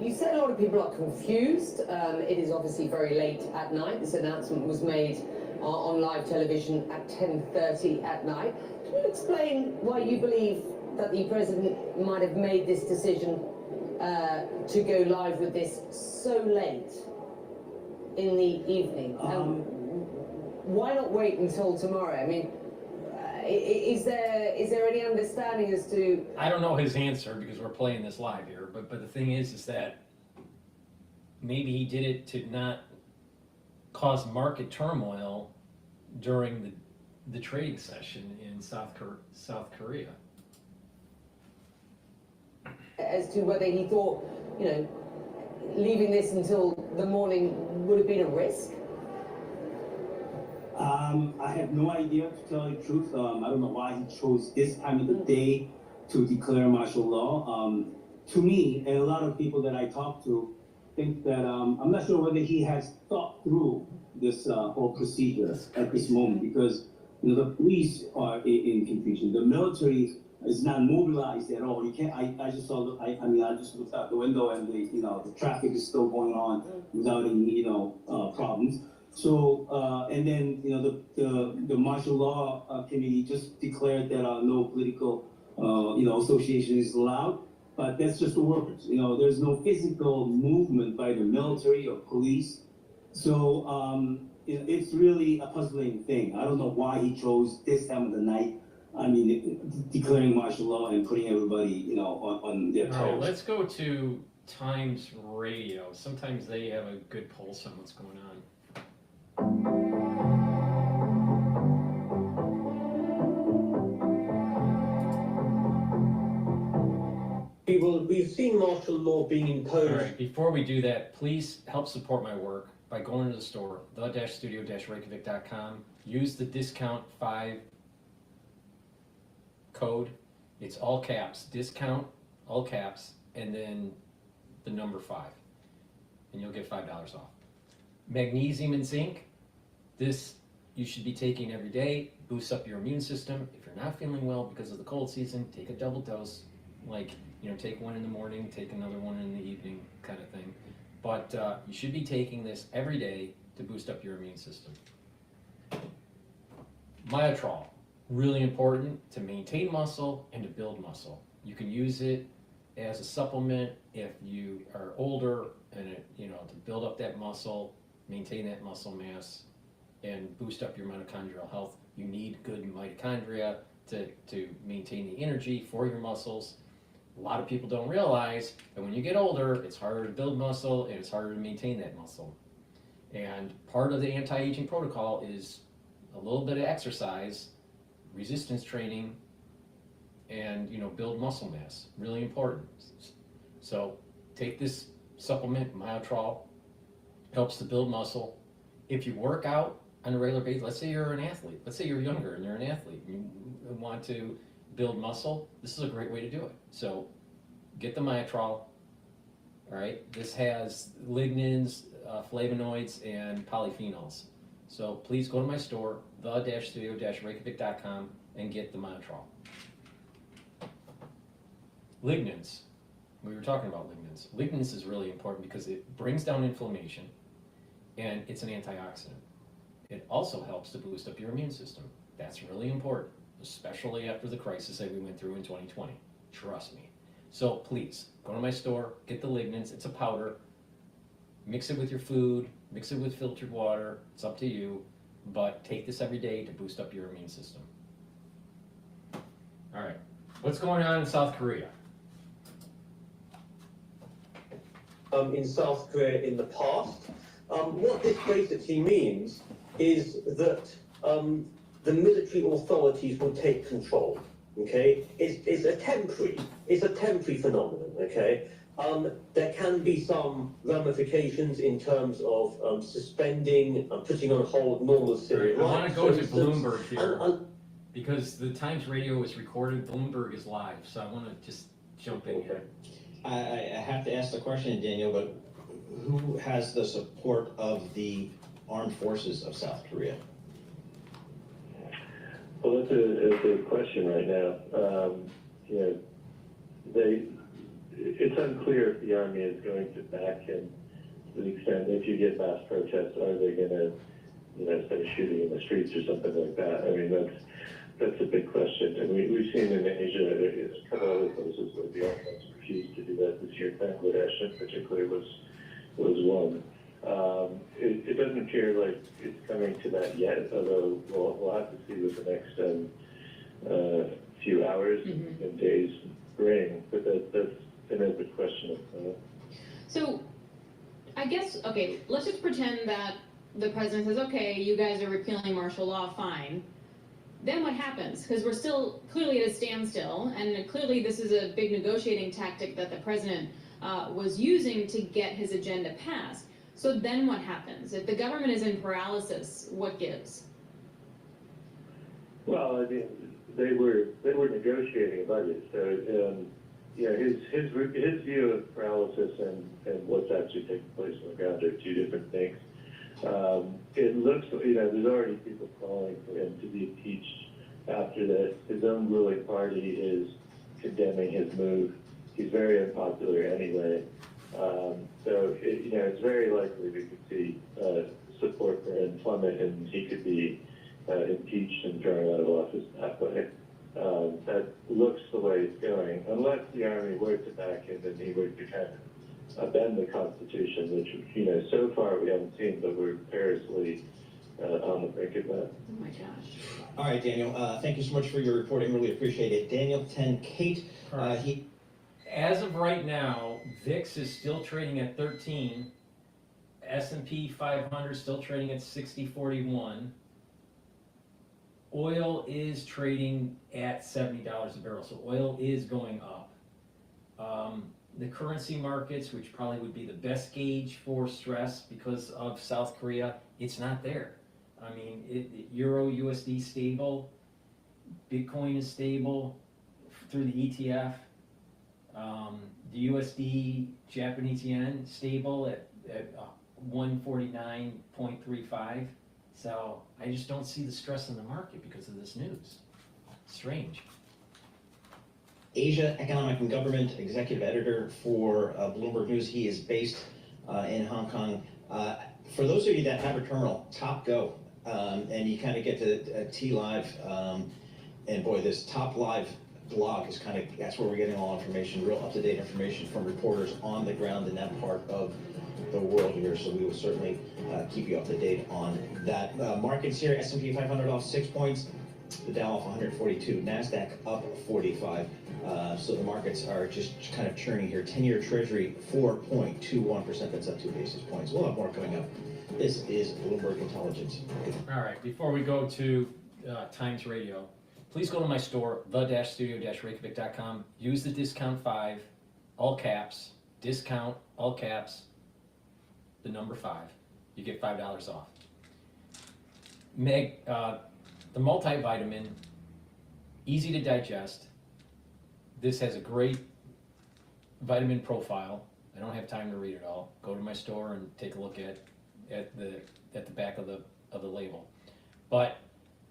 You said a lot of people are confused. It is obviously very late at night. This announcement was made on live television at 10:30 at night. Can you explain why you believe that the president might have made this decision to go live with this so late in the evening? why not wait until tomorrow? I mean, is there any understanding as to? I don't know his answer because we're playing this live here, but the thing is that maybe he did it to not cause market turmoil during the trading session in South Korea. As to whether he thought, you know, leaving this until the morning would have been a risk? I have no idea, to tell you the truth. I don't know why he chose this time of the day to declare martial law. To me, and a lot of people that I talk to think that I'm not sure whether he has thought through this whole procedure at this moment, because you know, the police are in confusion. The military is not mobilized at all. You can't. I just saw. I mean, I just looked out the window, and the traffic is still going on without any problems. So and then the martial law committee just declared that no political association is allowed. But that's just the workers. There's no physical movement by the military or police. So it's really a puzzling thing. I don't know why he chose this time of the night. I mean, declaring martial law and putting everybody, on their toes. All right, let's go to Times Radio. Sometimes they have a good pulse on what's going on. We've seen martial law being imposed. All right, before we do that, please help support my work by going to the store, the-studio-reykjavik.com. Use the discount 5 code. It's all caps, discount, all caps, and then the number 5. And you'll get $5 off. Magnesium and zinc, this you should be taking every day, boosts up your immune system. If you're not feeling well because of the cold season, take a double dose, take one in the morning, take another one in the evening, kind of thing. But you should be taking this every day to boost up your immune system. Myotrol, really important to maintain muscle and to build muscle. You can use it as a supplement if you are older and to build up that muscle, maintain that muscle mass, and boost up your mitochondrial health. You need good mitochondria to maintain the energy for your muscles. A lot of people don't realize that when you get older, it's harder to build muscle and it's harder to maintain that muscle. And part of the anti-aging protocol is a little bit of exercise, resistance training, and build muscle mass. Really important. So take this supplement, Myotrol, helps to build muscle. If you work out on a regular basis, let's say you're an athlete, let's say you're younger and you're an athlete, you want to build muscle, this is a great way to do it. So get the Myotrol, all right? This has lignins, flavonoids, and polyphenols. So please go to my store, the-studio-reykjavik.com, and get the Myotrol. Lignins, we were talking about lignins. Lignins is really important because it brings down inflammation and it's an antioxidant. It also helps to boost up your immune system. That's really important, especially after the crisis that we went through in 2020. Trust me. So please, go to my store, get the lignins. It's a powder. Mix it with your food, mix it with filtered water. It's up to you, but take this every day to boost up your immune system. All right, what's going on in South Korea? In South Korea in the past. What this basically means is that the military authorities will take control. Okay, it's a temporary phenomenon. Okay, there can be some ramifications in terms of suspending, putting on hold normal civil rights. I want to go to Bloomberg here because the Times Radio is recorded. Bloomberg is live, so I want to just jump in here. I have to ask the question, Daniel, but who has the support of the armed forces of South Korea? Well, that's a big question right now. It's unclear if the army is going to back him to the extent if you get mass protests, are they going to, instead of shooting in the streets or something like that? I mean, that's a big question. And we've seen in Asia, a couple other places where the army has refused to do that this year. Bangladesh in particular was one. It doesn't appear like it's coming to that yet, although we'll have to see what the next few hours and days bring. But that's an open question. So, I guess, okay, let's just pretend that the president says, okay, you guys are repealing martial law, fine. Then what happens? Because we're still clearly at a standstill, and clearly this is a big negotiating tactic that the president was using to get his agenda passed. So then what happens? If the government is in paralysis, what gives? Well, I mean, they were negotiating a budget, so his view of paralysis and what's actually taking place on the ground are two different things. It looks, there's already people calling for him to be impeached after this. His own ruling party is condemning his move. He's very unpopular anyway. So it's very likely we could see support for him plummet, and he could be impeached and thrown out of office that way. That looks the way it's going, unless the Army were to back him and he were to kind of bend the Constitution, which, so far we haven't seen, but we're perilously on the brink of that. Oh my gosh. All right, Daniel, thank you so much for your reporting. Really appreciate it. Daniel 10 Kate, As of right now, VIX is still trading at 13. S&P 500 still trading at 60.41. Oil is trading at $70 a barrel, so oil is going up. The currency markets, which probably would be the best gauge for stress because of South Korea, it's not there. I mean, Euro USD stable, Bitcoin is stable through the ETF. The USD Japanese yen stable at 149.35. So I just don't see the stress in the market because of this news. Strange. Asia Economic and Government Executive Editor for Bloomberg News. He is based in Hong Kong. For those of you that have a terminal, Top Go, and you kind of get to T Live, and boy, this Top Live blog is that's where we're getting all information, real up-to-date information from reporters on the ground in that part of the world here, so we will certainly keep you up to date on that. Markets here, S&P 500 off 6 points, the Dow off 142, NASDAQ up 45. So the markets are just kind of churning here. 10-year Treasury 4.21%, that's up 2 basis points. We'll have more coming up. This is Bloomberg Intelligence. All right, before we go to Times Radio, please go to my store, the-studio-reykjavik.com. Use the discount 5, all caps, discount, all caps, the number 5. You get $5 off. Meg, the multivitamin, easy to digest. This has a great vitamin profile. I don't have time to read it all. Go to my store and take a look at the back of the label. But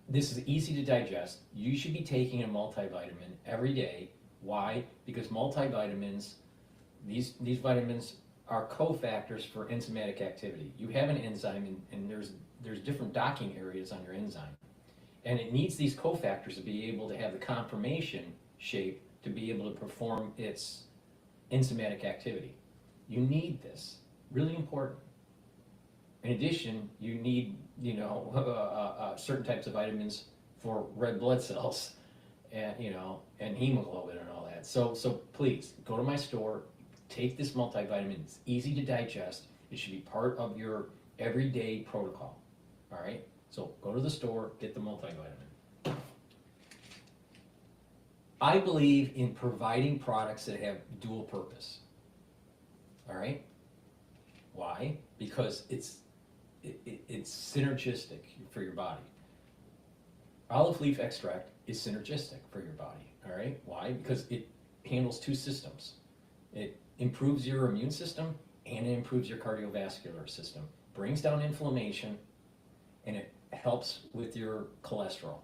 this is easy to digest. You should be taking a multivitamin every day. Why? Because multivitamins, these vitamins are cofactors for enzymatic activity. You have an enzyme, and there's different docking areas on your enzyme. And it needs these cofactors to be able to have the conformation shape to be able to perform its enzymatic activity. You need this, really important. In addition, you need, certain types of vitamins for red blood cells, and and hemoglobin and all that. So please go to my store, take this multivitamin. It's easy to digest. It should be part of your everyday protocol. All right. So go to the store, get the multivitamin. I believe in providing products that have dual purpose. All right? Why? Because it's synergistic for your body. Olive leaf extract is synergistic for your body. All right? Why? Because it handles 2 systems. It improves your immune system and it improves your cardiovascular system. Brings down inflammation, and it helps with your cholesterol.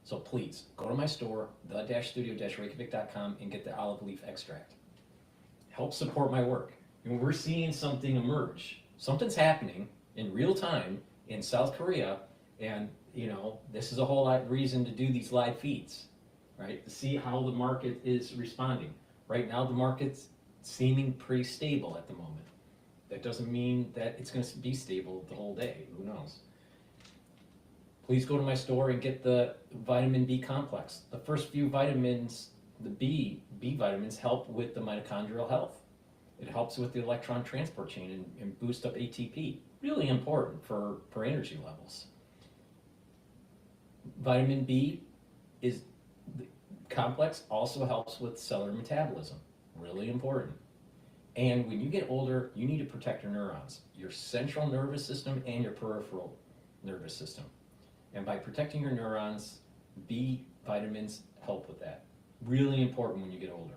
So please, go to my store, the-studio-reykjavik.com, and get the olive leaf extract. Help support my work. And we're seeing something emerge. Something's happening in real time in South Korea, and this is a whole lot of reason to do these live feeds, right? To see how the market is responding. Right now, the market's seeming pretty stable at the moment. That doesn't mean that it's gonna be stable the whole day, who knows? Please go to my store and get the vitamin B complex. The first few vitamins, the B vitamins, help with the mitochondrial health. It helps with the electron transport chain and boost up ATP. Really important for energy levels. Vitamin B is the complex, also helps with cellular metabolism. Really important. And when you get older, you need to protect your neurons, your central nervous system and your peripheral nervous system. And by protecting your neurons, B vitamins help with that. Really important when you get older.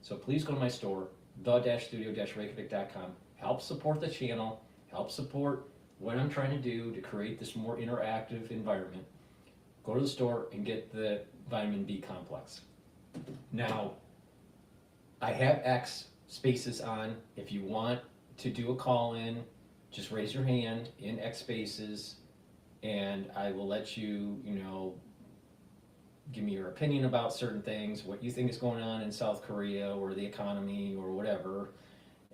So please go to my store, the-studio-reykjavik.com. Help support the channel, help support what I'm trying to do to create this more interactive environment. Go to the store and get the vitamin B complex. Now, I have X spaces on. If you want to do a call in, just raise your hand in X spaces and I will let you, give me your opinion about certain things, what you think is going on in South Korea or the economy or whatever.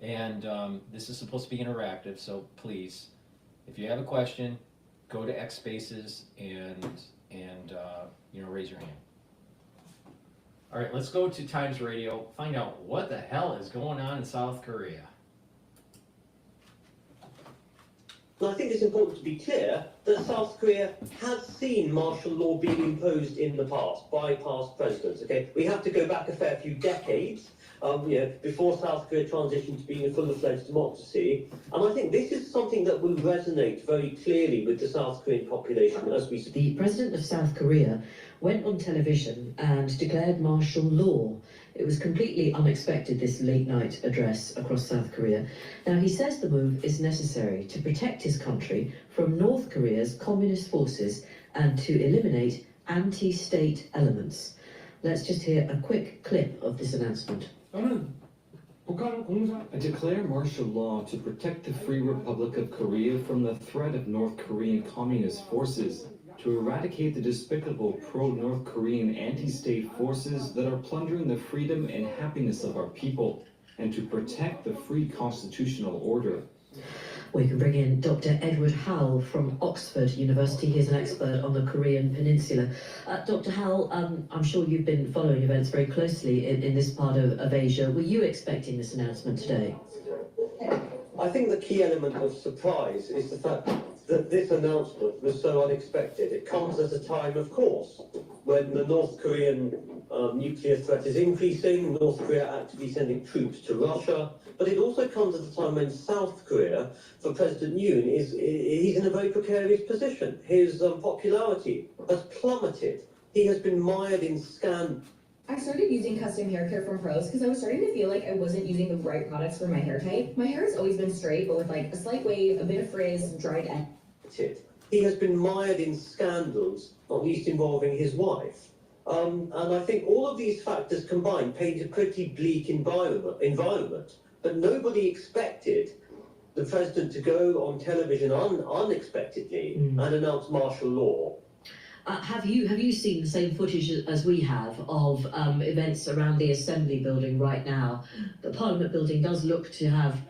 And this is supposed to be interactive, so please, if you have a question, go to X spaces and raise your hand. All right, let's go to Times Radio, find out what the hell is going on in South Korea. Now, I think it's important to be clear that South Korea has seen martial law being imposed in the past by past presidents. Okay, we have to go back a fair few decades, before South Korea transitioned to being a full-fledged democracy. And I think this is something that will resonate very clearly with the South Korean population as we speak. The president of South Korea went on television and declared martial law. It was completely unexpected, this late-night address across South Korea. Now, he says the move is necessary to protect his country from North Korea's communist forces and to eliminate anti-state elements. Let's just hear a quick clip of this announcement. I declare martial law to protect the Free Republic of Korea from the threat of North Korean communist forces, to eradicate the despicable pro-North Korean anti-state forces that are plundering the freedom and happiness of our people, and to protect the free constitutional order. We can bring in Dr. Edward Howell from Oxford University. He's an expert on the Korean Peninsula. Dr. Howell, I'm sure you've been following events very closely in this part of Asia. Were you expecting this announcement today? I think the key element of surprise is the fact that this announcement was so unexpected. It comes at a time, of course, when the North Korean nuclear threat is increasing, North Korea actively sending troops to Russia, but it also comes at a time when South Korea, for President Yoon, he's in a very precarious position. His popularity has plummeted. He has been mired in scandal. I started using custom hair care from Pros because I was starting to feel like I wasn't using the right products for my hair type. My hair has always been straight, but with like a slight wave, a bit of frizz, dried end. He has been mired in scandals, not least involving his wife. And I think all of these factors combined paint a pretty bleak environment. But nobody expected the president to go on television unexpectedly and announce martial law. Have you seen the same footage as we have of events around the Assembly building right now? The Parliament building does look to have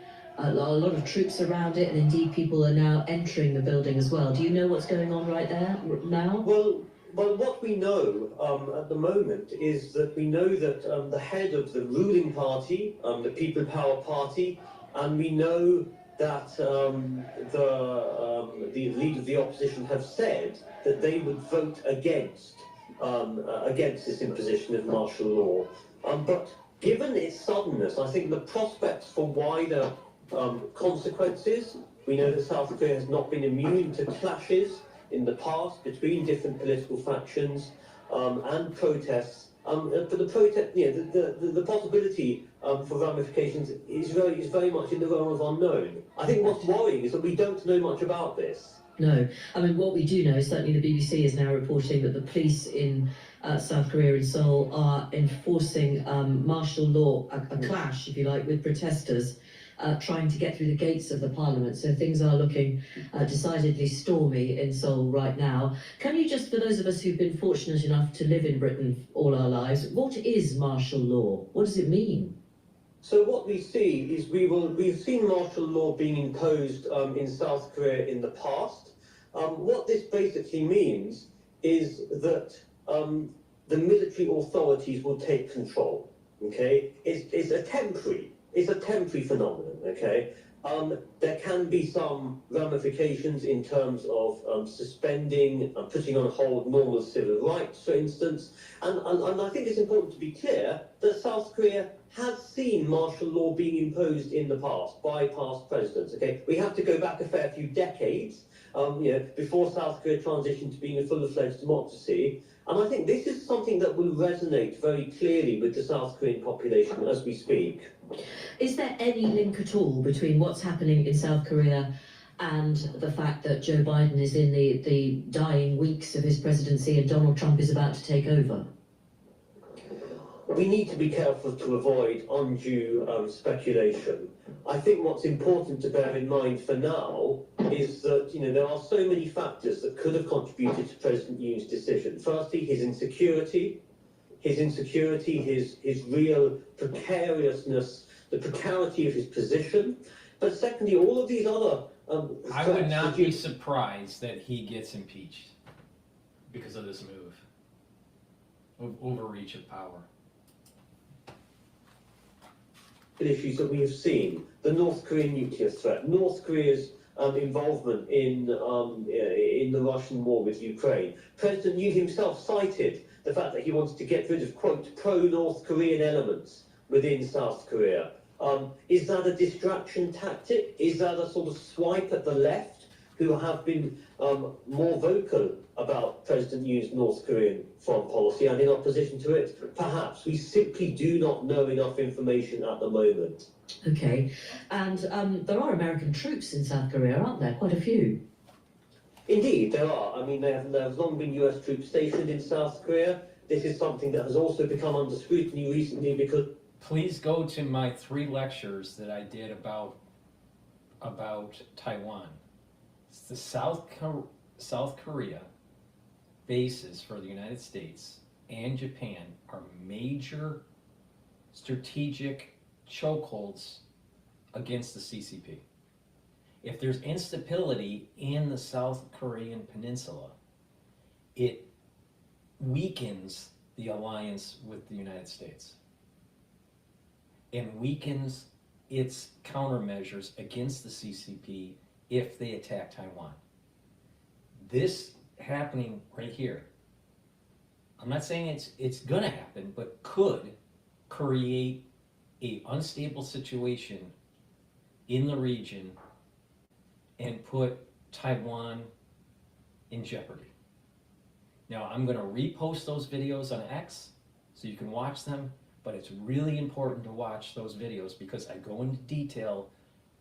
a lot of troops around it, and indeed people are now entering the building as well. Do you know what's going on right there now? Well, what we know at the moment is that we know that the head of the ruling party, the People Power Party, and we know that the leader of the opposition have said that they would vote against this imposition of martial law. But given its suddenness, I think the prospects for wider consequences, we know that South Korea has not been immune to clashes in the past between different political factions and protests. For the protest, the possibility for ramifications is very much in the realm of unknown. I think what's worrying is that we don't know much about this. No. I mean, what we do know, certainly the BBC is now reporting that the police in South Korea and Seoul are enforcing martial law, a clash, if you like, with protesters trying to get through the gates of the parliament. So things are looking decidedly stormy in Seoul right now. Can you just, for those of us who've been fortunate enough to live in Britain all our lives, what is martial law? What does it mean? So what we see is we've seen martial law being imposed in South Korea in the past. What this basically means is that the military authorities will take control. Okay, it's a temporary phenomenon. Okay, there can be some ramifications in terms of suspending and putting on hold normal civil rights, for instance. And I think it's important to be clear that South Korea has seen martial law being imposed in the past by past presidents. Okay, we have to go back a fair few decades, before South Korea transitioned to being a full-fledged democracy. And I think this is something that will resonate very clearly with the South Korean population as we speak. Is there any link at all between what's happening in South Korea and the fact that Joe Biden is in the dying weeks of his presidency and Donald Trump is about to take over? We need to be careful to avoid undue speculation. I think what's important to bear in mind for now is that there are so many factors that could have contributed to President Yoon's decision. Firstly, his insecurity, his real precariousness, the precarity of his position. But secondly, all of these other I would not be surprised that he gets impeached because of this move of overreach of power. Issues that we have seen, the North Korean nuclear threat, North Korea's involvement in the Russian war with Ukraine. President Yoon himself cited the fact that he wanted to get rid of, quote, pro-North Korean elements within South Korea. Is that a distraction tactic? Is that a sort of swipe at the left, who have been more vocal about President Yoon's North Korean foreign policy and in opposition to it? Perhaps. We simply do not know enough information at the moment. Okay, and there are American troops in South Korea, aren't there? Quite a few. Indeed, there are. I mean, there have long been US troops stationed in South Korea. This is something that has also become under scrutiny recently because... Please go to my 3 lectures that I did about Taiwan. It's the South Korea bases for the United States and Japan are major strategic chokeholds against the CCP. If there's instability in the South Korean peninsula, it weakens the alliance with the United States and weakens its countermeasures against the CCP if they attack Taiwan. This happening right here, I'm not saying it's gonna happen, but could create an unstable situation in the region and put Taiwan in jeopardy. Now, I'm gonna repost those videos on X so you can watch them, but it's really important to watch those videos because I go into detail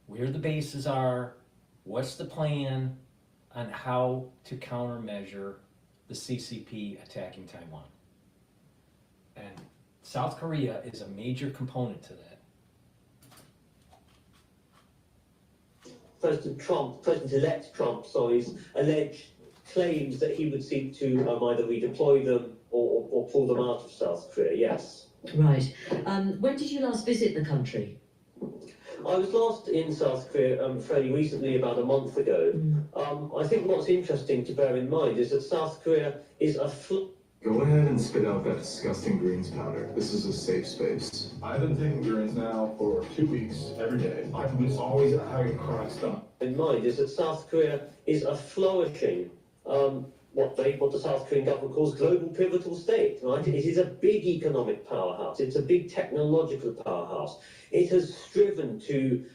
where the bases are, what's the plan, on how to countermeasure the CCP attacking Taiwan. And South Korea is a major component to that. President-elect Trump's alleged claims that he would seek to either redeploy them or pull them out of South Korea, yes. Right. When did you last visit the country? I was last in South Korea fairly recently, about a month ago. I think what's interesting to bear in mind is that South Korea is a... Go ahead and spit out that disgusting greens powder. This is a safe space. I've been taking greens now for 2 weeks, every day. I'm just always having chronic stomach. In mind is that South Korea is a flourishing, what the South Korean government calls global pivotal state, right? It is a big economic powerhouse. It's a big technological powerhouse. It has striven to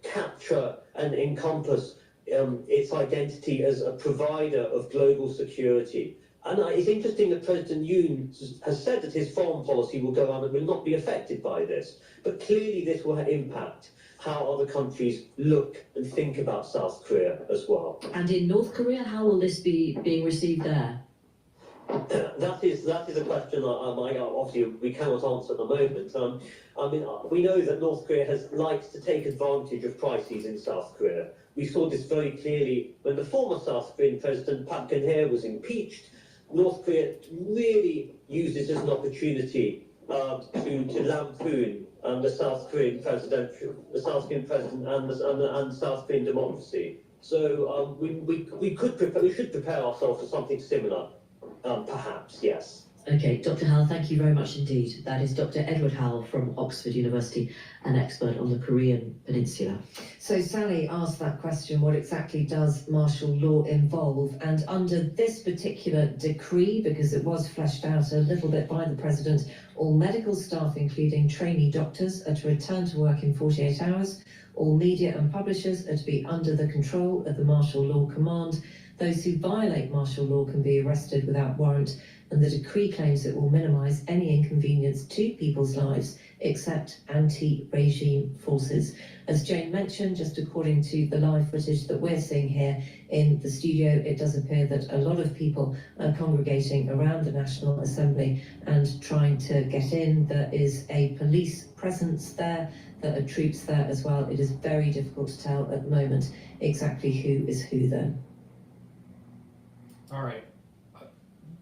capture and encompass its identity as a provider of global security. And it's interesting that President Yoon has said that his foreign policy will go on and will not be affected by this. But clearly this will impact how other countries look and think about South Korea as well. And in North Korea, how will this be being received there? That is a question obviously we cannot answer at the moment. I mean, we know that North Korea likes to take advantage of crises in South Korea. We saw this very clearly when the former South Korean president, Park Geun-hye, was impeached. North Korea really used this as an opportunity to lampoon the South Korean president and the South Korean democracy. So we should prepare ourselves for something similar, perhaps, yes. Okay, Dr. Howell, thank you very much indeed. That is Dr. Edward Howell from Oxford University, an expert on the Korean Peninsula. So Sally asked that question, what exactly does martial law involve? And under this particular decree, because it was fleshed out a little bit by the President, all medical staff, including trainee doctors, are to return to work in 48 hours. All media and publishers are to be under the control of the Martial Law Command. Those who violate martial law can be arrested without warrant, and the decree claims it will minimise any inconvenience to people's lives except anti-regime forces. As Jane mentioned, just according to the live footage that we're seeing here in the studio, it does appear that a lot of people are congregating around the National Assembly and trying to get in. There is a police presence there, there are troops there as well. It is very difficult to tell at the moment exactly who is who there. All right.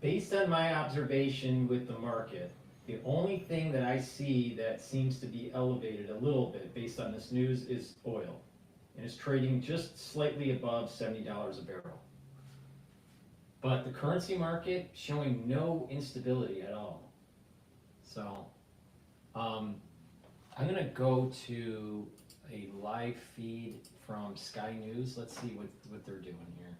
Based on my observation with the market, the only thing that I see that seems to be elevated a little bit based on this news is oil. And it's trading just slightly above $70 a barrel. But the currency market showing no instability at all. So I'm going to go to a live feed from Sky News. Let's see what they're doing here.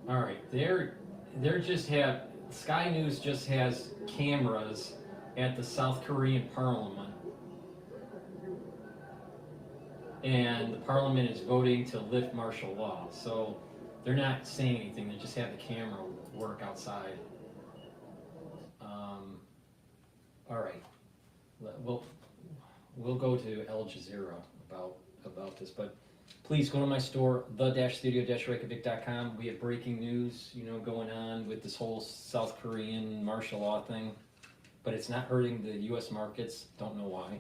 All right, they're just have, Sky News just has cameras at the South Korean Parliament. And the Parliament is voting to lift martial law. So they're not saying anything, they just have the camera work outside. All right, we'll go to Al Jazeera about this, but please go to my store, the-studio-reykjavik.com. We have breaking news, going on with this whole South Korean martial law thing, but it's not hurting the U.S. markets. Don't know why.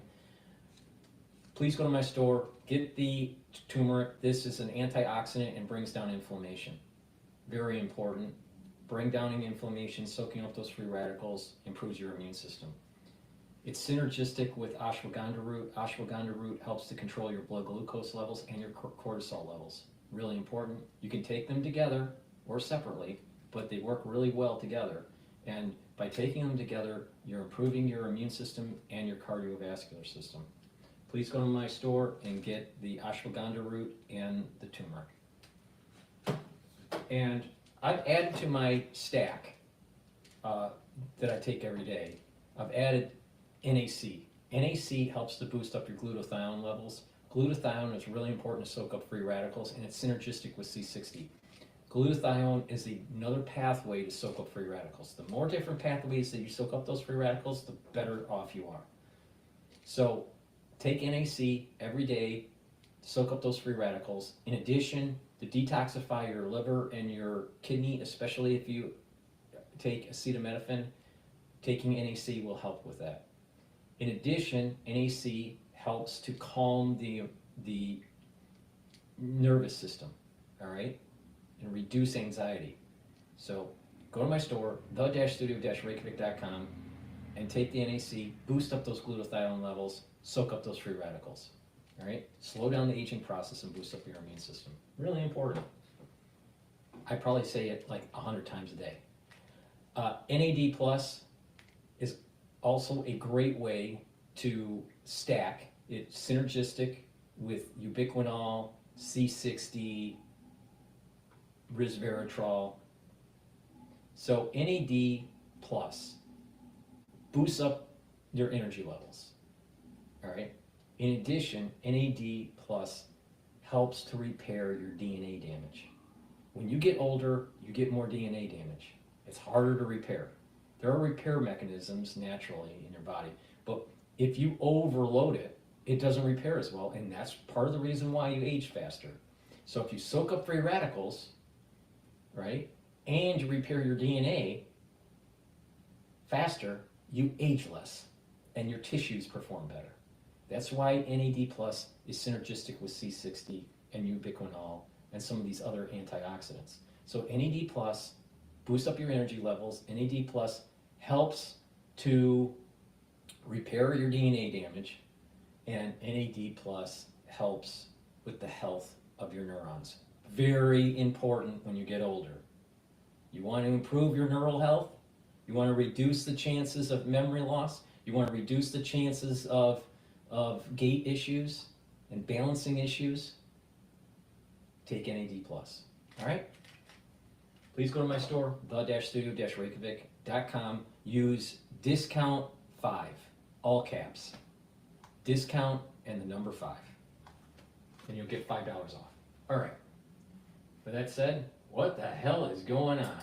Please go to my store, get the turmeric. This is an antioxidant and brings down inflammation. Very important. Bring down inflammation, soaking up those free radicals, improves your immune system. It's synergistic with ashwagandha root. Ashwagandha root helps to control your blood glucose levels and your cortisol levels. Really important. You can take them together or separately, but they work really well together. And by taking them together, you're improving your immune system and your cardiovascular system. Please go to my store and get the ashwagandha root and the turmeric. And I've added to my stack that I take every day, I've added NAC. NAC helps to boost up your glutathione levels. Glutathione is really important to soak up free radicals, and it's synergistic with C60. Glutathione is another pathway to soak up free radicals. The more different pathways that you soak up those free radicals, the better off you are. So take NAC every day to soak up those free radicals. In addition, to detoxify your liver and your kidney, especially if you take acetaminophen, taking NAC will help with that. In addition, NAC helps to calm the nervous system, all right, and reduce anxiety. So go to my store, the-studio-reykjavik.com, and take the NAC, boost up those glutathione levels, soak up those free radicals, all right? Slow down the aging process and boost up your immune system. Really important. I probably say it like 100 times a day. NAD Plus is also a great way to stack. It's synergistic with ubiquinol, C60, resveratrol. So NAD Plus boosts up your energy levels, all right? In addition, NAD Plus helps to repair your DNA damage. When you get older, you get more DNA damage. It's harder to repair. There are repair mechanisms naturally in your body, but if you overload it, it doesn't repair as well, and that's part of the reason why you age faster. So if you soak up free radicals, right, and you repair your DNA faster, you age less, and your tissues perform better. That's why NAD plus is synergistic with C60 and ubiquinol and some of these other antioxidants. So NAD plus boosts up your energy levels. NAD plus helps to repair your DNA damage, and NAD plus helps with the health of your neurons. Very important when you get older. You want to improve your neural health, you want to reduce the chances of memory loss, you want to reduce the chances of gait issues and balancing issues, take NAD+. All right? Please go to my store, the-studio-reykjavik.com. Use discount 5, all caps. Discount and the number 5. And you'll get $5 off. All right. With that said, what the hell is going on?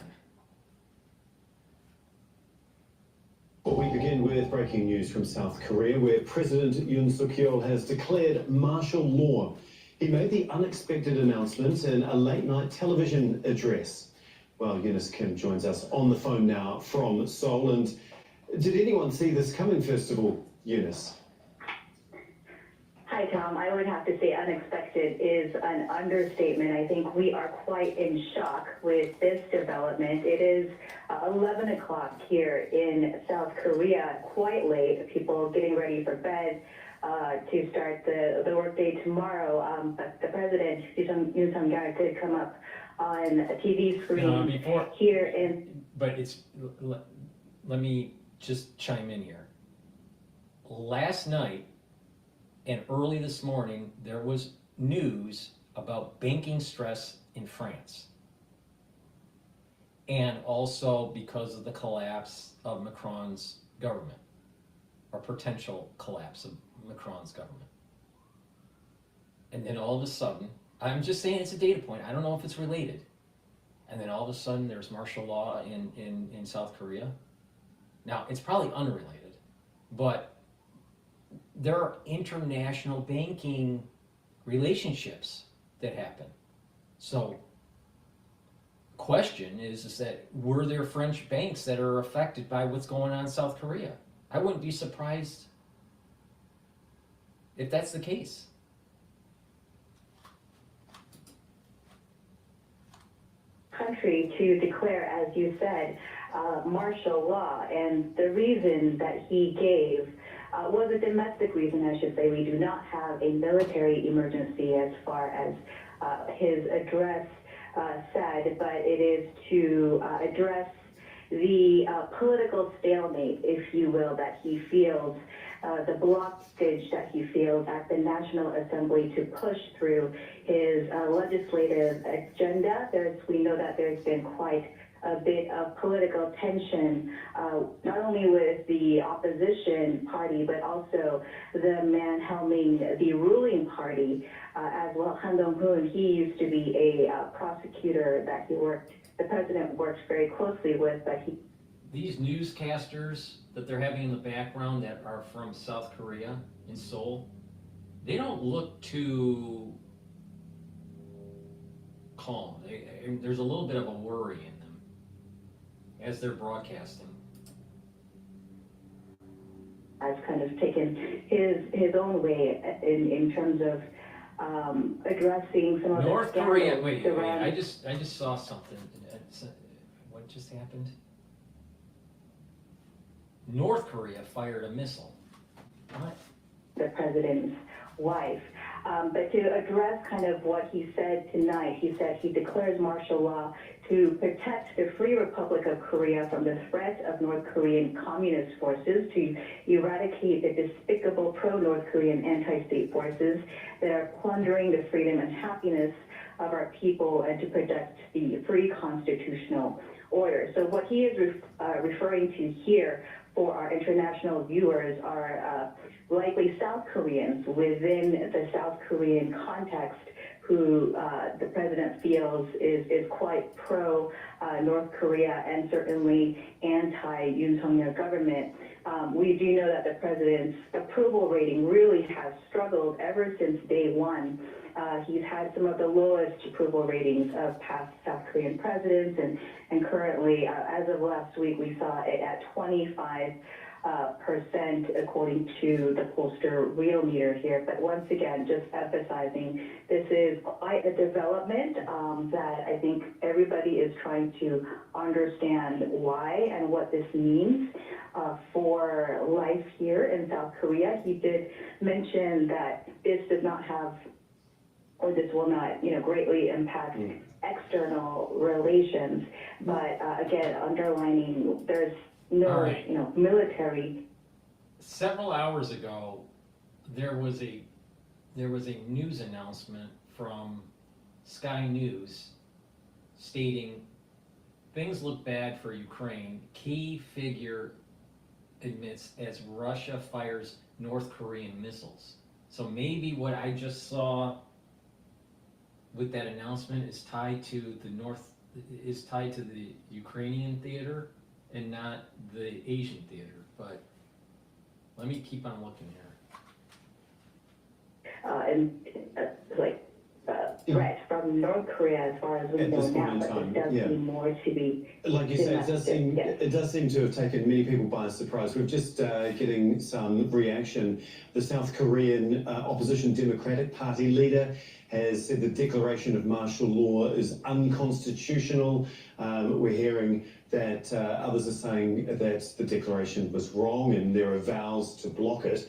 Well, we begin with breaking news from South Korea, where President Yoon Suk-yeol has declared martial law. He made the unexpected announcement in a late-night television address. Well, Eunice Kim joins us on the phone now from Seoul. And did anyone see this coming, first of all, Eunice? Hi, Tom. I would have to say unexpected is an understatement. I think we are quite in shock with this development. It is 11 o'clock here in South Korea, quite late. People getting ready for bed to start the workday tomorrow. But the president, Yoon Suk-yeol, did come up on a TV screen here in... But let me just chime in here. Last night, and early this morning, there was news about banking stress in France. And also because of the collapse of Macron's government, or potential collapse of Macron's government. And then all of a sudden, I'm just saying it's a data point, I don't know if it's related. And then all of a sudden there's martial law in South Korea. Now, it's probably unrelated, but there are international banking relationships that happen. So, question is that were there French banks that are affected by what's going on in South Korea? I wouldn't be surprised if that's the case. Country to declare, as you said, martial law, and the reason that he gave was a domestic reason, I should say. We do not have a military emergency as far as his address said, but it is to address the political stalemate, if you will, that he feels, the blockage that he feels at the National Assembly to push through his legislative agenda. We know that there's been quite a bit of political tension, not only with the opposition party, but also the man helming the ruling party as well. Han Dong-hoon, he used to be a prosecutor that the president worked very closely with, but he... These newscasters that they're having in the background that are from South Korea, in Seoul, they don't look too calm. There's a little bit of a worry in them as they're broadcasting. Has kind of taken his own way in terms of addressing some of North the Korea, scandals wait, around... I just saw something. What just happened? North Korea fired a missile. What? The president's wife. But to address kind of what he said tonight, he said he declares martial law to protect the Free Republic of Korea from the threat of North Korean communist forces, to eradicate the despicable pro-North Korean anti-state forces that are plundering the freedom and happiness of our people, and to protect the free constitutional order. So what he is referring to here for our international viewers are likely South Koreans within the South Korean context who the president feels is quite pro-North Korea and certainly anti-Yoon Suk-yeol government. We do know that the president's approval rating really has struggled ever since day one. He's had some of the lowest approval ratings of past South Korean presidents, and currently, as of last week, we saw it at 25 percent according to the pollster real meter here. But once again, just emphasizing, this is quite a development that I think everybody is trying to understand why and what this means for life here in South Korea. He did mention that this does not have, or this will not, greatly impact external relations. But again, underlining there's no, All right. Military. Several hours ago, there was a news announcement from Sky News stating things look bad for Ukraine. Key figure admits as Russia fires North Korean missiles. So maybe what I just saw with that announcement is tied to the Ukrainian theater and not the Asian theater. But let me keep on looking here. Threat from North Korea, as far as we know now, but there does seem more to be. Like you say, it does seem to have taken many people by surprise. We're just getting some reaction. The South Korean opposition Democratic Party leader has said the declaration of martial law is unconstitutional. We're hearing that others are saying that the declaration was wrong and there are vows to block it.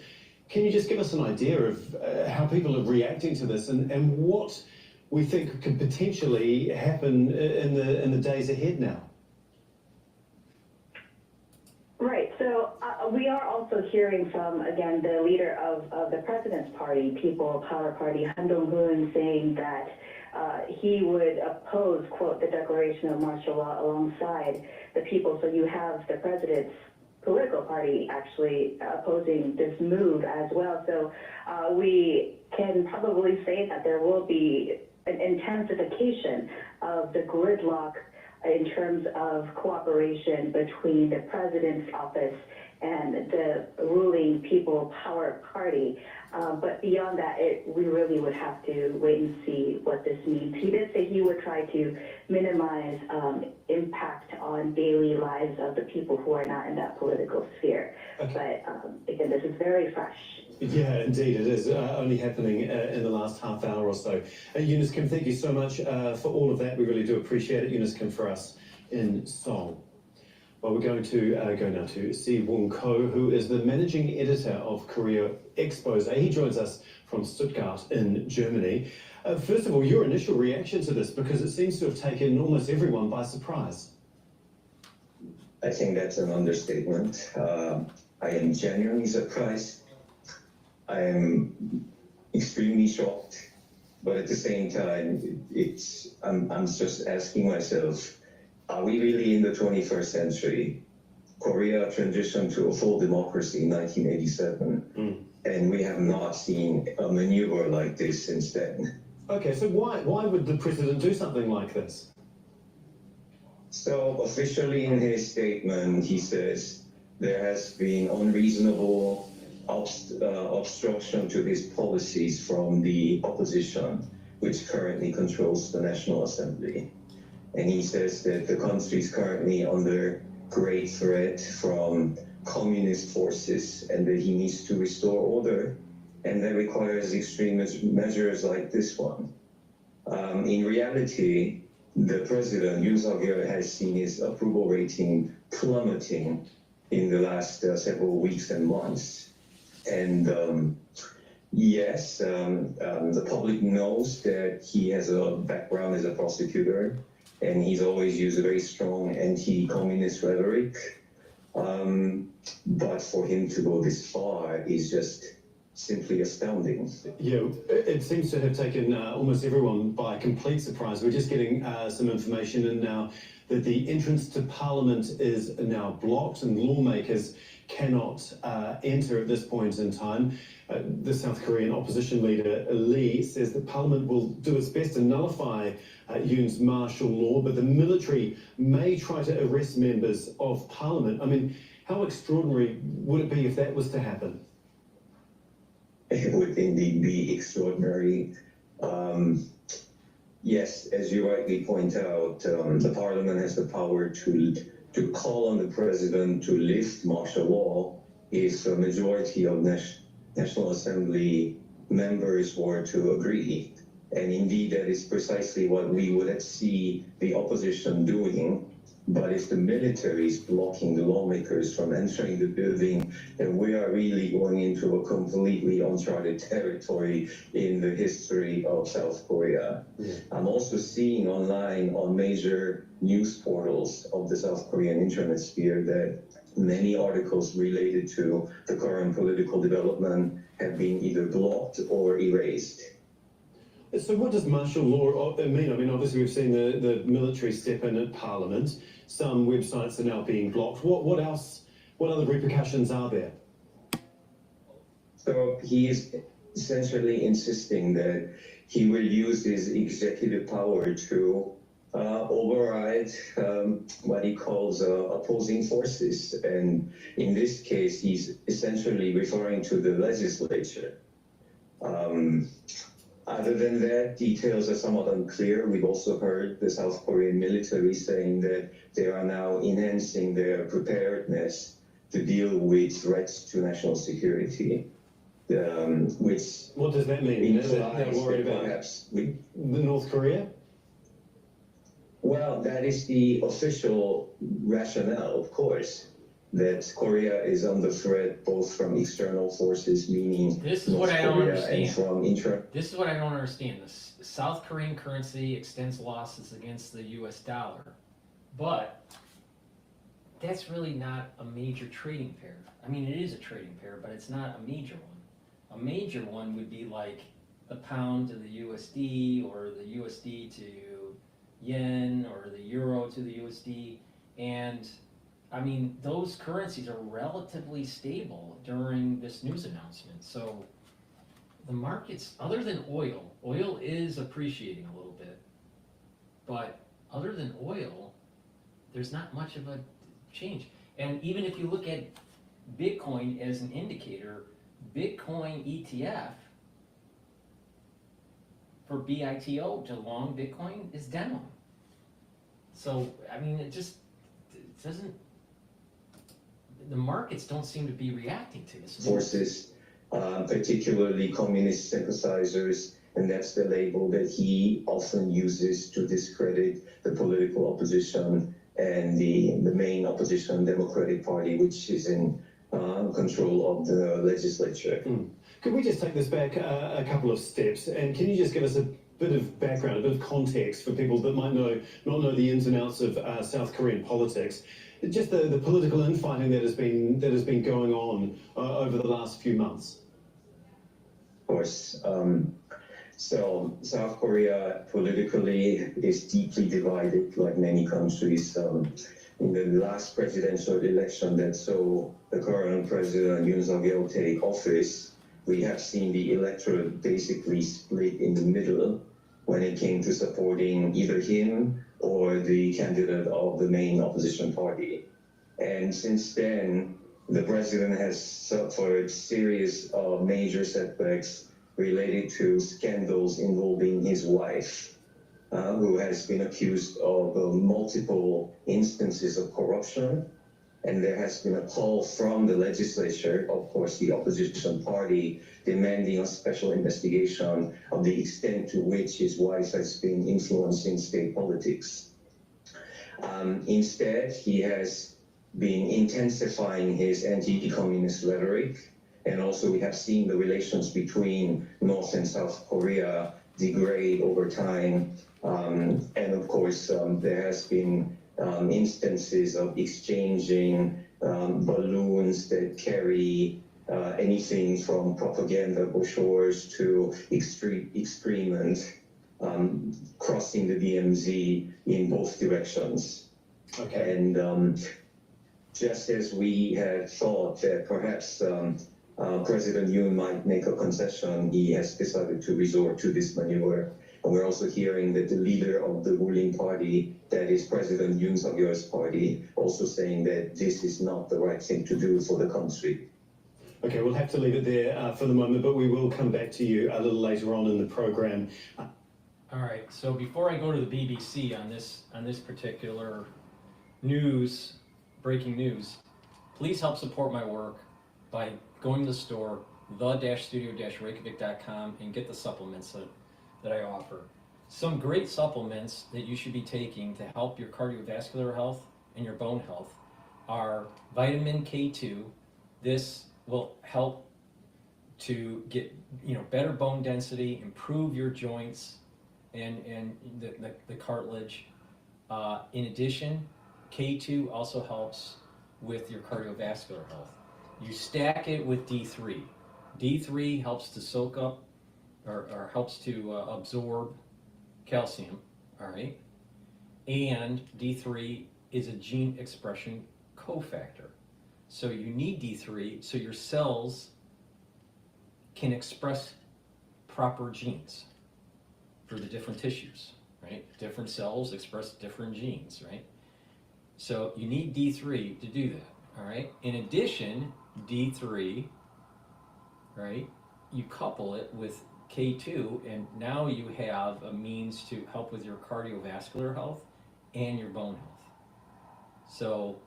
Can you just give us an idea of how people are reacting to this and what we think could potentially happen in the days ahead now? Right. So we are also hearing from, again, the leader of the president's party, People Power Party, Han Dong-hoon, saying that he would oppose, quote, the declaration of martial law alongside the people. So you have the president's political party actually opposing this move as well. So we can probably say that there will be an intensification of the gridlock in terms of cooperation between the president's office and the ruling People Power Party. But beyond that, we really would have to wait and see what this means. He did say he would try to minimize impact on daily lives of the people who are not in that political sphere. Okay. But again, this is very fresh. Yeah, indeed, it is only happening in the last half hour or so. Eunice Kim, thank you so much for all of that. We really do appreciate it. Eunice Kim for us in Seoul. Well, we're going to go now to Si Woong Ko, who is the managing editor of Korea Expose. He joins us from Stuttgart in Germany. First of all, your initial reaction to this, because it seems to have taken almost everyone by surprise. I think that's an understatement. I am genuinely surprised. I am extremely shocked, but at the same time, I'm just asking myself, are we really in the 21st century? Korea transitioned to a full democracy in 1987, and we have not seen a maneuver like this since then. Okay, so why would the president do something like this? So officially in his statement, he says there has been unreasonable obstruction to his policies from the opposition, which currently controls the National Assembly. And he says that the country is currently under great threat from communist forces and that he needs to restore order, and that requires extreme measures like this one. In reality, the president, Yoon Suk-yeol, has seen his approval rating plummeting in the last several weeks and months. And yes, the public knows that he has a background as a prosecutor, and he's always used a very strong anti-communist rhetoric. But for him to go this far is just simply astounding. Yeah, it seems to have taken almost everyone by complete surprise. We're just getting some information in now that the entrance to Parliament is now blocked and lawmakers cannot enter at this point in time. The South Korean opposition leader Lee says that Parliament will do its best to nullify Yoon's martial law, but the military may try to arrest members of Parliament. I mean, how extraordinary would it be if that was to happen? It would indeed be extraordinary. Yes, as you rightly point out, the Parliament has the power to call on the president to lift martial law if a majority of National Assembly members were to agree. And indeed, that is precisely what we would see the opposition doing. But if the military is blocking the lawmakers from entering the building, then we are really going into a completely uncharted territory in the history of South Korea. Yeah. I'm also seeing online on major news portals of the South Korean internet sphere that many articles related to the current political development have been either blocked or erased. So what does martial law mean? I mean, obviously we've seen the military step in at Parliament. Some websites are now being blocked. What else? What other repercussions are there? So he is essentially insisting that he will use his executive power to override what he calls opposing forces. And in this case, he's essentially referring to the legislature. Other than that, details are somewhat unclear. We've also heard the South Korean military saying that they are now enhancing their preparedness to deal with threats to national security, which... What does that mean? They're worried about perhaps the North Korea? Well, that is the official rationale, of course, that Korea is under threat both from external forces, meaning This is North what I don't Korea, understand. and from This is what I don't understand. The South Korean currency extends losses against the US dollar, but that's really not a major trading pair. I mean, it is a trading pair, but it's not a major one. A major one would be like the pound to the USD, or the USD to yen, or the euro to the USD, and I mean, those currencies are relatively stable during this news announcement. So the markets, other than oil is appreciating a little bit, but other than oil, there's not much of a change. And even if you look at Bitcoin as an indicator, Bitcoin ETF for BITO to long Bitcoin is down. So, I mean, it doesn't, the markets don't seem to be reacting to this. Forces, particularly communist sympathizers, and that's the label that he often uses to discredit the political opposition and the main opposition Democratic Party, which is in control of the legislature. Could we just take this back a couple of steps, and can you just give us a bit of background, a bit of context for people that might not know the ins and outs of South Korean politics? Just the political infighting that has been going on over the last few months. Of course. So South Korea politically is deeply divided, like many countries. In the last presidential election that saw the current president Yoon Suk-yeol take office, we have seen the electorate basically split in the middle when it came to supporting either him or the candidate of the main opposition party. And since then, the president has suffered serious major setbacks related to scandals involving his wife, who has been accused of multiple instances of corruption. And there has been a call from the legislature, of course the opposition party, demanding a special investigation of the extent to which his wife has been influencing state politics. Instead, he has been intensifying his anti-communist rhetoric, and also we have seen the relations between North and South Korea degrade over time, and of course there has been instances of exchanging balloons that carry anything from propaganda brochures to experiment crossing the DMZ in both directions. Okay. And just as we had thought that perhaps President Yoon might make a concession, he has decided to resort to this maneuver. And we're also hearing that the leader of the ruling party, that is President Yoon Suk-yeol's party, also saying that this is not the right thing to do for the country. Okay, we'll have to leave it there for the moment, but we will come back to you a little later on in the program. All right, so before I go to the BBC on this particular news, breaking news, please help support my work. by going to the store, the-studio-reykjavik.com, and get the supplements that I offer. Some great supplements that you should be taking to help your cardiovascular health and your bone health are vitamin K2. This will help to get better bone density, improve your joints and the cartilage. In addition, K2 also helps with your cardiovascular health. You stack it with D3. D3 helps to soak up or helps to absorb calcium, all right? And D3 is a gene expression cofactor. So you need D3 so your cells can express proper genes for the different tissues, right? Different cells express different genes, right? So you need D3 to do that, all right? In addition, D3, right, you couple it with K2, and now you have a means to help with your cardiovascular health and your bone health. So,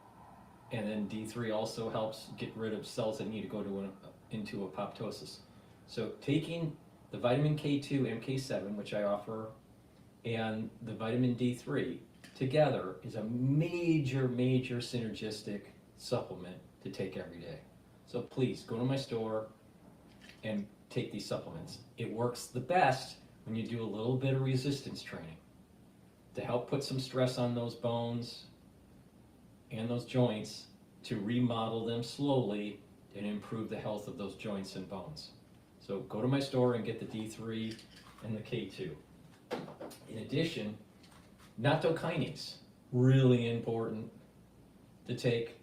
and then D3 also helps get rid of cells that need to go into apoptosis. So taking the vitamin K2, MK7, which I offer, and the vitamin D3 together is a major synergistic supplement to take every day. So please go to my store and take these supplements. It works the best when you do a little bit of resistance training to help put some stress on those bones and those joints to remodel them slowly and improve the health of those joints and bones. So go to my store and get the D3 and the K2. In addition, nattokinase, really important to take.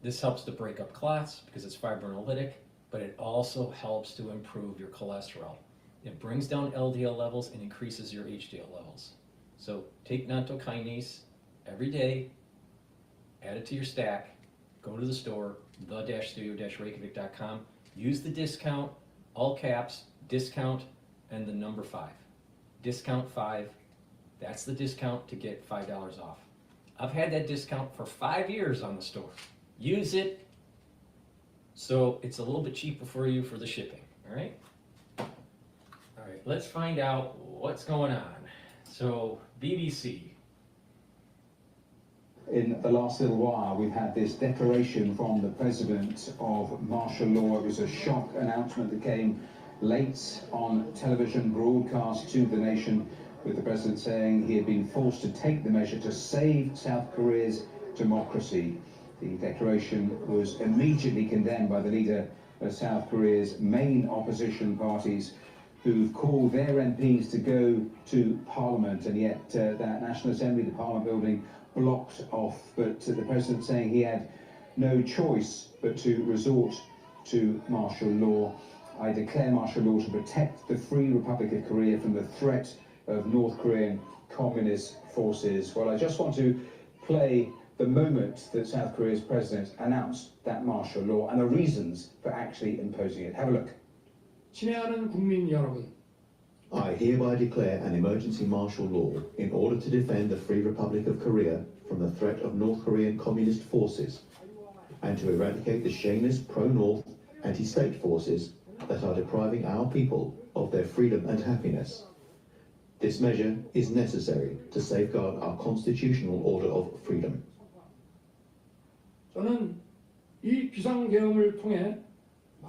This helps to break up clots because it's fibrinolytic, but it also helps to improve your cholesterol. It brings down LDL levels and increases your HDL levels. So take nattokinase every day, add it to your stack, go to the store, the-studio-reykjavik.com, use the discount, all caps, discount, and the number 5. Discount 5, that's the discount to get $5 off. I've had that discount for 5 years on the store. Use it so it's a little bit cheaper for you for the shipping, all right? All right, let's find out what's going on. So, BBC. In the last little while, we've had this declaration from the president of martial law. It was a shock announcement that came late on television broadcast to the nation, with the president saying he had been forced to take the measure to save South Korea's democracy. The declaration was immediately condemned by the leader of South Korea's main opposition parties, who've called their MPs to go to Parliament, and yet that National Assembly, the Parliament building, blocked off. But the president saying he had no choice but to resort to martial law. I declare martial law to protect the Free Republic of Korea from the threat of North Korean communist forces. Well, I just want to play the moment that South Korea's president announced that martial law and the reasons for actually imposing it. Have a look. 친애하는 국민 여러분. I hereby declare an emergency martial law in order to defend the Free Republic of Korea from the threat of North Korean communist forces and to eradicate the shameless pro-North anti-state forces that are depriving our people of their freedom and happiness. This measure is necessary to safeguard our constitutional order of freedom. 저는 이 비상계엄을 통해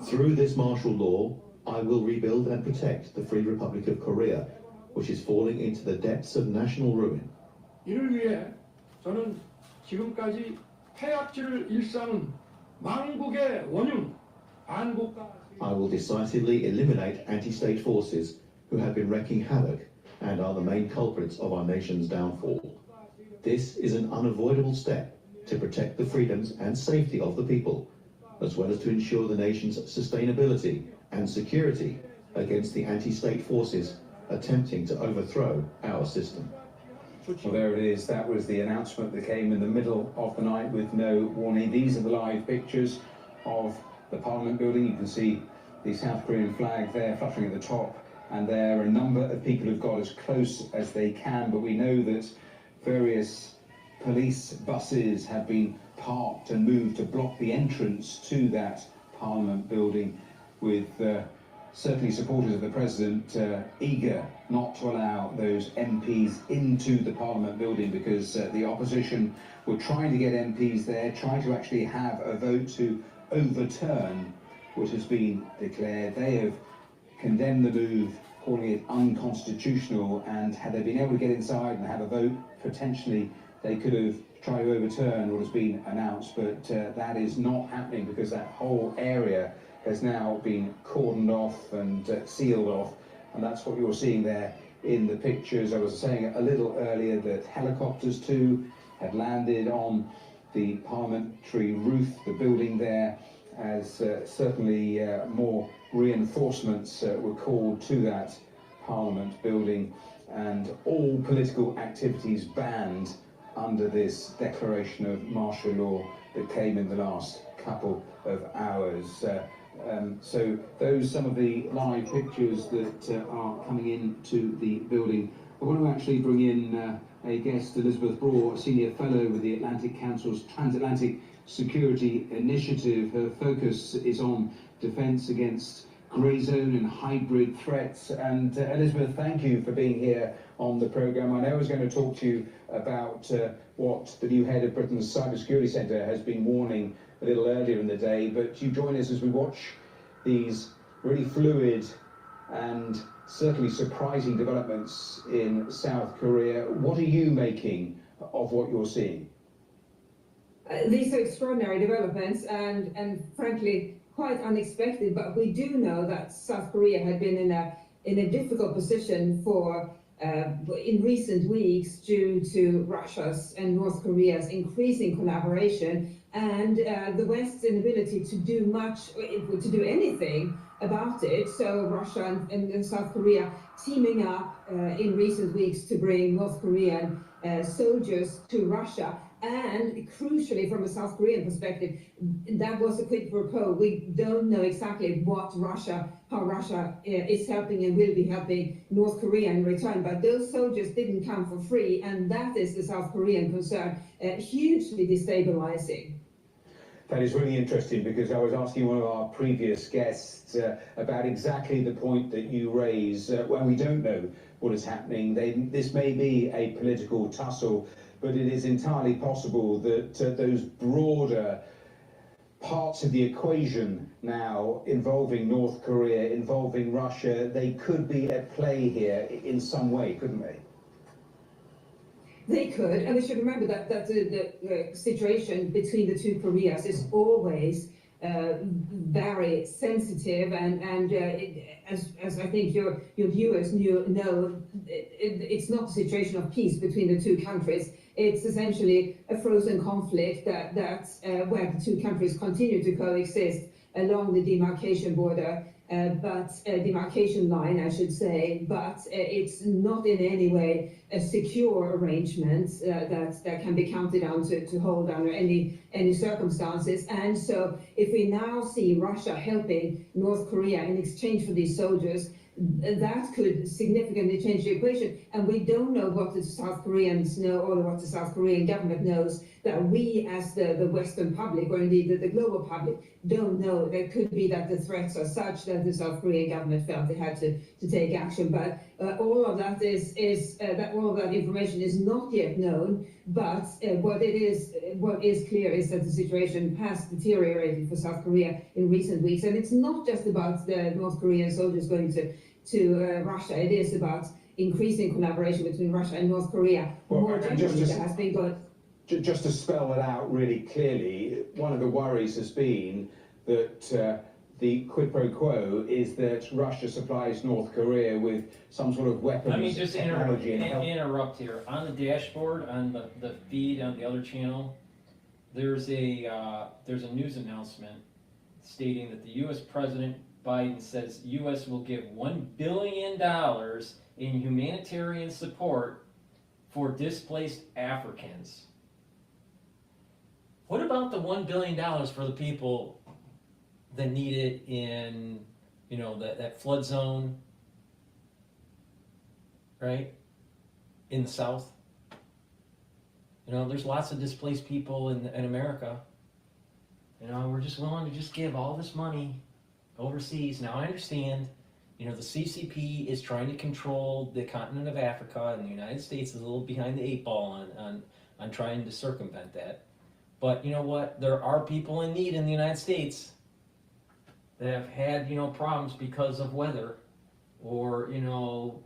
Through this martial law, I will rebuild and protect the Free Republic of Korea, which is falling into the depths of national ruin. 이를 위해 저는 지금까지 폐악질을 일삼은 망국의 원흉 반국가 I will decisively eliminate anti-state forces who have been wreaking havoc and are the main culprits of our nation's downfall. This is an unavoidable step to protect the freedoms and safety of the people, as well as to ensure the nation's sustainability and security against the anti-state forces attempting to overthrow our system. Well, there it is. That was the announcement that came in the middle of the night with no warning. These are the live pictures of the Parliament building. You can see the South Korean flag there fluttering at the top, and there are a number of people who've got as close as they can, but we know that various police buses have been parked and moved to block the entrance to that Parliament building with certainly supporters of the President eager not to allow those MPs into the Parliament building because the opposition were trying to get MPs there, trying to actually have a vote to overturn what has been declared. They have condemned the move, calling it unconstitutional, and had they been able to get inside and have a vote, potentially they could have tried to overturn what has been announced, but that is not happening because that whole area has now been cordoned off and sealed off, and that's what you're seeing there in the pictures. I was saying a little earlier that helicopters too had landed on the parliamentary roof, the building there, as certainly more reinforcements were called to that Parliament building, and all political activities banned under this declaration of martial law that came in the last couple of hours. So those some of the live pictures that are coming into the building. I want to actually bring in a guest, Elizabeth Braw, a senior fellow with the Atlantic Council's Transatlantic Security Initiative. Her focus is on defence against grey zone and hybrid threats. And Elizabeth, thank you for being here on the programme. I know I was going to talk to you about what the new head of Britain's Cybersecurity Centre has been warning a little earlier in the day, but you join us as we watch these really fluid and certainly surprising developments in South Korea. What are you making of what you're seeing? These are extraordinary developments and frankly quite unexpected, but we do know that South Korea had been in a difficult position for in recent weeks due to Russia's and North Korea's increasing collaboration and the West's inability to do much, to do anything about it. So Russia and South Korea teaming up in recent weeks to bring North Korean soldiers to Russia. And crucially, from a South Korean perspective, that was a quid pro quo. We don't know exactly how Russia is helping and will be helping North Korea in return. But those soldiers didn't come for free, and that is the South Korean concern, hugely destabilizing. That is really interesting because I was asking one of our previous guests about exactly the point that you raise. When we don't know what is happening, this may be a political tussle, but it is entirely possible that those broader parts of the equation now involving North Korea, involving Russia, they could be at play here in some way, couldn't they? They could, and we should remember that the situation between the two Koreas is always very sensitive, and as I think your viewers know, it's not a situation of peace between the two countries. It's essentially a frozen conflict that's where the two countries continue to coexist along the demarcation border, demarcation line, I should say, but it's not in any way a secure arrangement that can be counted on to hold under any circumstances. And so if we now see Russia helping North Korea in exchange for these soldiers, that could significantly change the equation. And we don't know what the South Koreans know or what the South Korean government knows that we as the Western public, or indeed the global public, don't know. There could be that the threats are such that the South Korean government felt they had to take action. But all of that all of that information is not yet known. But what is clear is that the situation has deteriorated for South Korea in recent weeks. And it's not just about the North Korean soldiers going to Russia. It is about increasing collaboration between Russia and North Korea. More generally, there has been good. Just to spell it out really clearly, one of the worries has been that the quid pro quo is that Russia supplies North Korea with some sort of weapons, Let me just technology and help. interrupt here. On the dashboard, on the feed on the other channel, there's a news announcement stating that the U.S. President Biden says U.S. will give $1 billion in humanitarian support for displaced Africans. What about the $1 billion for the people that need it in, that flood zone, right, in the South? There's lots of displaced people in America. You know, we're just willing to just give all this money overseas. Now I understand, you know, the CCP is trying to control the continent of Africa, and the United States is a little behind the 8 ball on trying to circumvent that. But you know what? There are people in need in the United States that have had, you know, problems because of weather, or, you know,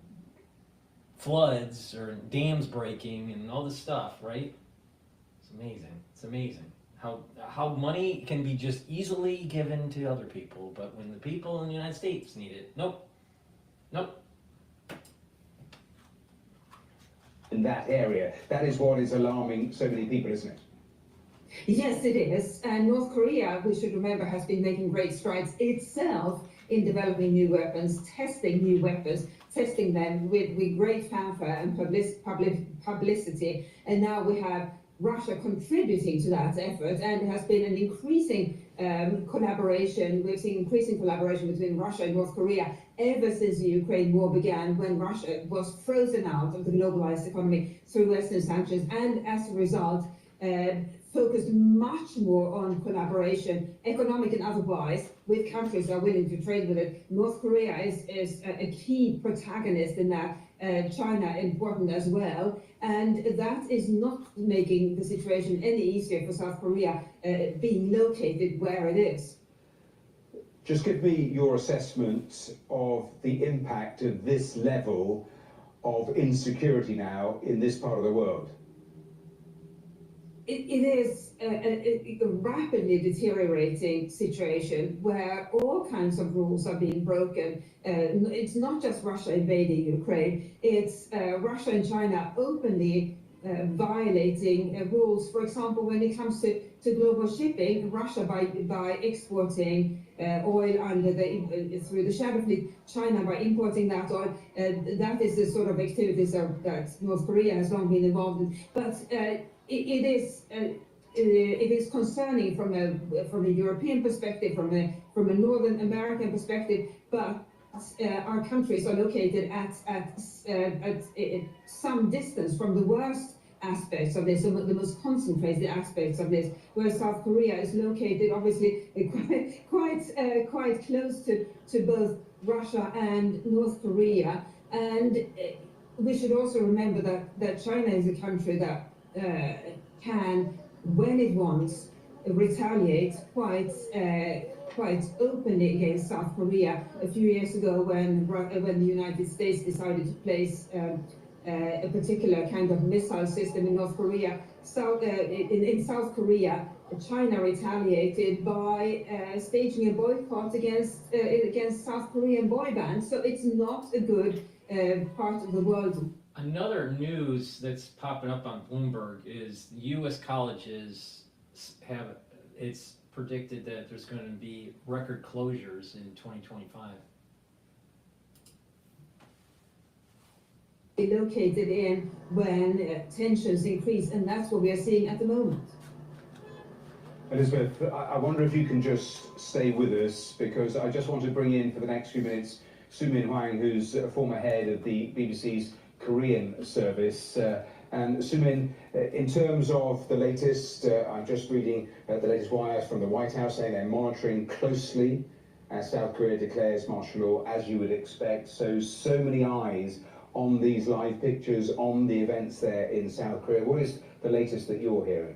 floods or dams breaking and all this stuff, right? It's amazing. It's amazing how money can be just easily given to other people, but when the people in the United States need it, nope. Nope. In that area, that is what is alarming so many people, isn't it? Yes, it is. And North Korea, we should remember, has been making great strides itself in developing new weapons, testing new weapons, testing them with great fanfare and publicity. And now we have Russia contributing to that effort, and it has been an increasing collaboration. We've seen increasing collaboration between Russia and North Korea ever since the Ukraine war began, when Russia was frozen out of the globalized economy through Western sanctions, and as a result, focused much more on collaboration, economic and otherwise, with countries that are willing to trade with it. North Korea is a key protagonist in that, China important as well, and that is not making the situation any easier for South Korea, being located where it is. Just give me your assessment of the impact of this level of insecurity now in this part of the world. It is a rapidly deteriorating situation where all kinds of rules are being broken. It's not just Russia invading Ukraine, it's Russia and China openly violating rules. For example, when it comes to global shipping, Russia by exporting oil under through the shadow fleet, China by importing that oil. That is the sort of activities that North Korea has long been involved in. But it is concerning from a European perspective, from a Northern American perspective, but our countries are located at some distance from the worst aspects of this, the most concentrated aspects of this, where South Korea is located obviously quite close to both Russia and North Korea. And we should also remember that China is a country that can, when it wants, retaliate quite openly against South Korea. A few years ago, when the United States decided to place a particular kind of missile system in North Korea, in South Korea, China retaliated by staging a boycott against South Korean boy bands. So it's not a good part of the world. Another news that's popping up on Bloomberg is U.S. colleges have, it's predicted that there's going to be record closures in 2025. Located in when tensions increase, and that's what we are seeing at the moment. Elizabeth, I wonder if you can just stay with us, because I just want to bring in for the next few minutes Su-min Hwang, who's a former head of the BBC's Korean service. And Su-min, in terms of the latest, I'm just reading the latest wires from the White House saying they're monitoring closely as South Korea declares martial law, as you would expect. So many eyes on these live pictures, on the events there in South Korea. What is the latest that you're hearing?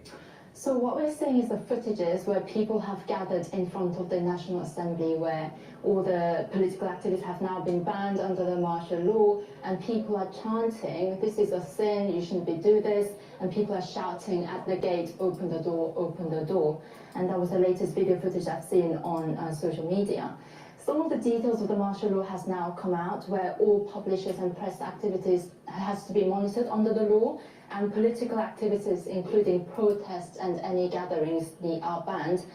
So what we're seeing is the footages where people have gathered in front of the National Assembly, where all the political activists have now been banned under the martial law, and people are chanting, "This is a sin, you shouldn't be doing this," and people are shouting at the gate, "Open the door, open the door." And that was the latest video footage I've seen on social media. Some of the details of the martial law has now come out, where all publishers and press activities has to be monitored under the law, and political activities, including protests and any gatherings, are banned.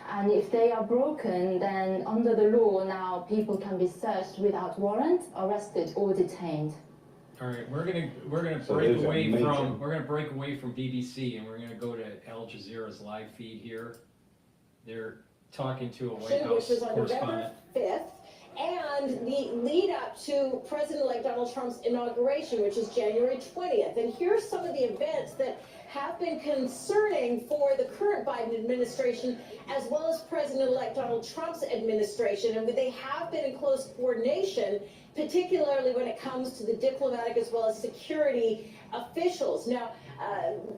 And if they are broken, then under the law now people can be searched without warrant, arrested or detained. All right, we're gonna break away from BBC, and we're gonna go to Al Jazeera's live feed here. They're talking to a White House which was on correspondent. November 5th, and the lead up to President-elect Donald Trump's inauguration, which is January 20th. And here are some of the events that have been concerning for the current Biden administration, as well as President-elect Donald Trump's administration. And they have been in close coordination, particularly when it comes to the diplomatic as well as security officials. Now,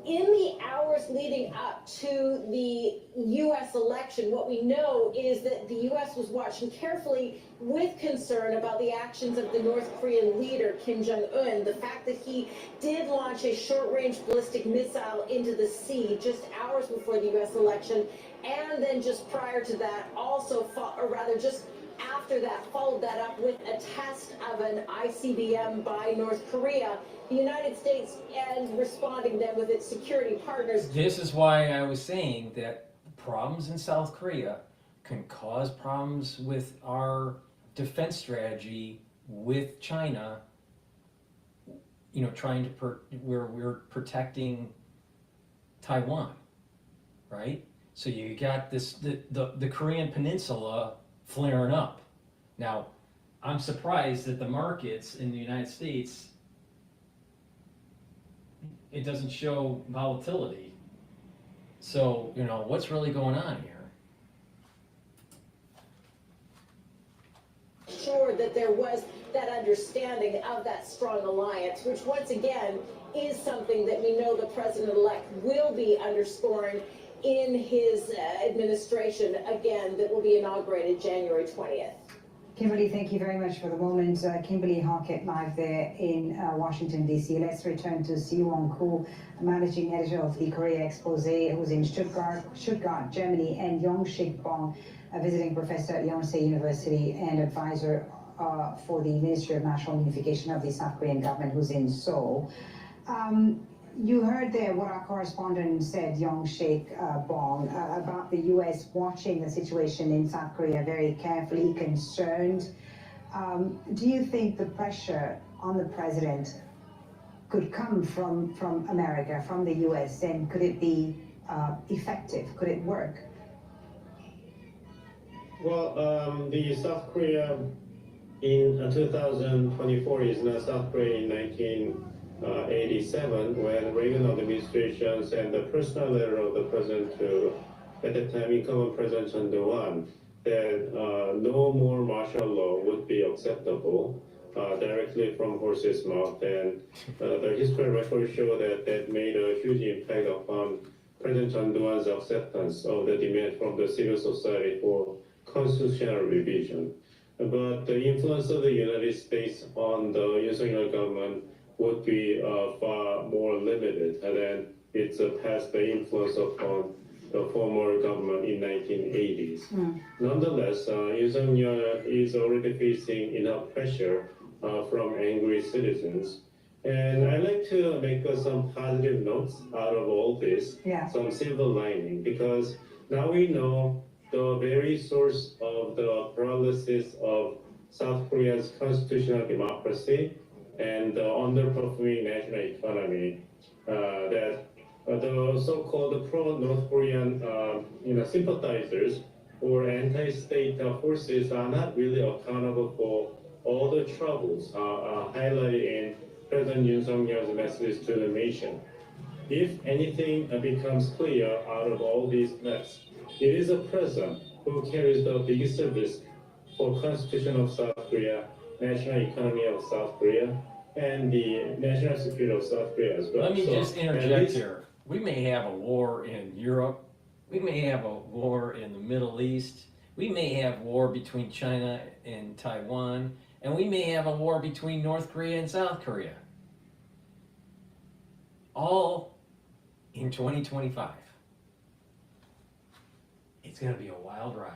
in the hours leading up to the U.S. election, what we know is that the U.S. was watching carefully with concern about the actions of the North Korean leader, Kim Jong-un. The fact that he did launch a short-range ballistic missile into the sea just hours before the U.S. election, and then just prior to that, also, or rather just after that, followed that up with a test of an ICBM by North Korea, the United States, and responding then with its security partners. This is why I was saying that problems in South Korea can cause problems with our defense strategy with China, you know, trying to, where we're protecting Taiwan, right? So you got this, the Korean Peninsula flaring up. Now, I'm surprised that the markets in the United States, it doesn't show volatility. So, you know, what's really going on here? Sure that there was that understanding of that strong alliance, which once again is something that we know the president-elect will be underscoring in his administration, again, that will be inaugurated January 20th. Kimberly, thank you very much for the moment. Kimberly Hockett live there in Washington, D.C. Let's return to Si-Won Koo, managing editor of the Korea Expose, who's in Stuttgart, Germany, and Yong-Shik Bong, a visiting professor at Yonsei University and advisor for the Ministry of National Unification of the South Korean government, who's in Seoul. You heard there what our correspondent said, Yong-Shik Bong, about the U.S. watching the situation in South Korea very carefully, concerned. Do you think the pressure on the president could come from America, from the U.S., and could it be effective? Could it work? Well, the South Korea in 2024 is not South Korea in 1987, when Reagan administration sent the personal letter of the president to, at the time, incumbent President Chun Doo-hwan, that no more martial law would be acceptable directly from horse's mouth. And the history records show that that made a huge impact upon President Chun Doo-hwan's acceptance of the demand from the civil society for constitutional revision. But the influence of the United States on the Yoon Suk-yeol government would be far more limited than its past influence upon the former government in 1980s. Nonetheless, Yoon Suk-yeol is already facing enough pressure from angry citizens. And I'd like to make some positive notes out of all this, some silver lining, because now we know the very source of the paralysis of South Korea's constitutional democracy and the underperforming national economy, that the so-called pro-North Korean sympathizers or anti-state forces are not really accountable for all the troubles highlighted in President Yoon Suk-yeol's message to the nation. If anything becomes clear out of all these threats, it is a president who carries the biggest risk for constitution of South Korea, national economy of South Korea, and the national security of South Korea as well. Let me just interject here. We may have a war in Europe. We may have a war in the Middle East. We may have war between China and Taiwan. And we may have a war between North Korea and South Korea. All in 2025. It's going to be a wild ride.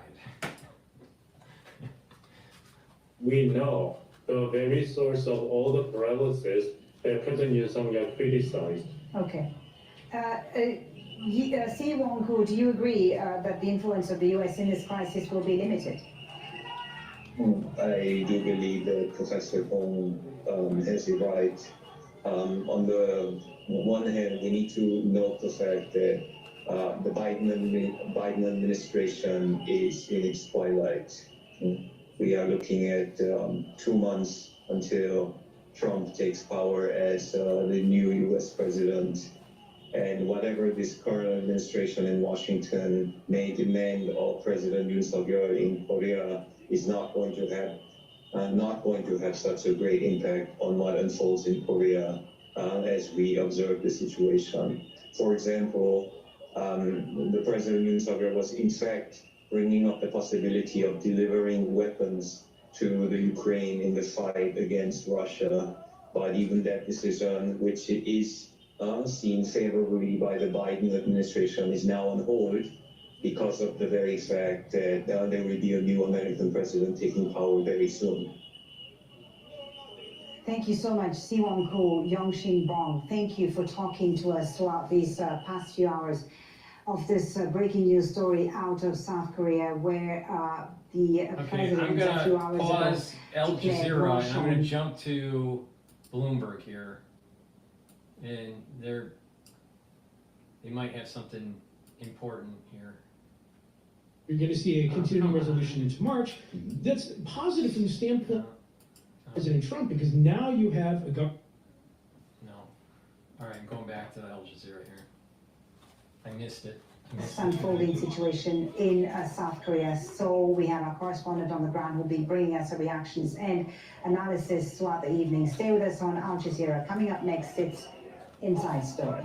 We know the very source of all the paralysis that President Yoon Suk-yeol criticized. Okay. Si-Won Koo, do you agree that the influence of the U.S. in this crisis will be limited? I do believe that Professor Bong has it right. On the one hand, we need to note the fact that the Biden administration is in its twilight. We are looking at 2 months until Trump takes power as the new US president. And whatever this current administration in Washington may demand of President Yoon Suk-yeol in Korea is not going to have such a great impact on what unfolds in Korea as we observe the situation. For example, the President Yoon Suk-yeol was in fact bringing up the possibility of delivering weapons to the Ukraine in the fight against Russia, but even that decision, which is seen favorably by the Biden administration, is now on hold because of the very fact that there will be a new American president taking power very soon. Thank you so much, Siwon-Koo, Yongshin Bong. Thank you for talking to us throughout these past few hours of this breaking news story out of South Korea, where the president a few hours ago pause Al declared Jazeera, and I'm going to Russian- jump to Bloomberg here, and they might have something important here. You're going to see a continuing resolution into March. That's positive from the standpoint of President Trump, because now you have a government. No. All right, I'm going back to Al Jazeera here. I missed it. This unfolding situation in South Korea. So we have our correspondent on the ground who will be bringing us the reactions and analysis throughout the evening. Stay with us on Al Jazeera. Coming up next, it's Inside Story.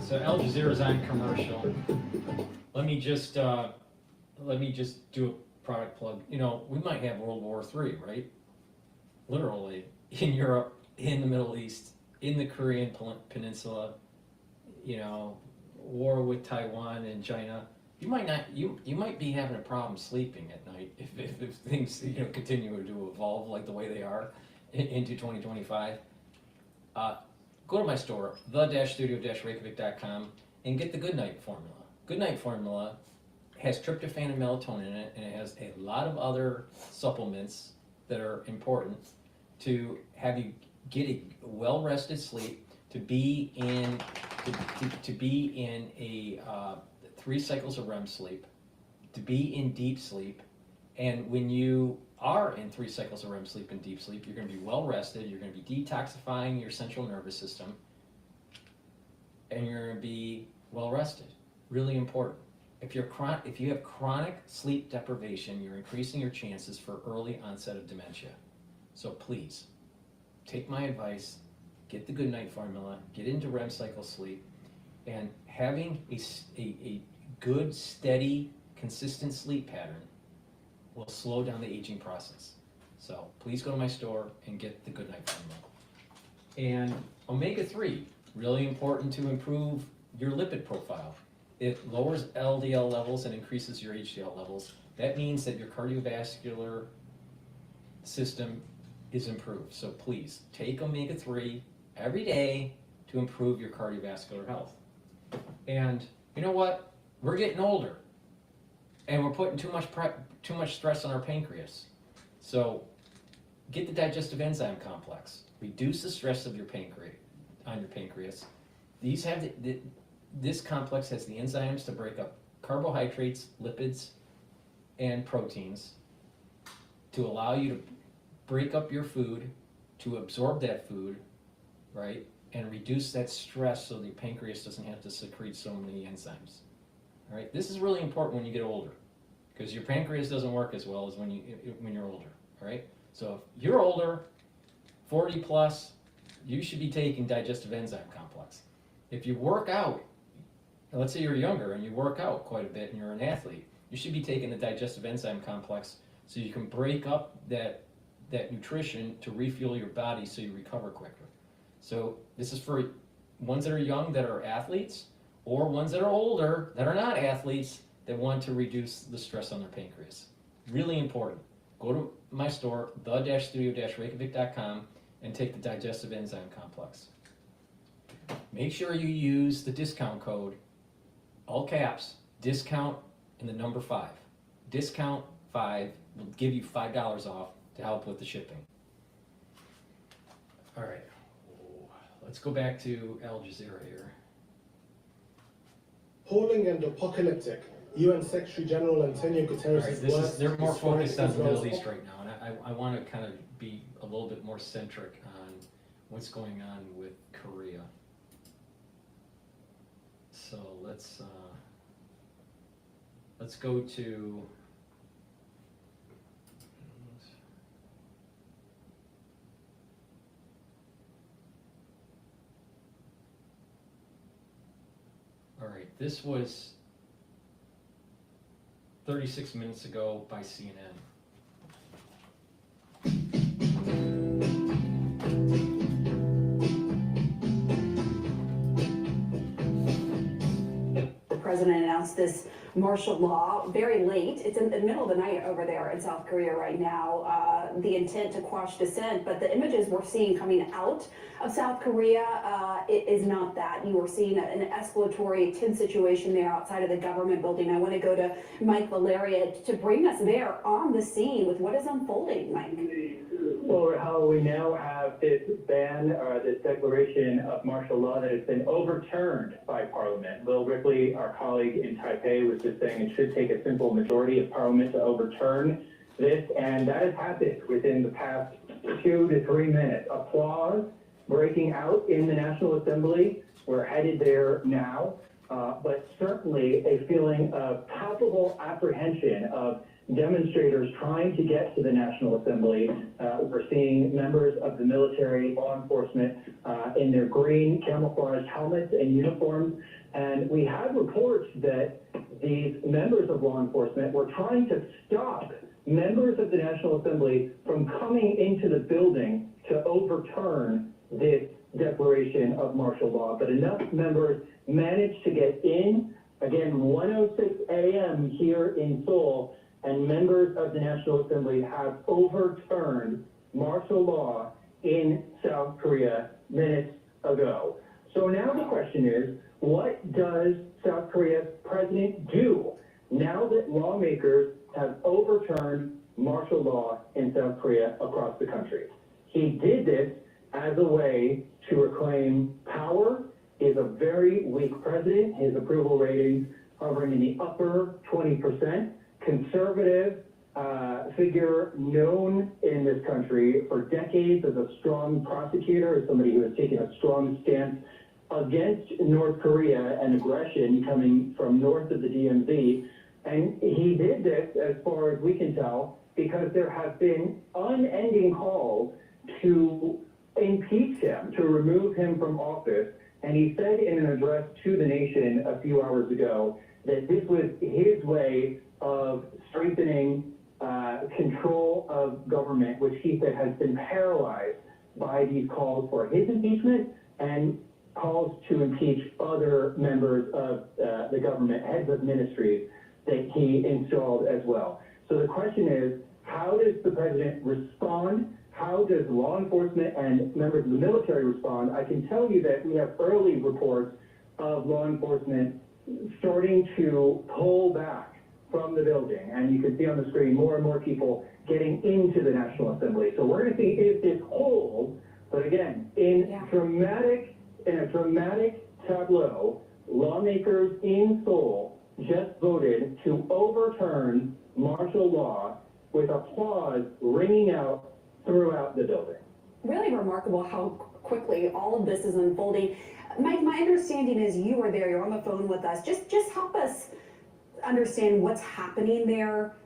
So Al Jazeera's on commercial. Let me just do a product plug. You know, we might have World War III, right? Literally in Europe, in the Middle East, in the Korean Peninsula. You know, war with Taiwan and China. You might be having a problem sleeping at night if things continue to evolve like the way they are into 2025. Go to my store, the-studio-reykjavik.com, and get the Good Night Formula. Good Night Formula has tryptophan and melatonin in it, and it has a lot of other supplements that are important to have you get a well-rested sleep, to be in a 3 cycles of REM sleep, to be in deep sleep, and when you are in 3 cycles of REM sleep and deep sleep, you're going to be well rested, you're going to be detoxifying your central nervous system, and you're going to be well rested. Really important. If you have chronic sleep deprivation, you're increasing your chances for early onset of dementia. So please, take my advice, get the Good Night Formula, get into REM cycle sleep, and having a good, steady, consistent sleep pattern will slow down the aging process. So please go to my store and get the Good Night Formula. And omega-3, really important to improve your lipid profile. It lowers LDL levels and increases your HDL levels. That means that your cardiovascular system is improved. So please, take omega-3 every day to improve your cardiovascular health. And you know what? We're getting older, and we're putting too much stress on our pancreas. So get the digestive enzyme complex. Reduce the stress of your pancreas. These have this complex has the enzymes to break up carbohydrates, lipids, and proteins to allow you to break up your food, to absorb that food, right, and reduce that stress so the pancreas doesn't have to secrete so many enzymes. All right, this is really important when you get older, because your pancreas doesn't work as well as when you're older. All right, so if you're older, 40 plus, you should be taking digestive enzyme complex. If you work out, let's say you're younger and you work out quite a bit and you're an athlete, you should be taking the digestive enzyme complex so you can break up that nutrition to refuel your body so you recover quicker. So this is for ones that are young that are athletes, or ones that are older that are not athletes that want to reduce the stress on their pancreas. Really important. Go to my store, the-studio-reykjavik.com, and take the digestive enzyme complex. Make sure you use the discount code, all caps, discount and the number 5. Discount 5 will give you $5 off to help with the shipping. All right, let's go back to Al Jazeera here. Appalling and apocalyptic. UN Secretary General Antonio Guterres' All right, they're more focused on the Middle East right now, and I want to kind of be a little bit more centric on what's going on with Korea. So let's go to all right, this was 36 minutes ago by CNN. The president announced this martial law very late. It's in the middle of the night over there in South Korea right now. The intent to quash dissent, but the images we're seeing coming out of South Korea is not that. You are seeing an escalatory, tense situation there outside of the government building. I want to go to Mike Valeria to bring us there on the scene with what is unfolding, Mike. Well, how we now have this ban, or this declaration of martial law that has been overturned by Parliament. Will Ripley, our colleague in Taipei, was just saying it should take a simple majority of Parliament to overturn this, and that has happened within the past 2 to 3 minutes. Applause breaking out in the National Assembly. We're headed there now, but certainly a feeling of palpable apprehension of demonstrators trying to get to the National Assembly. We're seeing members of the military, law enforcement, in their green camouflage helmets and uniforms. And we had reports that these members of law enforcement were trying to stop members of the National Assembly from coming into the building to overturn this declaration of martial law. But enough members managed to get in. Again, 1:06 a.m. here in Seoul, and members of the National Assembly have overturned martial law in South Korea minutes ago. So now the question is, what does South Korea's president do now that lawmakers have overturned martial law in South Korea across the country? He did this as a way to reclaim power. He is a very weak president. His approval ratings hovering in the upper 20%. Conservative figure known in this country for decades as a strong prosecutor, as somebody who has taken a strong stance against North Korea and aggression coming from north of the DMZ. And he did this, as far as we can tell, because there have been unending calls to impeach him, to remove him from office. And he said in an address to the nation a few hours ago that this was his way of strengthening control of government, which he said has been paralyzed by these calls for his impeachment and calls to impeach other members of the government, heads of ministries that he installed as well. So the question is, how does the president respond? How does law enforcement and members of the military respond? I can tell you that we have early reports of law enforcement starting to pull back from the building. And you can see on the screen more and more people getting into the National Assembly. So we're going to see if this holds. But again, in a dramatic tableau, lawmakers in Seoul just voted to overturn martial law with applause ringing out throughout the building. Really remarkable how quickly all of this is unfolding. Mike, my understanding is you were there, you're on the phone with us. Just help us understand what's happening there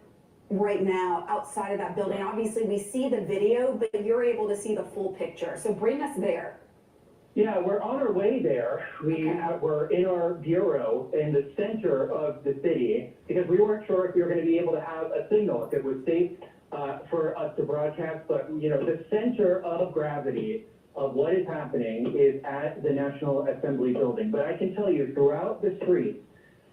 right now outside of that building. Obviously, we see the video, but you're able to see the full picture. So bring us there. Yeah, we're on our way there. We're in our bureau in the center of the city because we weren't sure if we were going to be able to have a signal, if it was safe for us to broadcast. But, you know, the center of gravity of what is happening is at the National Assembly building. But I can tell you, throughout the streets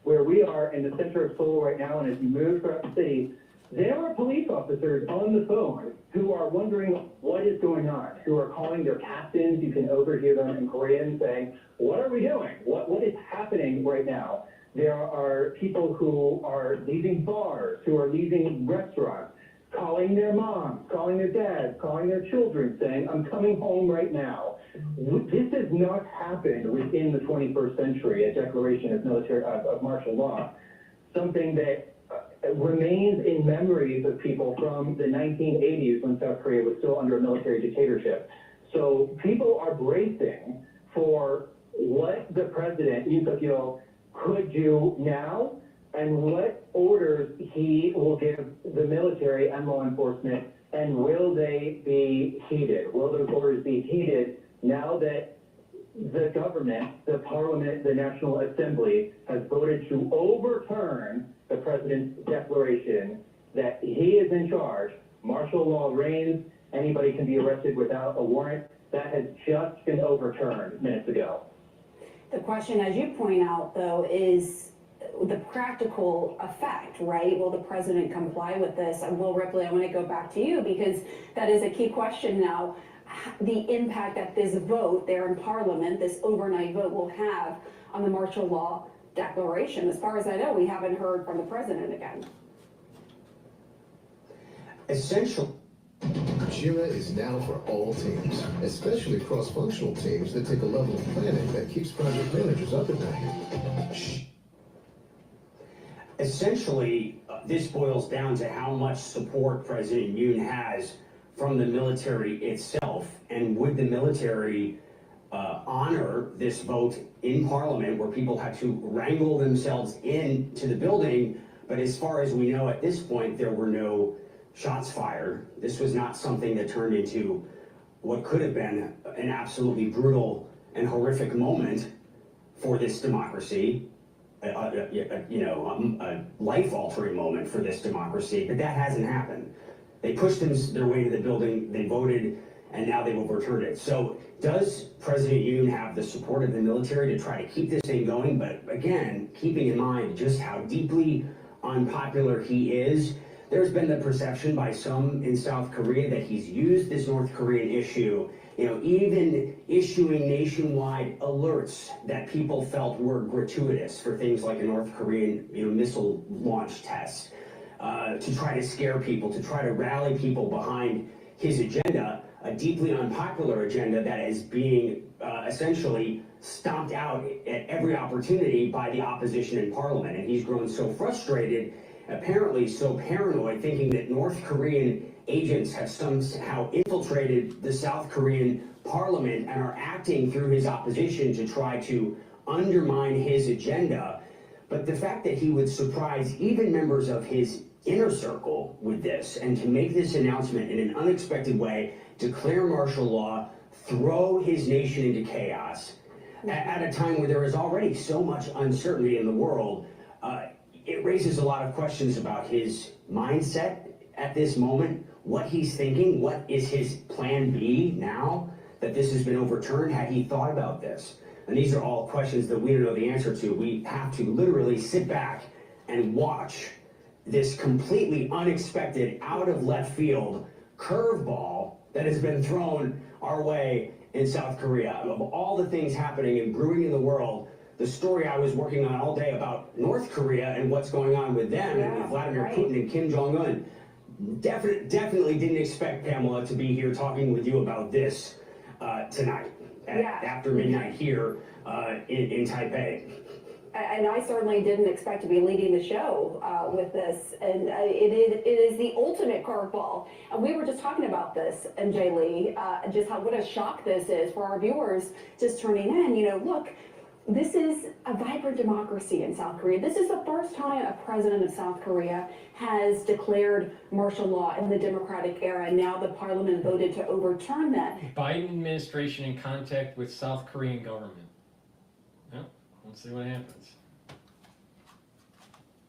where we are in the center of Seoul right now, and as you move throughout the city, there are police officers on the phone who are wondering what is going on, who are calling their captains. You can overhear them in Korean saying, what are we doing? What is happening right now? There are people who are leaving bars, who are leaving restaurants. calling their moms, calling their dads, calling their children, saying, I'm coming home right now. This has not happened within the 21st century, a declaration of martial law, something that remains in memories of people from the 1980s when South Korea was still under a military dictatorship. So people are bracing for what the president, Yoon Suk-yeol, could do now and what orders he will give the military and law enforcement, and will they be heeded? Will those orders be heeded now that the government, the parliament, the National Assembly has voted to overturn the president's declaration that he is in charge, martial law reigns, anybody can be arrested without a warrant? That has just been overturned minutes ago. The question, as you point out, though, is the practical effect, right? Will the president comply with this? And Will Ripley, I want to go back to you because that is a key question now. The impact that this vote there in Parliament, this overnight vote, will have on the martial law declaration. As far as I know, we haven't heard from the president again. Essential. JIRA is now for all teams, especially cross-functional teams that take a level of planning that keeps project managers up at night. Essentially, this boils down to how much support President Yoon has from the military itself, and would the military honor this vote in Parliament where people had to wrangle themselves into the building, but as far as we know at this point, there were no shots fired. This was not something that turned into what could have been an absolutely brutal and horrific moment for this democracy, a life-altering moment for this democracy, but that hasn't happened. They pushed their way to the building, they voted, and now they've overturned it. So does President Yoon have the support of the military to try to keep this thing going? But again, keeping in mind just how deeply unpopular he is, there's been the perception by some in South Korea that he's used this North Korean issue, even issuing nationwide alerts that people felt were gratuitous for things like a North Korean, missile launch test, to try to scare people, to try to rally people behind his agenda, a deeply unpopular agenda that is being essentially stomped out at every opportunity by the opposition in Parliament. And he's grown so frustrated, apparently so paranoid, thinking that North Korean agents have somehow infiltrated the South Korean Parliament and are acting through his opposition to try to undermine his agenda. But the fact that he would surprise even members of his inner circle with this, and to make this announcement in an unexpected way, declare martial law, throw his nation into chaos, at a time where there is already so much uncertainty in the world, it raises a lot of questions about his mindset at this moment, what he's thinking, what is his plan B now that this has been overturned? Had he thought about this? And these are all questions that we don't know the answer to. We have to literally sit back and watch this completely unexpected, out of left field curveball that has been thrown our way in South Korea. Of all the things happening and brewing in the world, the story I was working on all day about North Korea and what's going on with them, and Vladimir Putin and Kim Jong-un, definitely didn't expect, Pamela, to be here talking with you about this tonight, after midnight here in Taipei. And I certainly didn't expect to be leading the show with this. And it is the ultimate curveball. And we were just talking about this, MJ Lee, just what a shock this is for our viewers just turning in. Look, this is a vibrant democracy in South Korea. This is the first time a president of South Korea has declared martial law in the democratic era. And now the parliament voted to overturn that. Biden administration in contact with South Korean government. We'll see what happens.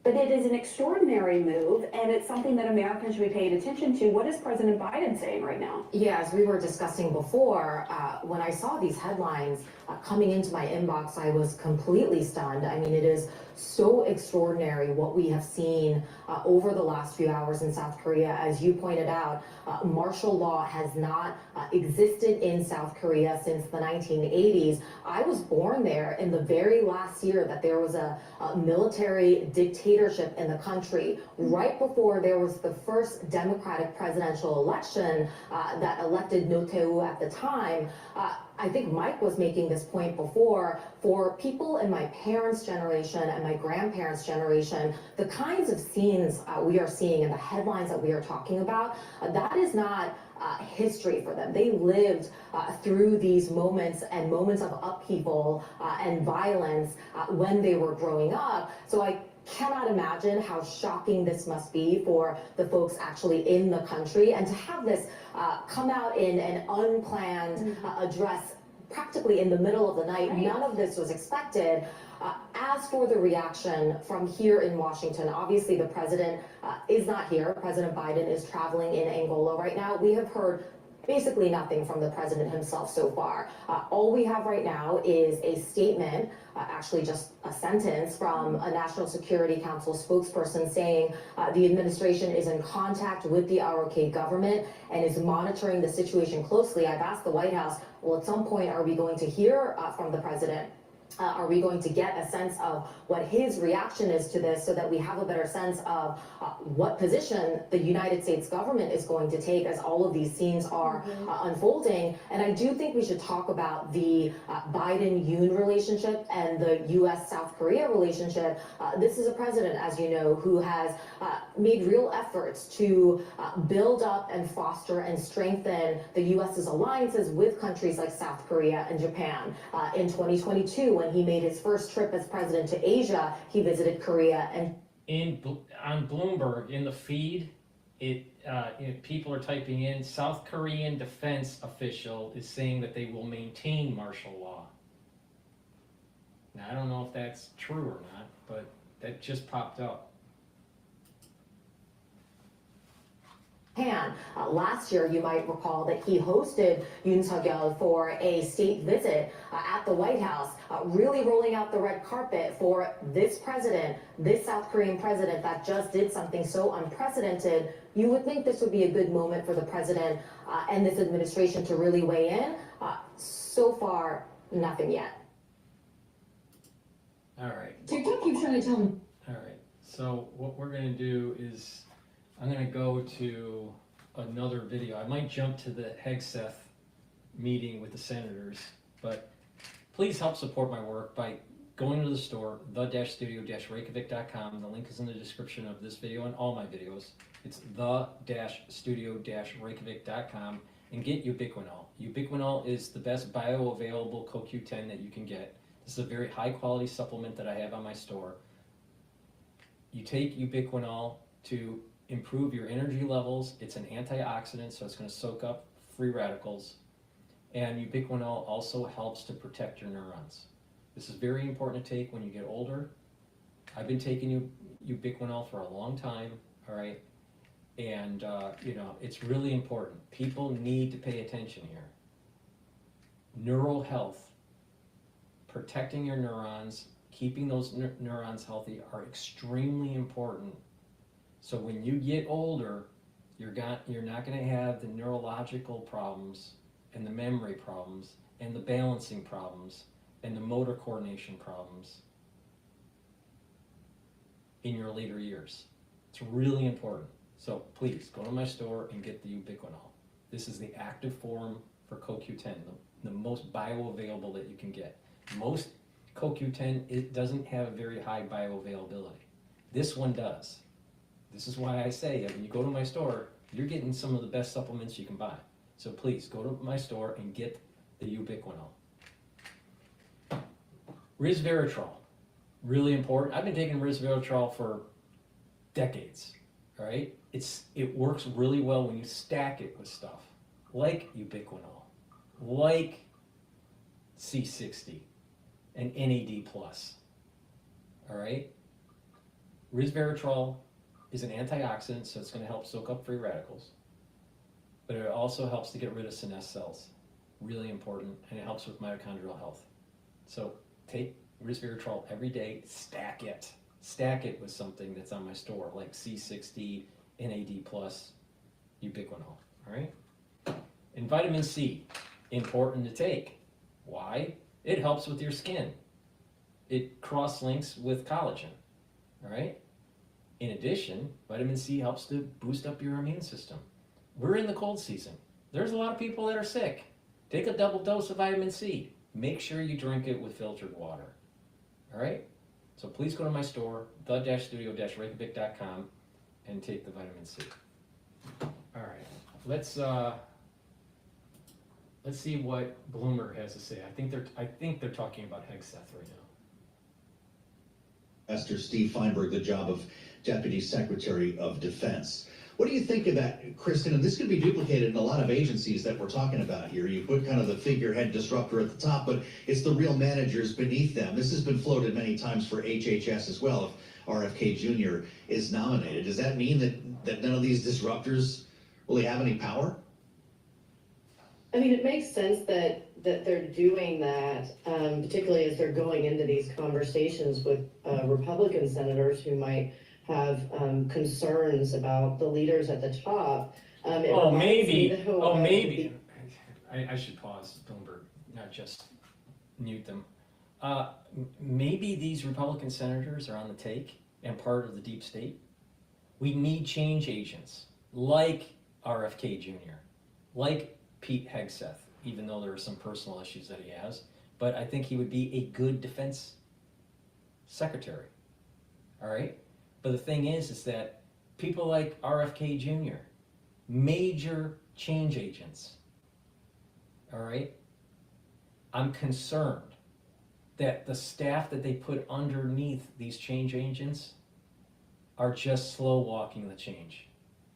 But it is an extraordinary move, and it's something that Americans should be paying attention to. What is President Biden saying right now? Yeah, as we were discussing before, when I saw these headlines coming into my inbox, I was completely stunned. I mean, it is so extraordinary what we have seen over the last few hours in South Korea. As you pointed out, martial law has not existed in South Korea since the 1980s. I was born there in the very last year that there was a military dictatorship dictatorship in the country. Right before there was the first Democratic presidential election that elected Noteu at the time, I think Mike was making this point before, for people in my parents' generation and my grandparents' generation, the kinds of scenes we are seeing and the headlines that we are talking about, that is not history for them. They lived through these moments and moments of upheaval and violence when they were growing up. So I cannot imagine how shocking this must be for the folks actually in the country, and to have this come out in an unplanned address practically in the middle of the night. Right. None of this was expected. As for the reaction from here in Washington, obviously the president is not here. President Biden is traveling in Angola right now. We have heard basically nothing from the president himself so far. All we have right now is a statement, actually just a sentence from a National Security Council spokesperson saying the administration is in contact with the ROK government and is monitoring the situation closely. I've asked the White House, well, at some point, are we going to hear from the president? Are we going to get a sense of what his reaction is to this, so that we have a better sense of what position the United States government is going to take as all of these scenes are unfolding? And I do think we should talk about the Biden-Yoon relationship and the U.S.-South Korea relationship. This is a president, as you know, who has made real efforts to build up and foster and strengthen the U.S.'s alliances with countries like South Korea and Japan. In 2022, when he made his first trip as president to Asia, he visited Korea and on Bloomberg in the feed, people are typing in South Korean defense official is saying that they will maintain martial law. Now I don't know if that's true or not, but that just popped up. Japan. Last year, you might recall that he hosted Yoon Suk-yeol for a state visit at the White House, really rolling out the red carpet for this president, this South Korean president that just did something so unprecedented. You would think this would be a good moment for the president and this administration to really weigh in. So far, nothing yet. All right. TikTok keeps trying to tell me. All right. So what we're going to do is I'm going to go to another video. I might jump to the Hegseth meeting with the senators, but please help support my work by going to the store, the-studio-reykjavik.com. The link is in the description of this video and all my videos. It's the-studio-reykjavik.com, and get ubiquinol. Ubiquinol is the best bioavailable CoQ10 that you can get. This is a very high quality supplement that I have on my store. You take ubiquinol to improve your energy levels. It's an antioxidant, so it's going to soak up free radicals. And ubiquinol also helps to protect your neurons. This is very important to take when you get older. I've been taking ubiquinol for a long time, all right? And, it's really important. People need to pay attention here. Neural health, protecting your neurons, keeping those neurons healthy are extremely important. So when you get older, you're not going to have the neurological problems and the memory problems and the balancing problems and the motor coordination problems in your later years. It's really important. So please go to my store and get the ubiquinol. This is the active form for CoQ10, the most bioavailable that you can get. Most CoQ10, it doesn't have a very high bioavailability. This one does. This is why I say that when you go to my store, you're getting some of the best supplements you can buy. So please go to my store and get the ubiquinol. Resveratrol, really important. I've been taking resveratrol for decades, all right? It works really well when you stack it with stuff like ubiquinol, like C60 and NAD+, all right? Resveratrol is an antioxidant, so it's going to help soak up free radicals. But it also helps to get rid of senescent cells. Really important, and it helps with mitochondrial health. So take resveratrol every day, stack it. Stack it with something that's on my store, like C60, NAD+, ubiquinol, all right? And vitamin C, important to take. Why? It helps with your skin. It cross-links with collagen, all right? In addition, vitamin C helps to boost up your immune system. We're in the cold season. There's a lot of people that are sick. Take a double dose of vitamin C. Make sure you drink it with filtered water. All right? So please go to my store, the-studio-reykjavik.com, and take the vitamin C. All right, let's see what Bloomberg has to say. I think they're talking about Hegseth right now. Esther Steve Feinberg the job of Deputy Secretary of Defense. What do you think of that, Kristen? And this could be duplicated in a lot of agencies that we're talking about here. You put kind of the figurehead disruptor at the top, but it's the real managers beneath them. This has been floated many times for HHS as well, if RFK Jr. is nominated. Does that mean that none of these disruptors really have any power? I mean, it makes sense that they're doing that, particularly as they're going into these conversations with Republican senators who might have concerns about the leaders at the top. Maybe. I should pause, Bloomberg, not just mute them. Maybe these Republican senators are on the take and part of the deep state. We need change agents like RFK Jr., like Pete Hegseth, even though there are some personal issues that he has. But I think he would be a good defense secretary. All right? But the thing is that people like RFK Jr., major change agents, all right? I'm concerned that the staff that they put underneath these change agents are just slow walking the change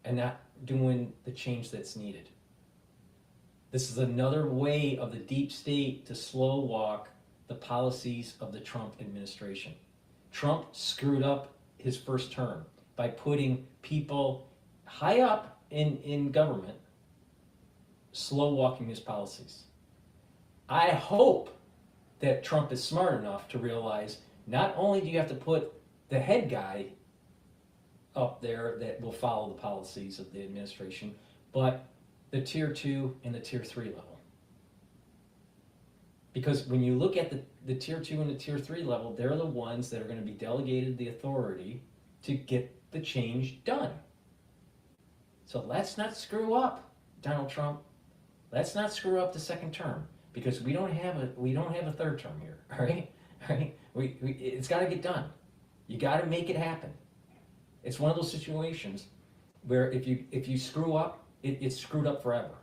and not doing the change that's needed. This is another way of the deep state to slow walk the policies of the Trump administration. Trump screwed up his first term by putting people high up in government slow walking his policies. I hope that Trump is smart enough to realize not only do you have to put the head guy up there that will follow the policies of the administration, but the tier 2 and the tier 3 level. Because when you look at the tier 2 and the tier 3 level, they're the ones that are going to be delegated the authority to get the change done. So let's not screw up Donald Trump. Let's not screw up the second term, because we don't have a third term here. All right? It's got to get done. You got to make it happen. It's one of those situations where if you screw up, it's screwed up forever.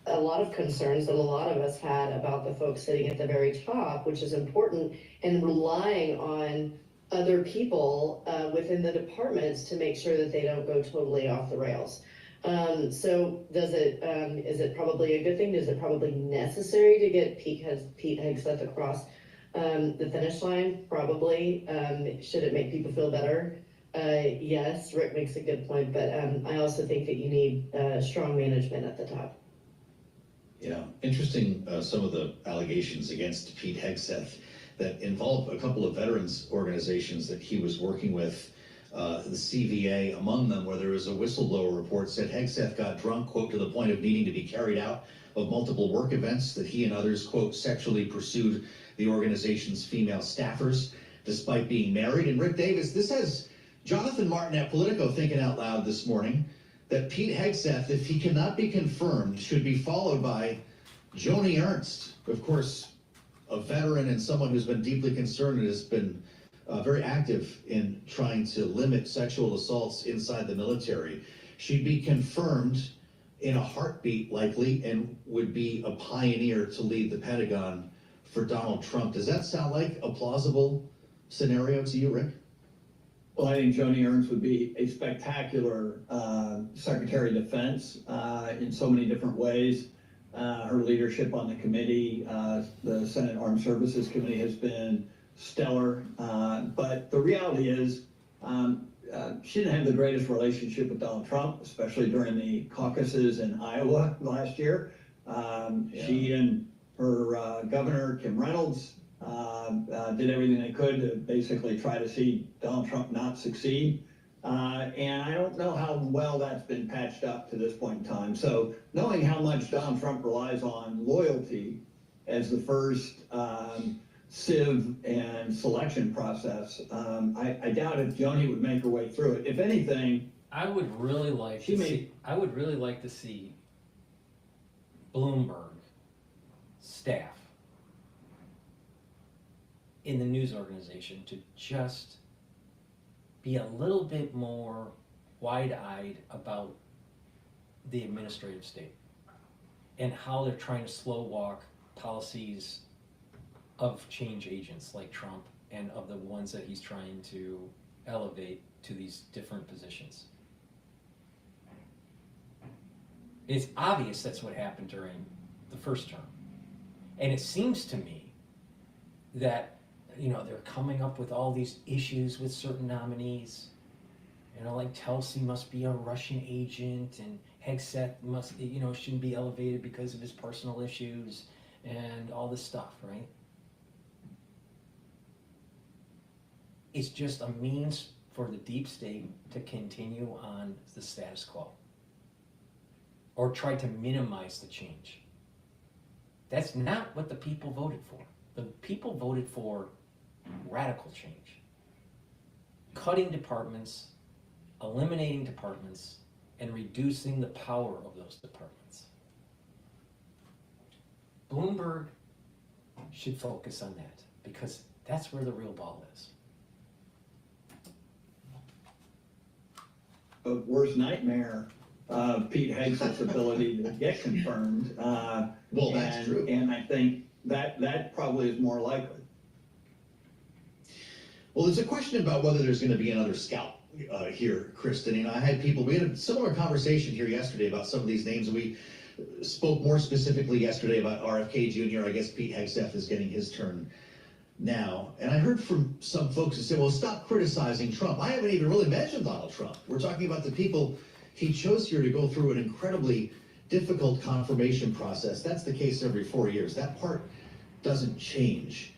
A lot of concerns that a lot of us had about the folks sitting at the very top, which is important, and relying on other people within the departments to make sure that they don't go totally off the rails. So is it probably a good thing? Is it probably necessary to get Pete Hegseth across the finish line? Probably. Should it make people feel better? Yes, Rick makes a good point, but I also think that you need strong management at the top. Yeah, interesting, some of the allegations against Pete Hegseth that involve a couple of veterans organizations that he was working with, the CVA among them, where there was a whistleblower report said Hegseth got drunk, quote, to the point of needing to be carried out of multiple work events, that he and others, quote, sexually pursued the organization's female staffers despite being married. And Rick Davis, this has Jonathan Martin at Politico thinking out loud this morning that Pete Hegseth, if he cannot be confirmed, should be followed by Joni Ernst, of course, a veteran and someone who's been deeply concerned and has been very active in trying to limit sexual assaults inside the military. She'd be confirmed in a heartbeat, likely, and would be a pioneer to lead the Pentagon for Donald Trump. Does that sound like a plausible scenario to you, Rick? Well, I think Joni Ernst would be a spectacular Secretary of Defense in so many different ways. Her leadership on the committee, the Senate Armed Services Committee, has been stellar. But the reality is she didn't have the greatest relationship with Donald Trump, especially during the caucuses in Iowa last year. She and her governor, Kim Reynolds, did everything they could to basically try to see Donald Trump not succeed. And I don't know how well that's been patched up to this point in time. So knowing how much Donald Trump relies on loyalty as the first sieve and selection process, I doubt if Joni would make her way through it. If anything, I would really like to see Bloomberg staff in the news organization to just be a little bit more wide-eyed about the administrative state and how they're trying to slow walk policies of change agents like Trump and of the ones that he's trying to elevate to these different positions. It's obvious that's what happened during the first term. And it seems to me that, they're coming up with all these issues with certain nominees. Like Tulsi must be a Russian agent, and Hegseth must, shouldn't be elevated because of his personal issues, and all this stuff, right? It's just a means for the deep state to continue on the status quo, or try to minimize the change. That's not what the people voted for. The people voted for radical change. Cutting departments, eliminating departments, and reducing the power of those departments. Bloomberg should focus on that, because that's where the real ball is. a worst nightmare of Pete Hegseth's ability to get confirmed. Well, that's true. And I think that probably is more likely. Well, there's a question about whether there's going to be another scalp here, Kristen. And I had we had a similar conversation here yesterday about some of these names, and we spoke more specifically yesterday about RFK Jr. I guess Pete Hegseth is getting his turn now. And I heard from some folks who said, well, stop criticizing Trump. I haven't even really mentioned Donald Trump. We're talking about the people he chose here to go through an incredibly difficult confirmation process. That's the case every 4 years. That part doesn't change.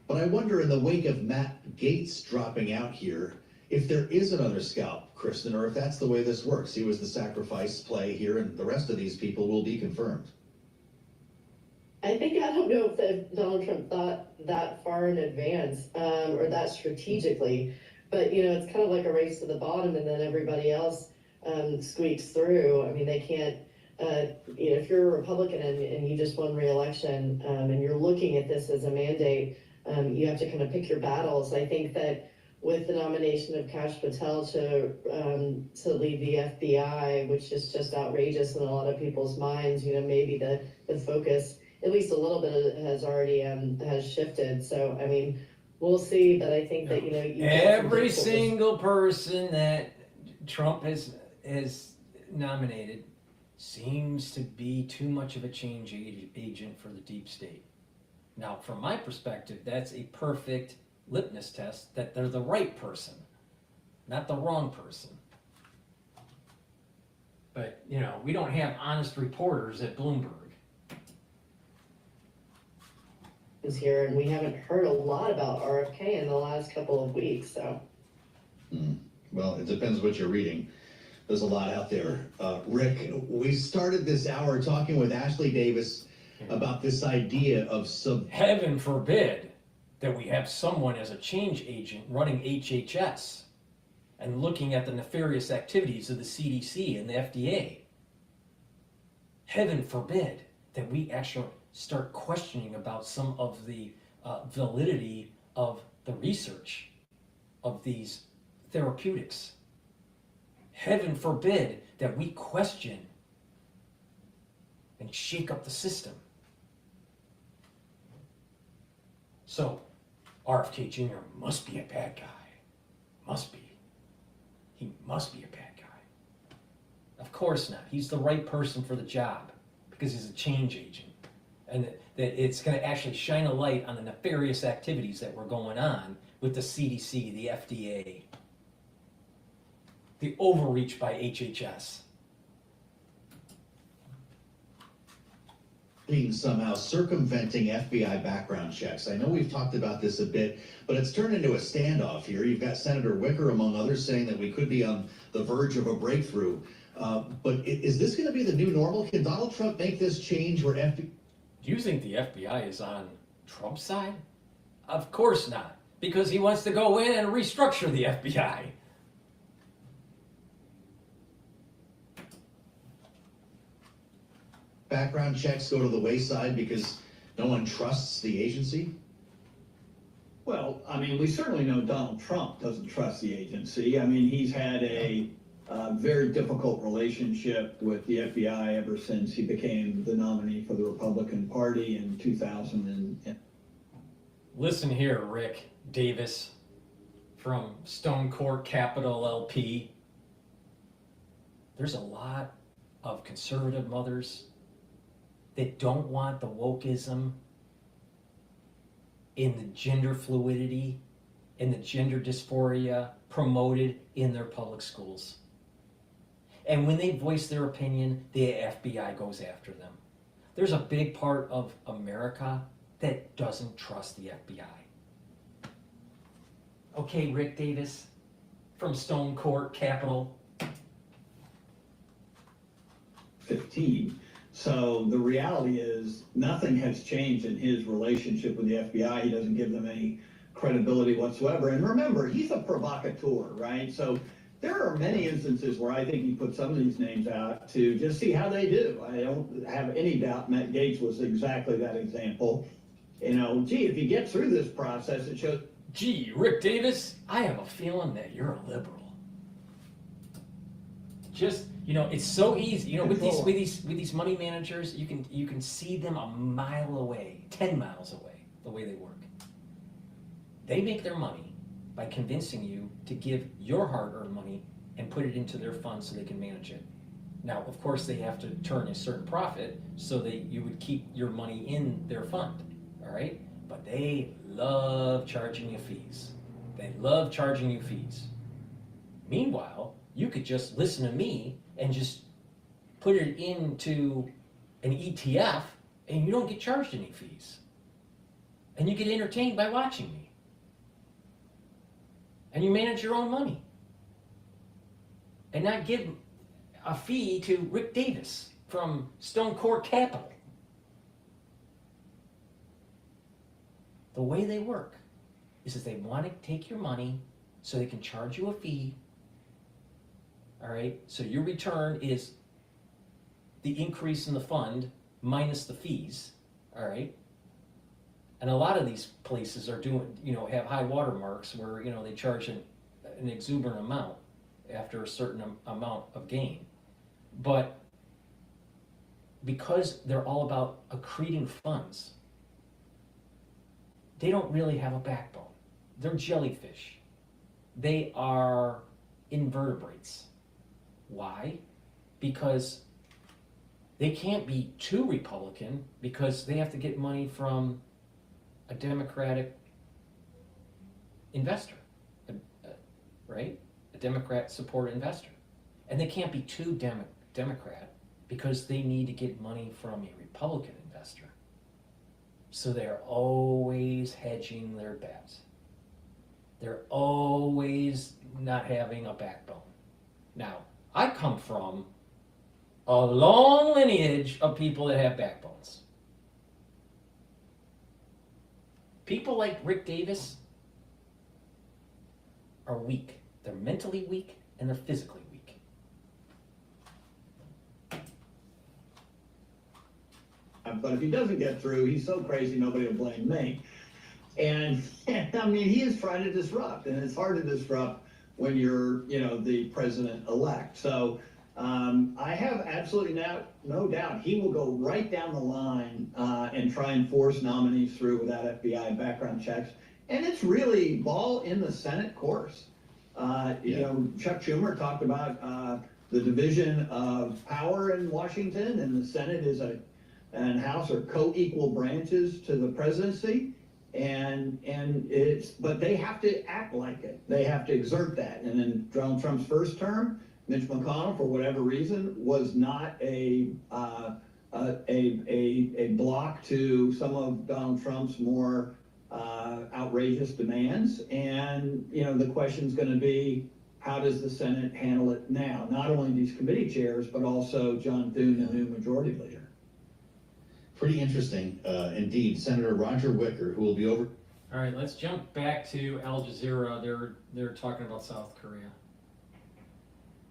But I wonder, in the wake of Matt Gaetz dropping out here, if there is another scalp, Kristen, or if that's the way this works. He was the sacrifice play here, and the rest of these people will be confirmed. I don't know if Donald Trump thought that far in advance, or that strategically, but it's kind of like a race to the bottom, and then everybody else squeaks through. I mean, they can't, if you're a Republican and you just won re-election, and you're looking at this as a mandate, you have to kind of pick your battles. I think that with the nomination of Kash Patel to lead the FBI, which is just outrageous in a lot of people's minds, maybe the focus, at least a little bit, has already has shifted. So, I mean, we'll see, but I think that, every single person that Trump has nominated seems to be too much of a change agent for the deep state. Now, from my perspective, that's a perfect litmus test that they're the right person, not the wrong person. But, we don't have honest reporters at Bloomberg. Is here, and we haven't heard a lot about RFK in the last couple of weeks, so. Well, it depends what you're reading. There's a lot out there. Rick, we started this hour talking with Ashley Davis about this idea of Heaven forbid that we have someone as a change agent running HHS and looking at the nefarious activities of the CDC and the FDA. Heaven forbid that we actually start questioning about some of the validity of the research of these therapeutics. Heaven forbid that we question and shake up the system. So, RFK Jr. must be a bad guy. Must be. He must be a bad guy. Of course not. He's the right person for the job because he's a change agent. And that it's going to actually shine a light on the nefarious activities that were going on with the CDC, the FDA, the overreach by HHS. somehow circumventing FBI background checks. I know we've talked about this a bit, but it's turned into a standoff here. You've got Senator Wicker, among others, saying that we could be on the verge of a breakthrough. But is this going to be the new normal? Can Donald Trump make this change where FBI... Do you think the FBI is on Trump's side? Of course not, because he wants to go in and restructure the FBI. Background checks go to the wayside because no one trusts the agency? Well, I mean, we certainly know Donald Trump doesn't trust the agency. I mean, he's had a very difficult relationship with the FBI ever since he became the nominee for the Republican Party in 2000. Listen here, Rick Davis from Stone Court Capital LP. There's a lot of conservative mothers that don't want the wokeism in the gender fluidity and the gender dysphoria promoted in their public schools. And when they voice their opinion, the FBI goes after them. There's a big part of America that doesn't trust the FBI. Okay, Rick Davis from Stone Court Capital. 15. So the reality is nothing has changed in his relationship with the FBI. He doesn't give them any credibility whatsoever. And remember, he's a provocateur, right? So there are many instances where I think he put some of these names out to just see how they do. I don't have any doubt Matt Gaetz was exactly that example. You know, gee, if you get through this process, it shows... Gee, Rick Davis, I have a feeling that you're a liberal. Just, you know, it's so easy. You know, with these money managers, you can see them a mile away, 10 miles away, the way they work. They make their money by convincing you to give your hard-earned money and put it into their fund so they can manage it. Now, of course, they have to turn a certain profit so that you would keep your money in their fund, all right? But they love charging you fees. They love charging you fees. Meanwhile, you could just listen to me and just put it into an ETF and you don't get charged any fees. And you get entertained by watching me. And you manage your own money. And not give a fee to Rick Davis from Stone Court Capital. The way they work is that they want to take your money so they can charge you a fee. All right, so your return is the increase in the fund minus the fees, all right? And a lot of these places are doing, you know, have high watermarks where, you know, they charge an exuberant amount after a certain amount of gain. But because they're all about accreting funds, they don't really have a backbone. They're jellyfish. They are invertebrates. Why? Because they can't be too Republican because they have to get money from a Democratic investor, right? A Democrat support investor. And they can't be too Democrat because they need to get money from a Republican investor. So they're always hedging their bets. They're always not having a backbone. Now, I come from a long lineage of people that have backbones. People like Rick Davis are weak. They're mentally weak and they're physically weak. But if he doesn't get through, he's so crazy nobody will blame me. And I mean, he is trying to disrupt, and it's hard to disrupt when you're, you know, the president-elect. So I have absolutely no doubt he will go right down the line and try and force nominees through without FBI background checks. And it's really ball in the Senate course. You know, Chuck Schumer talked about the division of power in Washington, and the Senate is and House are co-equal branches to the presidency. And but they have to act like it. They have to exert that. And in Donald Trump's first term, Mitch McConnell, for whatever reason, was not a a block to some of Donald Trump's more outrageous demands. And, you know, the question's going to be, how does the Senate handle it now? Not only these committee chairs, but also John Thune, the new majority leader. Pretty interesting, indeed. Senator Roger Wicker, who will be over. All right, let's jump back to Al Jazeera. They're talking about South Korea.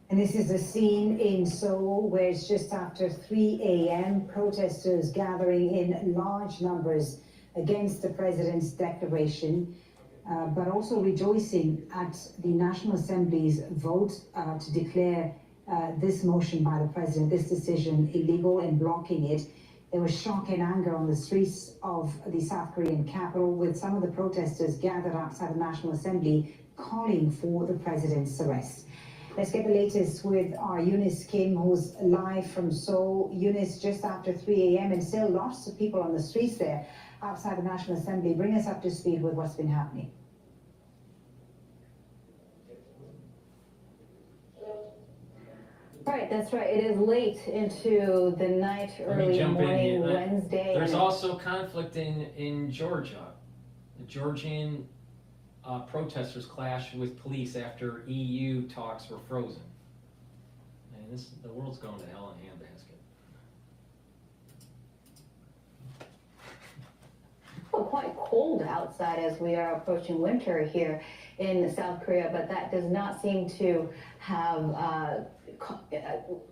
And this is a scene in Seoul where it's just after 3 a.m. Protesters gathering in large numbers against the president's declaration, but also rejoicing at the National Assembly's vote to declare this motion by the president, this decision, illegal and blocking it. There was shock and anger on the streets of the South Korean capital, with some of the protesters gathered outside the National Assembly calling for the president's arrest. Let's get the latest with our Eunice Kim, who's live from Seoul. Eunice, just after 3 a.m. and still lots of people on the streets there outside the National Assembly. Bring us up to speed with what's been happening. Right, that's right. It is late into the night, early morning, Wednesday. There's also conflict in Georgia. The Georgian protesters clashed with police after EU talks were frozen. Man, the world's going to hell in a handbasket. Well, quite cold outside as we are approaching winter here in South Korea, but that does not seem to have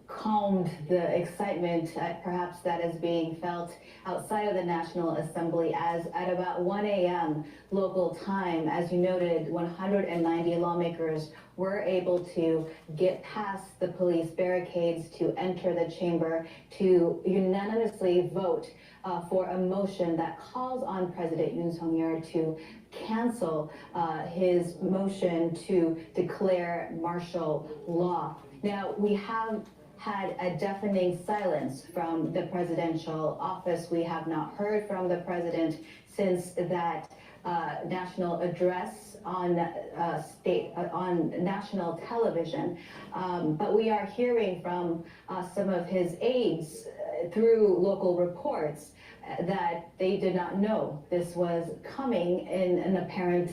calmed the excitement perhaps that is being felt outside of the National Assembly, as at about 1 a.m. local time, as you noted, 190 lawmakers were able to get past the police barricades to enter the chamber to unanimously vote for a motion that calls on President Yoon Suk-yeol to cancel his motion to declare martial law. Now, we have had a deafening silence from the presidential office. We have not heard from the president since that national address on national television. But we are hearing from some of his aides through local reports that they did not know this was coming, in an apparent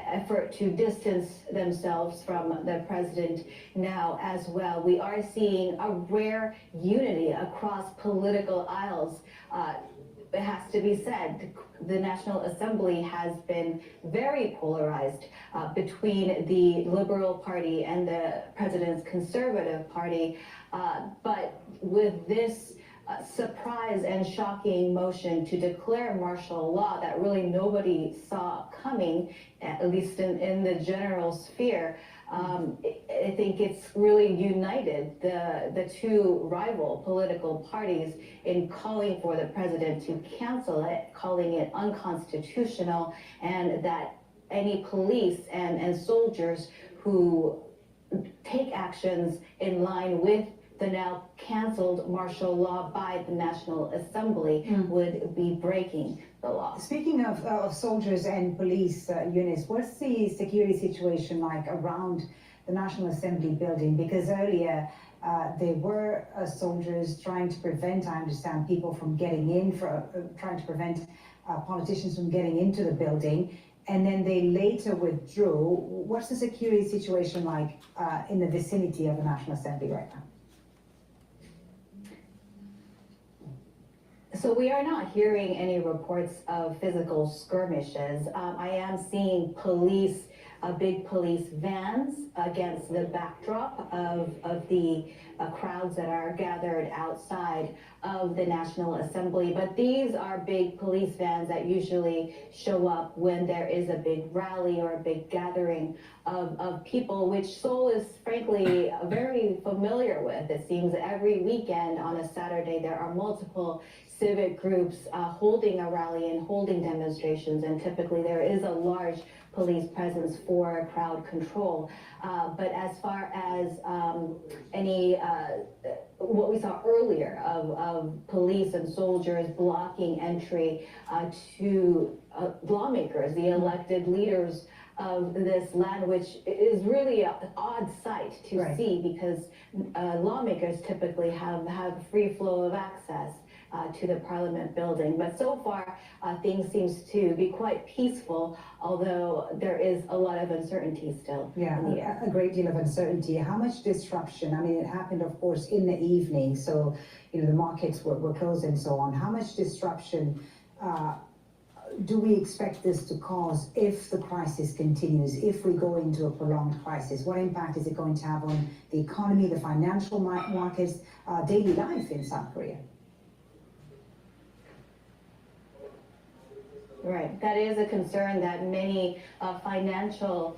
effort to distance themselves from the president now as well. We are seeing a rare unity across political aisles. It has to be said, the National Assembly has been very polarized between the Liberal Party and the President's Conservative Party. But with this surprise and shocking motion to declare martial law that really nobody saw coming, at least in the general sphere, I think it's really united the two rival political parties in calling for the president to cancel it, calling it unconstitutional, and that any police and soldiers who take actions in line with the now canceled martial law by the National Assembly would be breaking the law. Speaking of soldiers and police, Eunice, what's the security situation like around the National Assembly building? Because earlier there were soldiers trying to prevent, I understand, people from getting in, trying to prevent politicians from getting into the building, and then they later withdrew. What's the security situation like in the vicinity of the National Assembly right now? So we are not hearing any reports of physical skirmishes. I am seeing big police vans against the backdrop of the crowds that are gathered outside of the National Assembly. But these are big police vans that usually show up when there is a big rally or a big gathering of people, which Seoul is frankly very familiar with. It seems every weekend on a Saturday there are multiple civic groups holding a rally and holding demonstrations, and typically there is a large police presence for crowd control. But as far as what we saw earlier of police and soldiers blocking entry to lawmakers, the elected leaders of this land, which is really an odd sight to Right. see, because lawmakers typically have free flow of access to the Parliament building. But so far, things seems to be quite peaceful, although there is a lot of uncertainty still Yeah, in the air. a great deal of uncertainty. How much disruption? I mean, it happened, of course, in the evening, so, you know, the markets were closed and so on. How much disruption do we expect this to cause if the crisis continues, if we go into a prolonged crisis? What impact is it going to have on the economy, the financial markets, daily life in South Korea? Right, that is a concern that many financial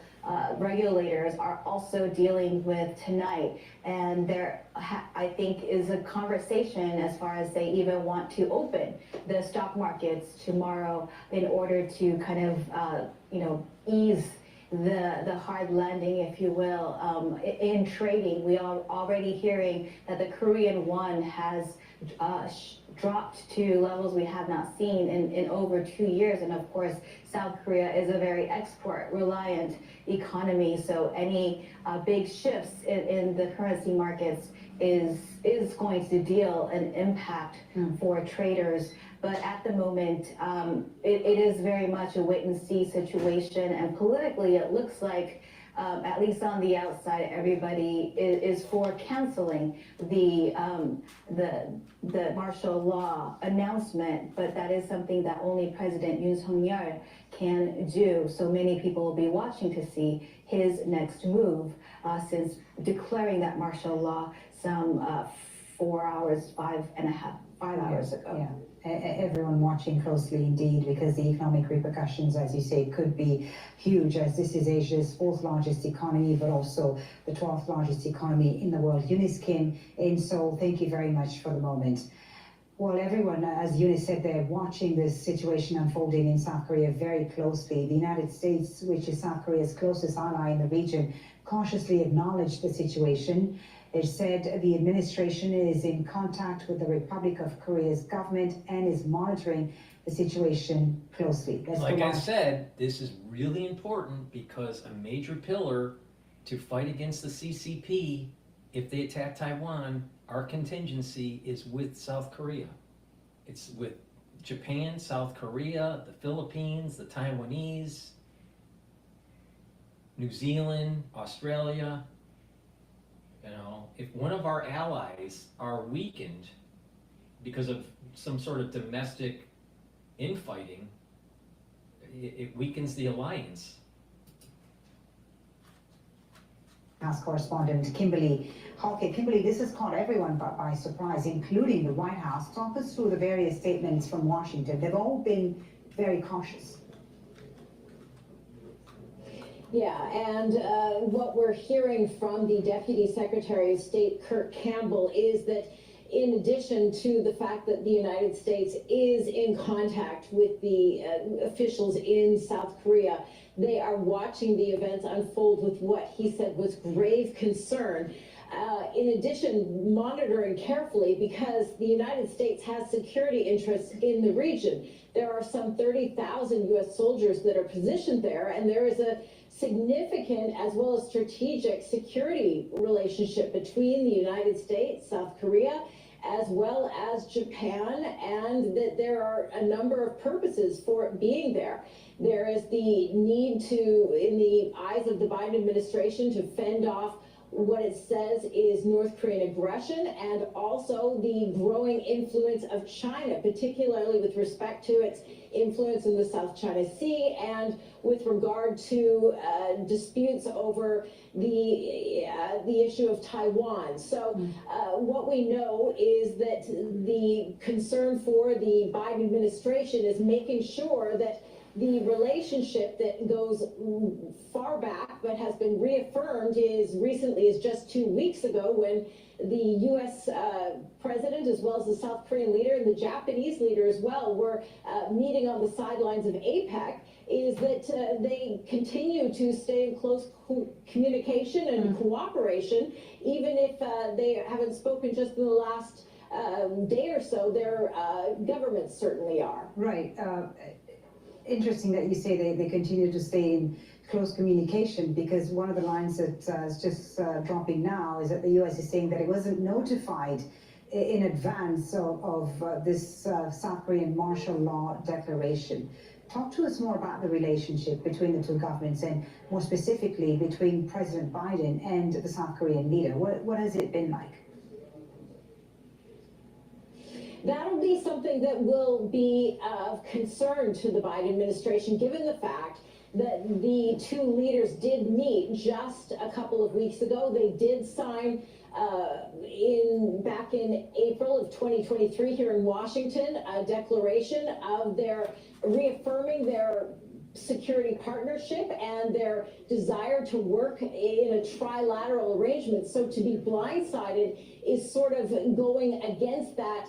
regulators are also dealing with tonight. And there, I think, is a conversation as far as they even want to open the stock markets tomorrow in order to kind of, you know, ease the hard landing, if you will. In trading, we are already hearing that the Korean won has dropped to levels we have not seen in over 2 years. And of course, South Korea is a very export reliant economy. So any big shifts in the currency markets is going to deal an impact for traders. But at the moment, it is very much a wait and see situation. And politically, it looks like, at least on the outside, everybody is for canceling the martial law announcement. But that is something that only President Yoon Suk-yeol can do. So many people will be watching to see his next move, since declaring that martial law some 5 hours ago. Yeah. Everyone watching closely indeed, because the economic repercussions, as you say, could be huge, as this is Asia's 4th largest economy, but also the 12th largest economy in the world. Eunice Kim in Seoul, thank you very much for the moment. Well, everyone, as Eunice said, they're watching this situation unfolding in South Korea very closely. The United States, which is South Korea's closest ally in the region, cautiously acknowledged the situation. It said the administration is in contact with the Republic of Korea's government and is monitoring the situation closely. Like I said, this is really important, because a major pillar to fight against the CCP, if they attack Taiwan, our contingency is with South Korea. It's with Japan, South Korea, the Philippines, the Taiwanese, New Zealand, Australia. You know, if one of our allies are weakened because of some sort of domestic infighting, it weakens the alliance. House correspondent Kimberly Halkett. Kimberly, this has caught everyone by surprise, including the White House. Talk us through the various statements from Washington. They've all been very cautious. Yeah, and what we're hearing from the Deputy Secretary of State, Kirk Campbell, is that in addition to the fact that the United States is in contact with the officials in South Korea, they are watching the events unfold with what he said was grave concern. In addition, monitoring carefully, because the United States has security interests in the region. There are some 30,000 U.S. soldiers that are positioned there, and there is a significant as well as strategic security relationship between the United States, South Korea, as well as Japan, and that there are a number of purposes for it being there. There is the need to, in the eyes of the Biden administration, to fend off what it says is North Korean aggression, and also the growing influence of China, particularly with respect to its influence in the South China Sea, and with regard to disputes over the issue of Taiwan. So what we know is that the concern for the Biden administration is making sure that the relationship that goes far back but has been reaffirmed as recently as just 2 weeks ago, when the U.S. president, as well as the South Korean leader and the Japanese leader as well, were meeting on the sidelines of APEC, is that they continue to stay in close communication and cooperation, even if they haven't spoken just in the last day or so. Their governments certainly are. Right. Interesting that you say they continue to stay in close communication, because one of the lines that is just dropping now is that the US is saying that it wasn't notified in advance of this South Korean martial law declaration. Talk to us more about the relationship between the two governments, and more specifically between President Biden and the South Korean leader. What has it been like? That'll be something that will be of concern to the Biden administration, given the fact that the two leaders did meet just a couple of weeks ago. They did sign back in April of 2023 here in Washington a declaration of their reaffirming their security partnership and their desire to work in a trilateral arrangement. So to be blindsided is sort of going against that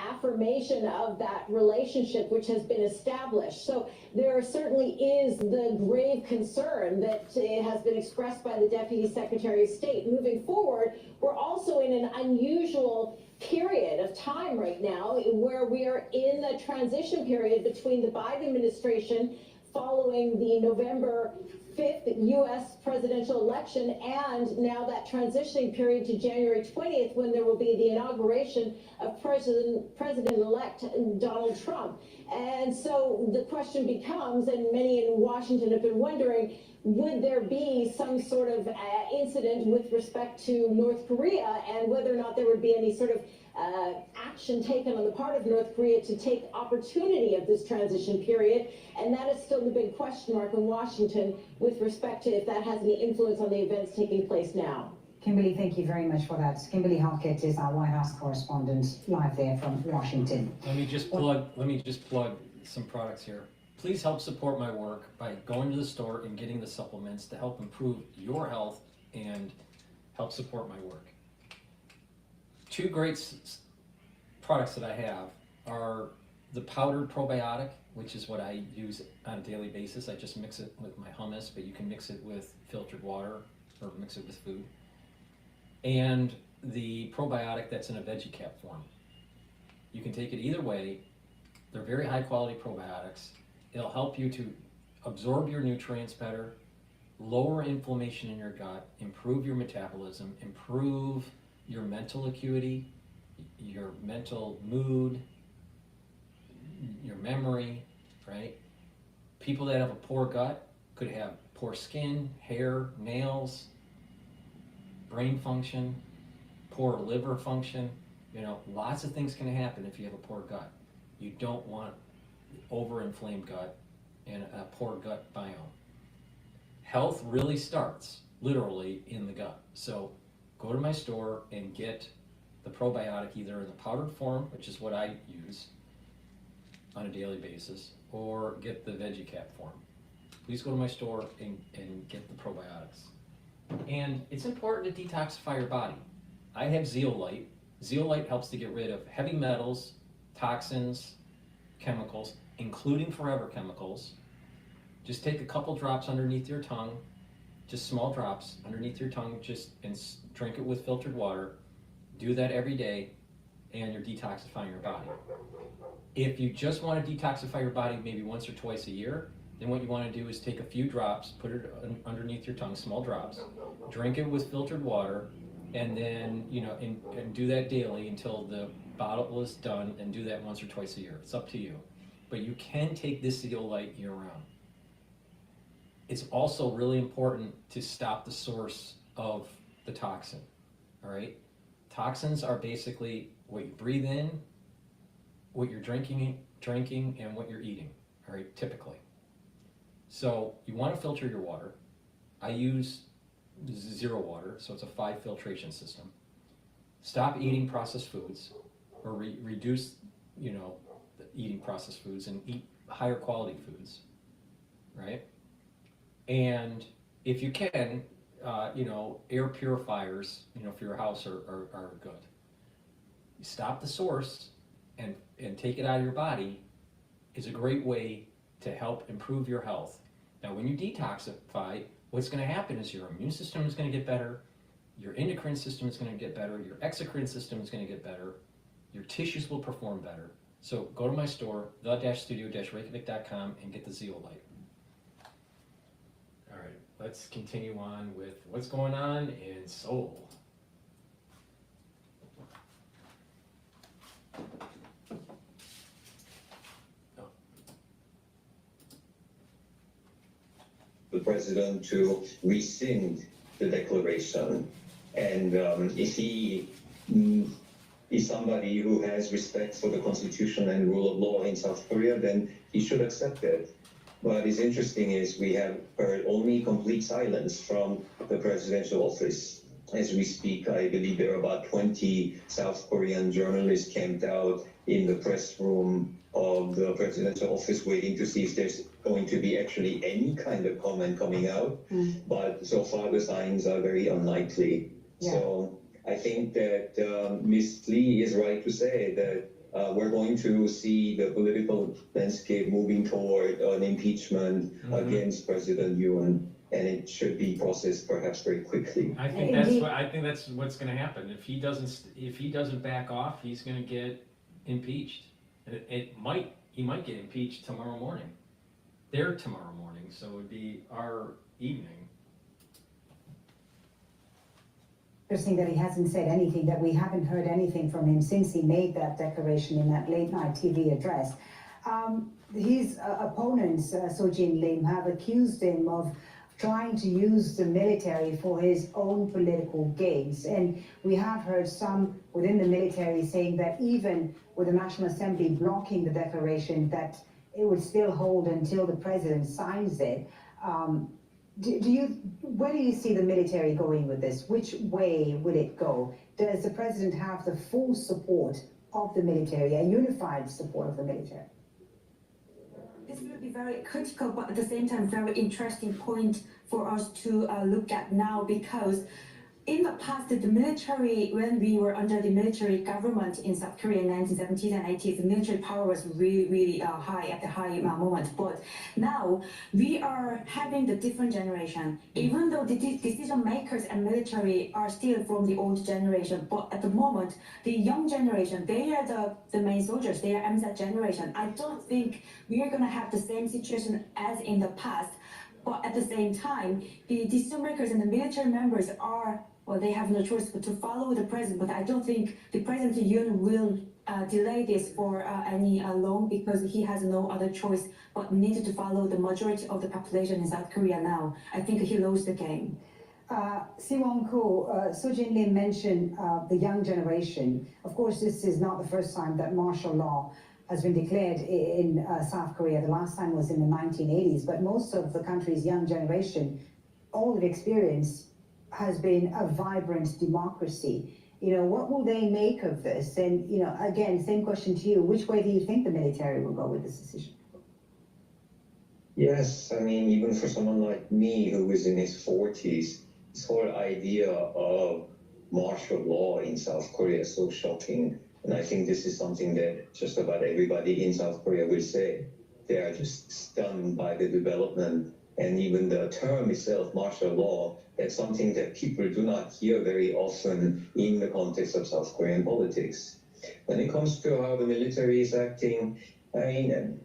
affirmation of that relationship which has been established. So there certainly is the grave concern that has been expressed by the Deputy Secretary of State. Moving forward, we're also in an unusual period of time right now where we are in the transition period between the Biden administration following the November 5th U.S. presidential election, and now that transitioning period to January 20th, when there will be the inauguration of President-elect Donald Trump. And so the question becomes, and many in Washington have been wondering, would there be some sort of incident with respect to North Korea, and whether or not there would be any sort of action taken on the part of North Korea to take opportunity of this transition period. And that is still the big question mark in Washington with respect to if that has any influence on the events taking place now. Kimberly, thank you very much for that. Kimberly Hockett is our White House correspondent live there from Washington. Let me just plug some products here. Please help support my work by going to the store and getting the supplements to help improve your health and help support my work. Two great products that I have are the powdered probiotic, which is what I use on a daily basis. I just mix it with my hummus, but you can mix it with filtered water or mix it with food. And the probiotic that's in a veggie cap form. You can take it either way. They're very high quality probiotics. It'll help you to absorb your nutrients better, lower inflammation in your gut, improve your metabolism, improve your mental acuity, your mental mood, your memory, right? People that have a poor gut could have poor skin, hair, nails, brain function, poor liver function. You know, lots of things can happen if you have a poor gut. You don't want overinflamed gut and a poor gut biome. Health really starts literally in the gut. So go to my store and get the probiotic either in the powdered form, which is what I use on a daily basis, or get the veggie cap form. Please go to my store and get the probiotics. And it's important to detoxify your body. I have Zeolite. Zeolite helps to get rid of heavy metals, toxins, chemicals, including forever chemicals. Just take a couple drops underneath your tongue, just small drops underneath your tongue, and drink it with filtered water. Do that every day, and you're detoxifying your body. If you just want to detoxify your body maybe once or twice a year, then what you want to do is take a few drops, put it underneath your tongue, small drops, drink it with filtered water, and then, you know, and do that daily until the bottle is done, and do that once or twice a year. It's up to you. But you can take this Zeolite year-round. It's also really important to stop the source of the toxin, all right? Toxins are basically what you breathe in, what you're drinking, and what you're eating, all right, typically. So you want to filter your water. I use zero water, so it's a 5 filtration system. Stop eating processed foods, or reduce, you know, eating processed foods and eat higher quality foods, right? And if you can, you know, air purifiers, you know, for your house are good. You stop the source and take it out of your body is a great way to help improve your health. Now, when you detoxify, what's going to happen is your immune system is going to get better, your endocrine system is going to get better, your exocrine system is going to get better, your tissues will perform better. So go to my store, the-studio-reykjavik.com, and get the Zeolite. All let's continue on with what's going on in Seoul. The president to rescind the declaration, and if he is somebody who has respect for the constitution and rule of law in South Korea, then he should accept it. What is interesting is we have heard only complete silence from the presidential office. As we speak, I believe there are about 20 South Korean journalists camped out in the press room of the presidential office waiting to see if there's going to be actually any kind of comment coming out. But so far the signs are very unlikely. Yeah. So I think that Ms. Lee is right to say that we're going to see the political landscape moving toward an impeachment against President Yoon, and it should be processed perhaps very quickly. I think that's what's going to happen. If he doesn't back off, he's going to get impeached. He might get impeached tomorrow morning. Their tomorrow morning, so it would be our evening. Interesting that he hasn't said anything, that we haven't heard anything from him since he made that declaration in that late night TV address. His opponents, Sojin Lim, have accused him of trying to use the military for his own political gains. And we have heard some within the military saying that even with the National Assembly blocking the declaration, that it would still hold until the president signs it. Where do you see the military going with this? Which way will it go? Does the president have the full support of the military, a unified support of the military? This will be very critical, but at the same time, very interesting point for us to look at now, because in the past, the military, when we were under the military government in South Korea in 1970s and 80s, the military power was really, really high at the high moment. But now we are having the different generation. Even though the decision makers and military are still from the old generation, but at the moment, the young generation, they are the main soldiers. They are MZ generation. I don't think we are going to have the same situation as in the past. But at the same time, the decision makers and the military members are, well, they have no choice but to follow the president. But I don't think the President Yoon will delay this for any long, because he has no other choice but needed to follow the majority of the population in South Korea now. I think he lost the game. Siwon-ko, Sojin Lim mentioned the young generation. Of course, this is not the first time that martial law has been declared in South Korea. The last time was in the 1980s, but most of the country's young generation, all they've experienced has been a vibrant democracy. What will they make of this? And, again, same question to you. Which way do you think the military will go with this decision? Yes, I mean, even for someone like me who is in his 40s, this whole idea of martial law in South Korea is so shocking. And I think this is something that just about everybody in South Korea will say. They are just stunned by the development, and even the term itself, martial law, that's something that people do not hear very often in the context of South Korean politics. When it comes to how the military is acting, I mean,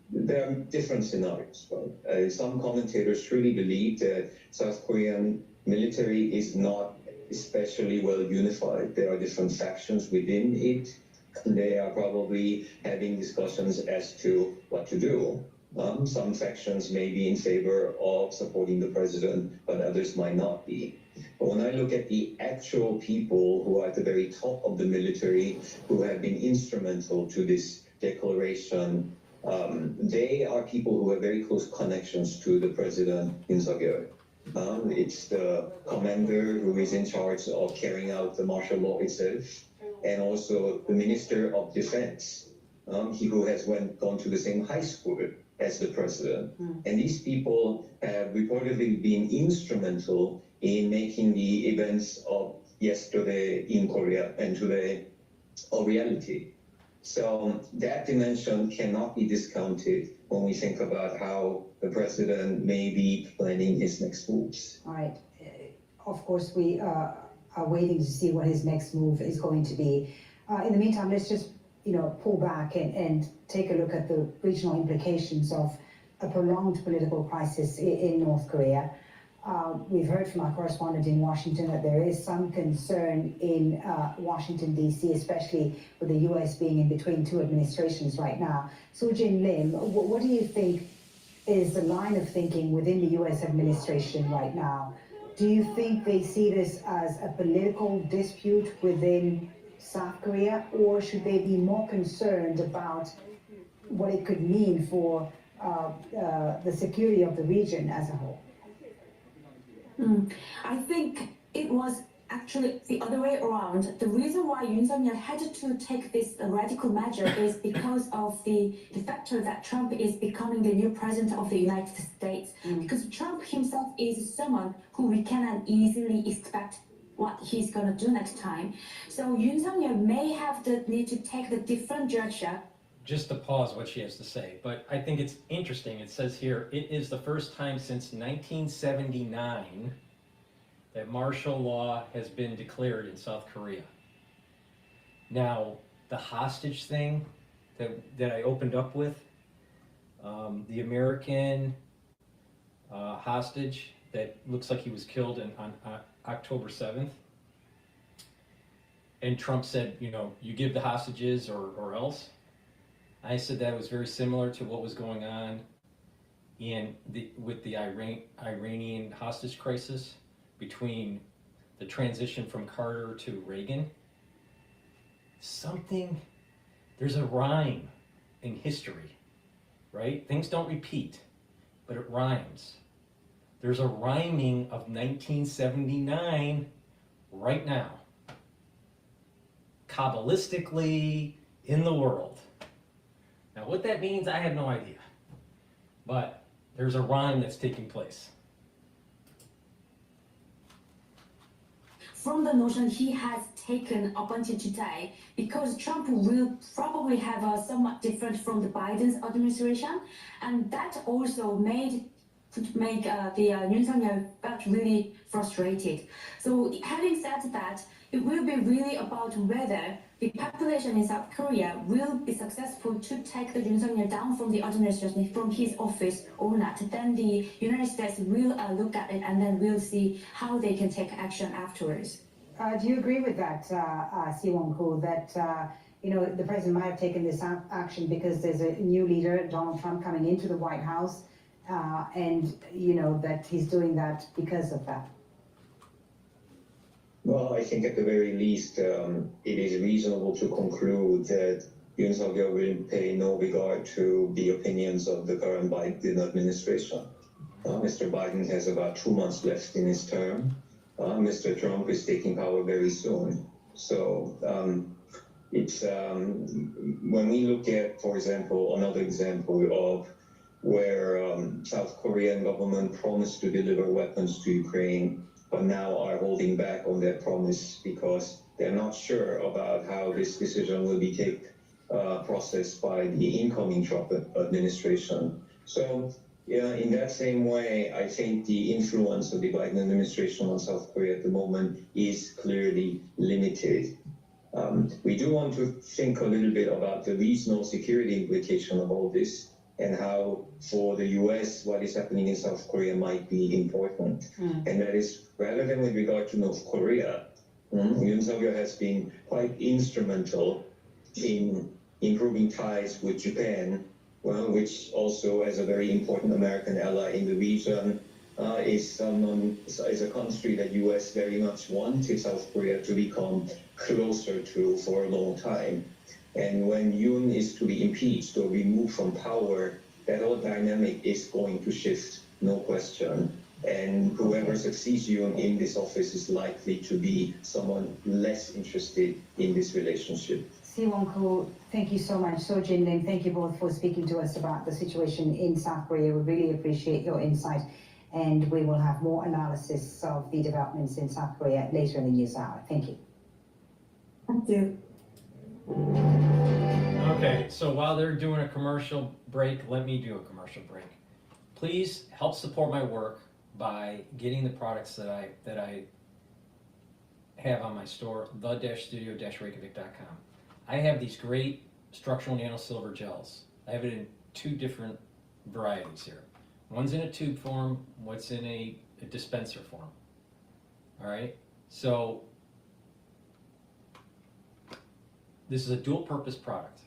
there are different scenarios. Right? Some commentators truly believe that South Korean military is not especially well unified. There are different factions within it. They are probably having discussions as to what to do. Some factions may be in favor of supporting the president, but others might not be. But when I look at the actual people who are at the very top of the military, who have been instrumental to this declaration, they are people who have very close connections to the president Yoon Suk-yeol. It's the commander who is in charge of carrying out the martial law itself, and also the Minister of Defense, he who has gone to the same high school as the president. And these people have reportedly been instrumental in making the events of yesterday in Korea and today a reality. So that dimension cannot be discounted when we think about how the president may be planning his next moves. All right. Of course, we are waiting to see what his next move is going to be. In the meantime, let's just pull back and take a look at the regional implications of a prolonged political crisis in North Korea. We've heard from our correspondent in Washington that there is some concern in Washington, D.C., especially with the U.S. being in between two administrations right now. So, Jin Lim, what do you think is the line of thinking within the U.S. administration right now? Do you think they see this as a political dispute within South Korea, or should they be more concerned about what it could mean for the security of the region as a whole? I think it was actually the other way around. The reason why Yoon Suk-yeol had to take this radical measure is because of the factor that Trump is becoming the new president of the United States. Because Trump himself is someone who we cannot easily expect what he's going to do next time. So Yoon Suk-yeol may have the need to take the different direction. Just to pause what she has to say, but I think it's interesting. It says here, it is the first time since 1979 that martial law has been declared in South Korea. Now, the hostage thing that I opened up with, the American hostage that looks like he was killed on October 7th, and Trump said, you know, you give the hostages or else. I said that was very similar to what was going on with the Iranian hostage crisis between the transition from Carter to Reagan. There's a rhyme in history, right? Things don't repeat, but it rhymes. There's a rhyming of 1979 right now, Kabbalistically in the world. Now, what that means, I have no idea. But there's a rhyme that's taking place. From the notion he has taken up until today, because Trump will probably have a somewhat different from the Biden's administration, and that also make the Yoon Suk-yeol felt really frustrated. So having said that, it will be really about whether the population in South Korea will be successful to take the Yoon Suk-yeol down from the administration, from his office or not. Then the United States will look at it, and then we'll see how they can take action afterwards. Do you agree with that, Siwon-Koo, that you know, the president might have taken this action because there's a new leader, Donald Trump, coming into the White House, and you know that he's doing that because of that? Well, I think at the very least, it is reasonable to conclude that Yoon Suk-yeol will pay no regard to the opinions of the current Biden administration. Mr. Biden has about 2 months left in his term. Mr. Trump is taking power very soon. So it's when we look at, for example, another example of where South Korean government promised to deliver weapons to Ukraine, but now are holding back on that promise because they're not sure about how this decision will be processed by the incoming Trump administration. So, yeah, in that same way, I think the influence of the Biden administration on South Korea at the moment is clearly limited. We do want to think a little bit about the regional security implication of all this, and how, for the U.S., what is happening in South Korea might be important. And that is, rather than with regard to North Korea, Yoon Suk-yeol has been quite instrumental in improving ties with Japan, well, which also, as a very important American ally in the region, is a country that U.S. very much wanted South Korea to become closer to for a long time. And when Yoon is to be impeached or removed from power, that whole dynamic is going to shift, no question. And whoever succeeds Yoon in this office is likely to be someone less interested in this relationship. Siwon-Koo, thank you so much. So Jin Lim, thank you both for speaking to us about the situation in South Korea. We really appreciate your insight, and we will have more analysis of the developments in South Korea later in the news hour. Thank you. Thank you. Okay, so while they're doing a commercial break, let me do a commercial break. Please help support my work by getting the products that I have on my store, the-studio-reykjavik.com. I have these great structural nano silver gels. I have it in 2 different varieties here. One's in a tube form, what's in a dispenser form. All right, so this is a dual purpose product.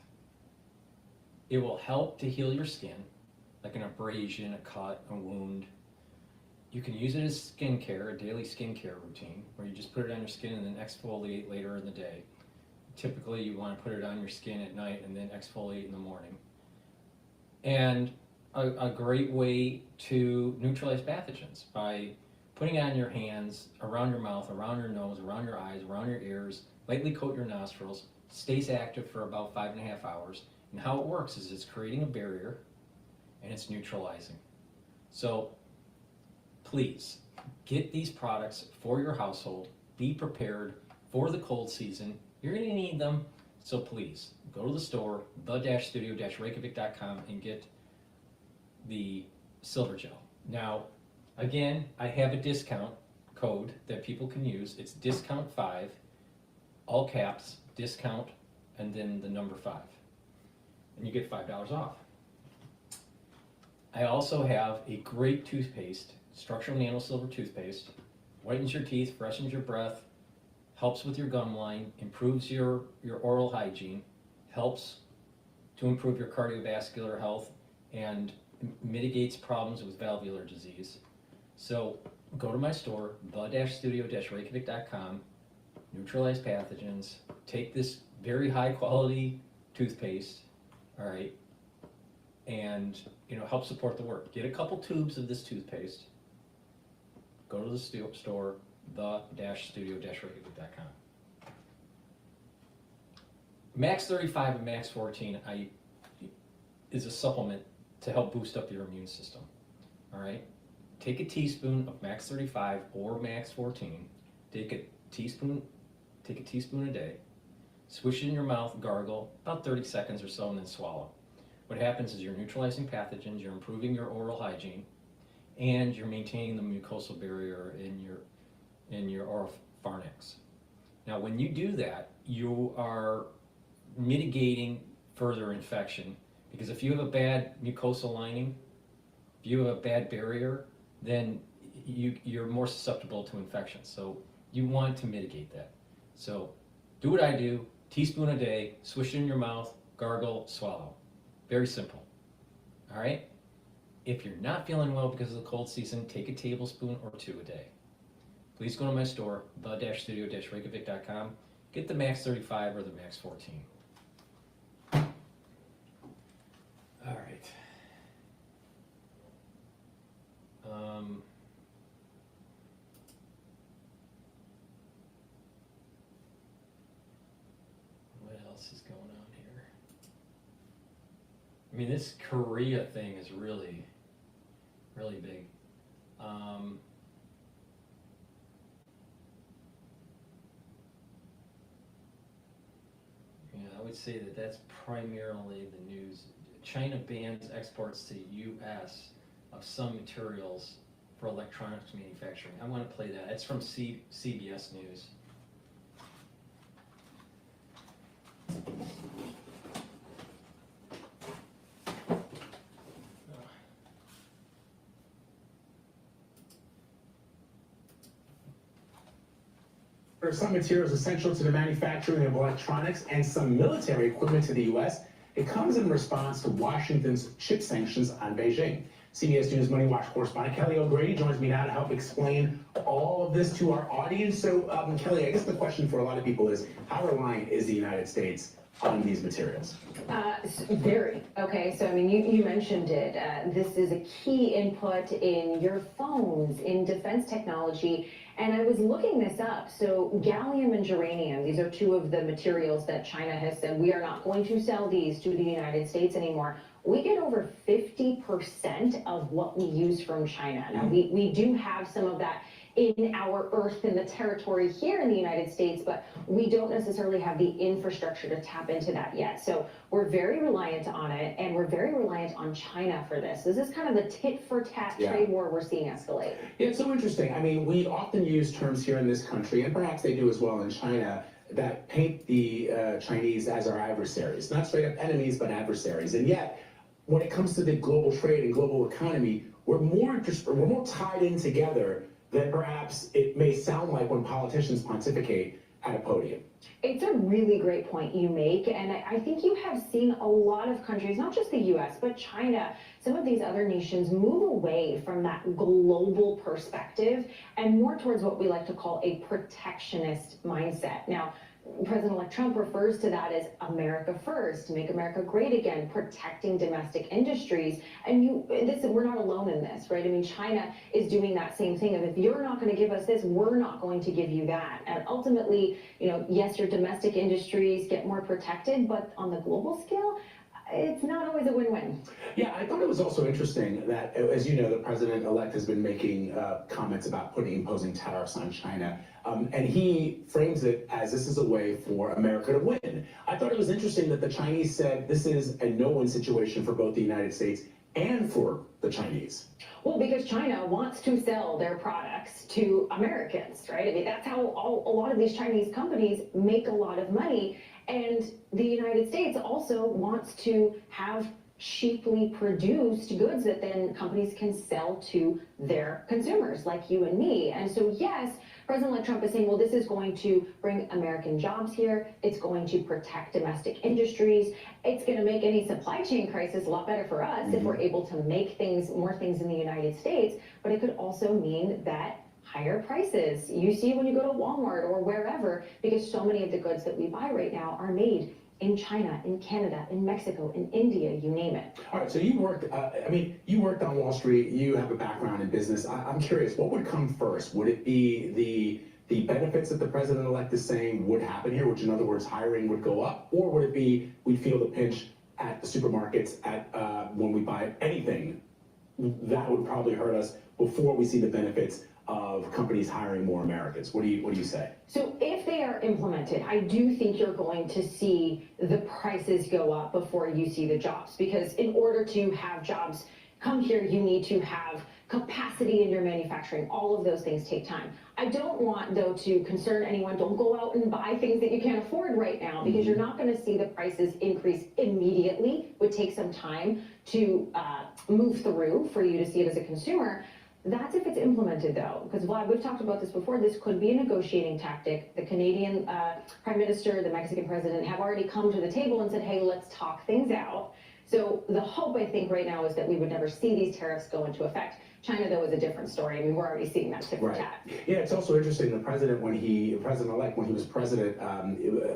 It will help to heal your skin, like an abrasion, a cut, a wound. You can use it as skincare, a daily skincare routine, where you just put it on your skin and then exfoliate later in the day. Typically, you want to put it on your skin at night and then exfoliate in the morning. And a great way to neutralize pathogens by putting it on your hands, around your mouth, around your nose, around your eyes, around your ears, lightly coat your nostrils, stays active for about 5.5 hours. And how it works is it's creating a barrier and it's neutralizing. So please get these products for your household. Be prepared for the cold season. You're going to need them. So please go to the store, the-studio-reykjavik.com, and get the silver gel. Now, again, I have a discount code that people can use. It's discount5, all caps, discount, and then the number 5. And you get $5 off. I also have a great toothpaste, structural nano silver toothpaste. Whitens your teeth, freshens your breath, helps with your gum line, improves your oral hygiene, helps to improve your cardiovascular health, and mitigates problems with valvular disease. So go to my store, the-studio-reykjavik.com, neutralize pathogens, take this very high quality toothpaste, all right, and help support the work. Get a couple tubes of this toothpaste, go to the store, the-studio-reykjavik.com. Max 35 and Max 14 is a supplement to help boost up your immune system. All right, take a teaspoon of Max 35 or Max 14. Take a teaspoon a day. Swish it in your mouth, gargle about 30 seconds or so, and then swallow. What happens is you're neutralizing pathogens, you're improving your oral hygiene, and you're maintaining the mucosal barrier in your oral pharynx. Now, when you do that, you are mitigating further infection, because if you have a bad mucosal lining, if you have a bad barrier, then you're more susceptible to infections. So you want to mitigate that. So do what I do, teaspoon a day, swish it in your mouth, gargle, swallow. Very simple. All right? If you're not feeling well because of the cold season, take a tablespoon or 2 a day. Please go to my store, the-studio-reykjavik.com. Get the Max 35 or the Max 14. All right. What else is going on here? I mean, this Korea thing is really, really big. I would say that that's primarily the news. China bans exports to U.S. of some materials for electronics manufacturing. I want to play that. It's from CBS News. There are some materials essential to the manufacturing of electronics and some military equipment to the U.S. It comes in response to Washington's chip sanctions on Beijing. CBS News Money Watch correspondent Kelly O'Grady joins me now to help explain all of this to our audience. So, Kelly, I guess the question for a lot of people is, how reliant is the United States on these materials? Very. Okay, so I mean, you mentioned it. This is a key input in your phones, in defense technology. And I was looking this up. So gallium and germanium, these are two of the materials that China has said, we are not going to sell these to the United States anymore. We get over 50% of what we use from China. Now, we do have some of that in our earth, in the territory here in the United States, but we don't necessarily have the infrastructure to tap into that yet. So we're very reliant on it, and we're very reliant on China for this. This is kind of the tit-for-tat trade war we're seeing escalate. Yeah, it's so interesting. I mean, we often use terms here in this country, and perhaps they do as well in China, that paint the Chinese as our adversaries. Not straight up enemies, but adversaries. And yet, when it comes to the global trade and global economy, we're more tied in together than perhaps it may sound like when politicians pontificate at a podium. It's a really great point you make, and I think you have seen a lot of countries, not just the US, but China, some of these other nations move away from that global perspective and more towards what we like to call a protectionist mindset. Now, President-elect Trump refers to that as America first, make America great again, protecting domestic industries. And we're not alone in this, right? I mean, China is doing that same thing of if you're not going to give us this, we're not going to give you that. And ultimately, yes, your domestic industries get more protected, but on the global scale, it's not always a win-win. Yeah, I thought it was also interesting that, as you know, the president-elect has been making comments about imposing tariffs on China, and he frames it as this is a way for America to win. I thought it was interesting that the Chinese said this is a no-win situation for both the United States and for the Chinese. Well, because China wants to sell their products to Americans, right? I mean, that's how a lot of these Chinese companies make a lot of money. And the United States also wants to have cheaply produced goods that then companies can sell to their consumers like you and me. And so, yes, President Trump is saying, well, this is going to bring American jobs here. It's going to protect domestic industries. It's going to make any supply chain crisis a lot better for us if we're able to make more things in the United States. But it could also mean that higher prices you see when you go to Walmart or wherever, because so many of the goods that we buy right now are made in China, in Canada, in Mexico, in India, you name it. All right, so you worked, you worked on Wall Street, you have a background in business. I'm curious, what would come first? Would it be the benefits that the president-elect is saying would happen here, which in other words, hiring would go up? Or would it be we feel the pinch at the supermarkets when we buy anything? That would probably hurt us before we see the benefits of companies hiring more Americans. What do you say? So if they are implemented, I do think you're going to see the prices go up before you see the jobs, because in order to have jobs come here, you need to have capacity in your manufacturing. All of those things take time. I don't want, though, to concern anyone. Don't go out and buy things that you can't afford right now, because you're not going to see the prices increase immediately. It would take some time to move through for you to see it as a consumer. That's if it's implemented, though, because we've talked about this before. This could be a negotiating tactic. The Canadian Prime Minister, the Mexican President have already come to the table and said, hey, let's talk things out. So the hope, I think, right now is that we would never see these tariffs go into effect. China, though, is a different story. I mean, we're already seeing that tip for tat. Yeah, it's also interesting. The president-elect, when he was president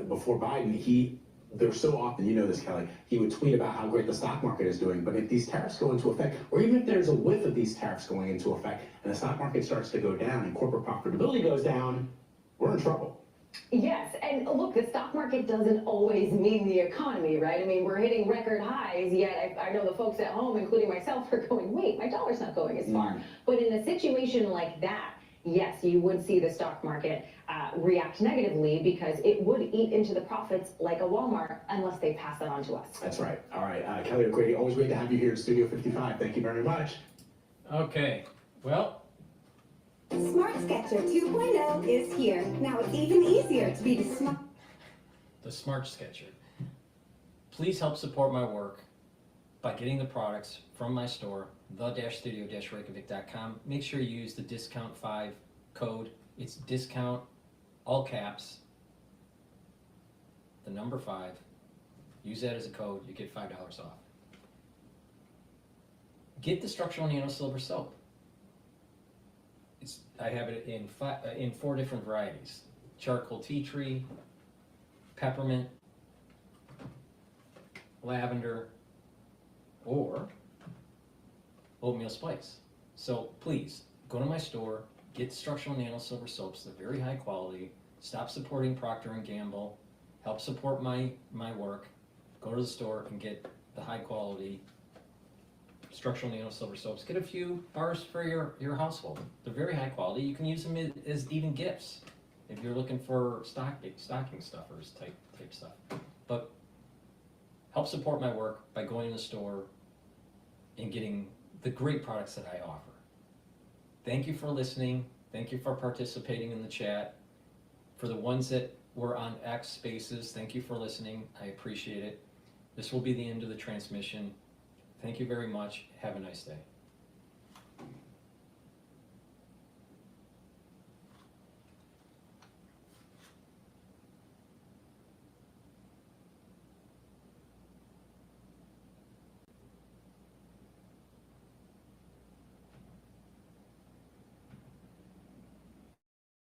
before Biden, there's so often, you know this, Kelly, he would tweet about how great the stock market is doing. But if these tariffs go into effect, or even if there's a whiff of these tariffs going into effect, and the stock market starts to go down and corporate profitability goes down, we're in trouble. Yes, and look, the stock market doesn't always mean the economy, right? I mean, we're hitting record highs, yet I know the folks at home, including myself, are going, wait, my dollar's not going as far. But in a situation like that, yes, you would see the stock market react negatively, because it would eat into the profits like a Walmart unless they pass that on to us. That's right. All right, Kelly O'Grady, always great to have you here in Studio 55. Thank you very much. Okay, well. Smart Sketcher 2.0 is here. Now it's even easier to be the Smart Sketcher. Please help support my work by getting the products from my store, the-studio-reykjavik.com. Make sure you use the discount 5 code. It's discount, all caps, the number 5. Use that as a code, you get $5 off. Get the structural nano silver soap. I have it in 4 different varieties: charcoal tea tree, peppermint, lavender, or oatmeal spice. So please go to my store, get the structural nano silver soaps. They're very high quality. Stop supporting Procter & Gamble. Help support my work. Go to the store and get the high quality structural nano silver soaps. Get a few bars for your household. They're very high quality. You can use them as even gifts if you're looking for stocking stuffers type stuff. But help support my work by going to the store and getting the great products that I offer. Thank you for listening. Thank you for participating in the chat. For the ones that were on X Spaces, thank you for listening. I appreciate it. This will be the end of the transmission. Thank you very much. Have a nice day.